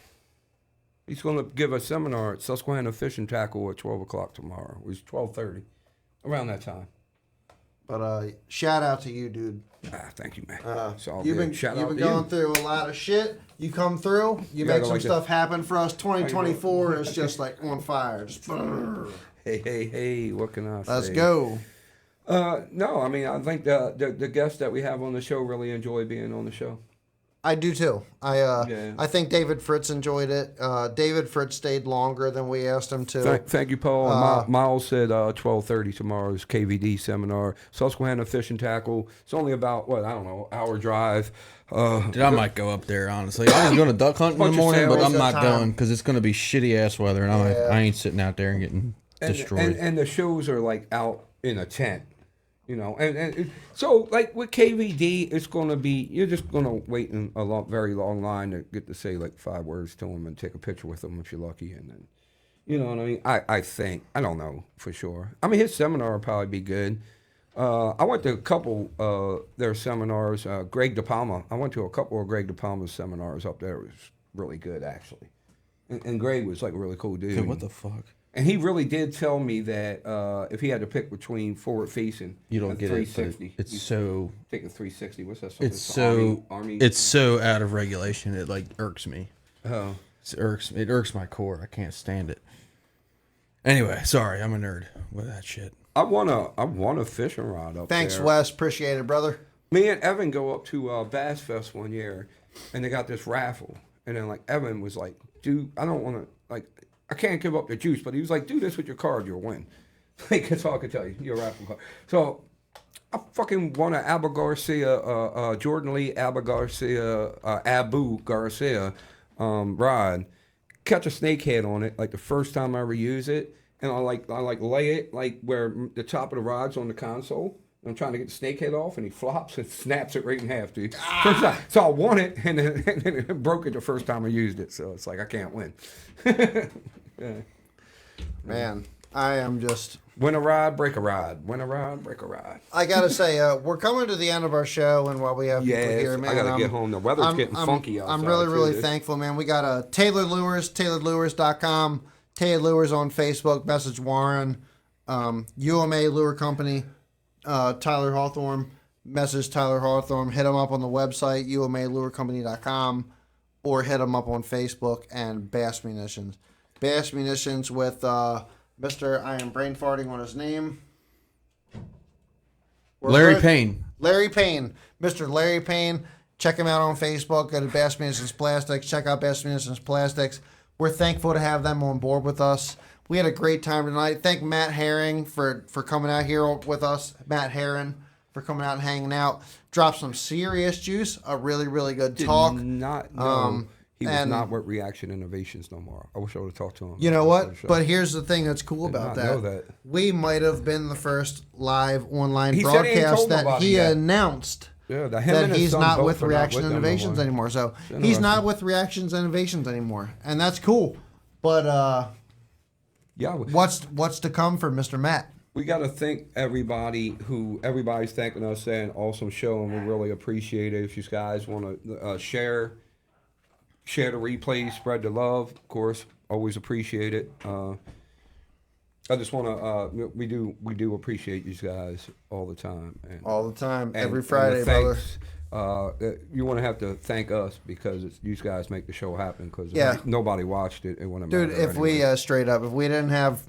He's going to give a seminar at Susquehanna Fishing Tackle at 12 o'clock tomorrow. It was 12:30, around that time. But shout out to you, dude. Thank you, man. You've been going through a lot of shit. You come through. You make some stuff happen for us. 2024 is just like on fire. Just Hey, what can I say? let's go. No, I mean, I think the guests that we have on the show really enjoy being on the show. I do too. Yeah. I think David Fritz enjoyed it. David Fritz stayed longer than we asked him to. Thank you, Paul. Miles said 12:30 tomorrow's KVD seminar. Susquehanna Fishing Tackle. It's only about, hour drive. Dude, I might go up there, honestly. I was going to duck hunt in the Bunch of morning, but sailors. I'm not Good time. going because it's going to be shitty ass weather, and I ain't sitting out there and getting destroyed. And the shows are like out in a tent, and so like with KVD, it's going to be, you're just going to wait in a very long line to get to say like 5 words to them and take a picture with them if you're lucky, and then, you know what I mean? I think, I don't know for sure. I mean, his seminar will probably be good. I went to a couple their seminars. Greg DePalma. I went to a couple of Greg DePalma's seminars up there. It was really good, actually. And Greg was like a really cool dude. Dude, what the fuck? And he really did tell me that if he had to pick between forward facing, You don't and get 360, it. But it's so. take a 360. What's that? It's so. Army. It's so out of regulation. It like irks me. Oh. It irks my core. I can't stand it. Anyway, sorry, I'm a nerd with that shit. I want a fishing rod up Thanks, there. Wes. Appreciate it, brother. Me and Evan go up to Bass Fest one year, and they got this raffle. And then, like, Evan was like, dude, I don't want to, like, I can't give up the juice. But he was like, do this with your card, you'll win. Like, that's all I can tell you, your raffle card. So I fucking won an Abu Garcia, Jordan Lee Abu Garcia rod. Catch a snakehead on it, like the first time I ever use it. And I lay it like where the top of the rod's on the console. I'm trying to get the snakehead off, and he flops and snaps it right in half, dude. First time. So I won it, and then it broke it the first time I used it. So it's like I can't win. Yeah. Man, I am just... Win a rod, break a rod. Win a rod, break a rod. I got to say, we're coming to the end of our show, and while we have people here, man... I got to get home. The weather's getting funky outside. I'm really thankful, man. We got Taylor Lures, TaylorLures.com, Taylor Lures on Facebook, message Warren, UMA Lure Company, Tyler Hawthorne, message Tyler Hawthorne, hit him up on the website, UMALureCompany.com, or hit him up on Facebook, and Bass Munitions. Bass Munitions with Mr. I am brain farting on his name. Larry Payne. Larry Payne. Mr. Larry Payne. Check him out on Facebook. Go to Bass Munitions Plastics. Check out Bass Munitions Plastics. We're thankful to have them on board with us. We had a great time tonight. Thank Matt Herren for coming out here with us. Matt Herren for coming out and hanging out. Dropped some serious juice. A really, really good talk. Did not know he was not with Reaction Innovations no more. I wish I would have talked to him. You know what? But here's the thing that's cool about know that. We might have been the first live online He said he ain't broadcast told that nobody he yet. announced. Yeah, That he's not with Reaction them no Innovations more. anymore. So It's he's not with Reactions Innovations anymore, and that's cool. But Yeah, what's to come for Mr. Matt? we got to thank everybody's thanking us, saying awesome show, and we really appreciate it. If you guys want to share the replays, spread the love, of course, always appreciate it. I just want to we do appreciate you guys all the time. And, All the time, and- every and Friday, the brother. thanks, you want to have to thank us because you guys make the show happen. Because Yeah. nobody watched it, it wouldn't Dude, matter if we anyway. straight up, if we didn't have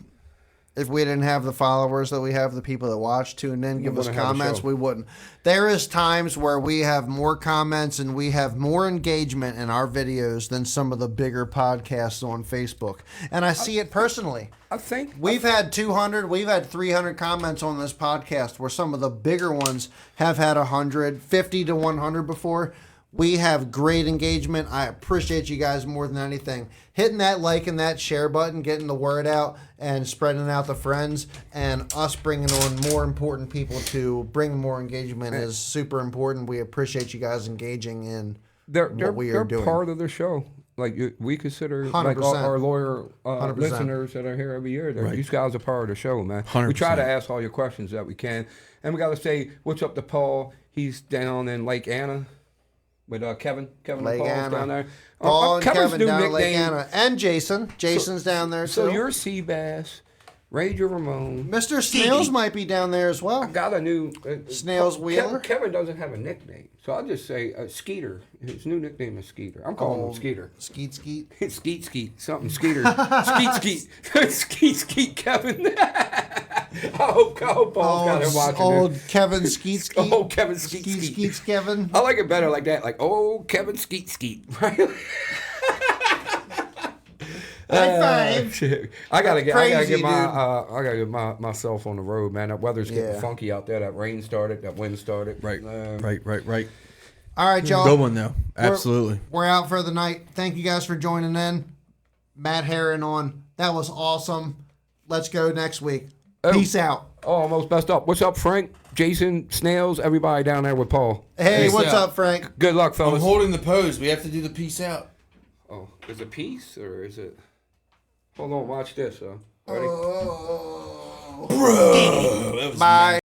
the followers that we have, the people that watch, tune in, give us wouldn't have a comments, show. we wouldn't. There is times where we have more comments and we have more engagement in our videos than some of the bigger podcasts on Facebook. And I see it personally. I think We've had 200, we've had 300 comments on this podcast where some of the bigger ones have had 100, 50 to 100 before. We have great engagement. I appreciate you guys more than anything. Hitting that like and that share button, getting the word out, and spreading it out to friends, and us bringing on more important people to bring more engagement is super important. We appreciate you guys engaging in they're what we are doing. part of the show. Like we consider like 100%. our lawyer 100%. listeners that are here every year. Right. These guys are part of the show, man. 100%. We try to ask all your questions that we can, and we got to say what's up to Paul. He's down in Lake Anna with Kevin. Kevin Lake and Paul's Anna. down there. Paul and Kevin's Kevin new down at Lake nickname. Anna. And Jason. Jason's down there So too. you're Seabass, Ranger Ramon. Mr. Snails might be down there as well. Got a new Snails Wheeler? Kevin doesn't have a nickname, so I'll just say Skeeter. His new nickname is Skeeter. I'm calling him Skeeter. Skeet Skeet. Skeet, something, Skeeter. Skeet, Kevin. I hope Paul's got him watching Old this. Kevin Skeet Skeet. Oh, Kevin Skeet. Skeets Kevin. I like it better like that, like, oh, Kevin Skeet. Right? High five. Shit. I gotta get Crazy, myself on the road, man. That weather's getting Yeah. funky out there. That rain started, that wind started. Right. All right, y'all. Good one though. Absolutely. We're out for the night. Thank you guys for joining in. Matt Herren on. That was awesome. Let's go next week. Peace out. Oh, almost best up. What's up, Frank? Jason, Snails, everybody down there with Paul. Hey, Peace what's out. up, Frank? Good luck, I'm fellas. holding the pose. We have to do the peace out. Oh, is it peace or is it? Hold on, watch this. Ready? Bye.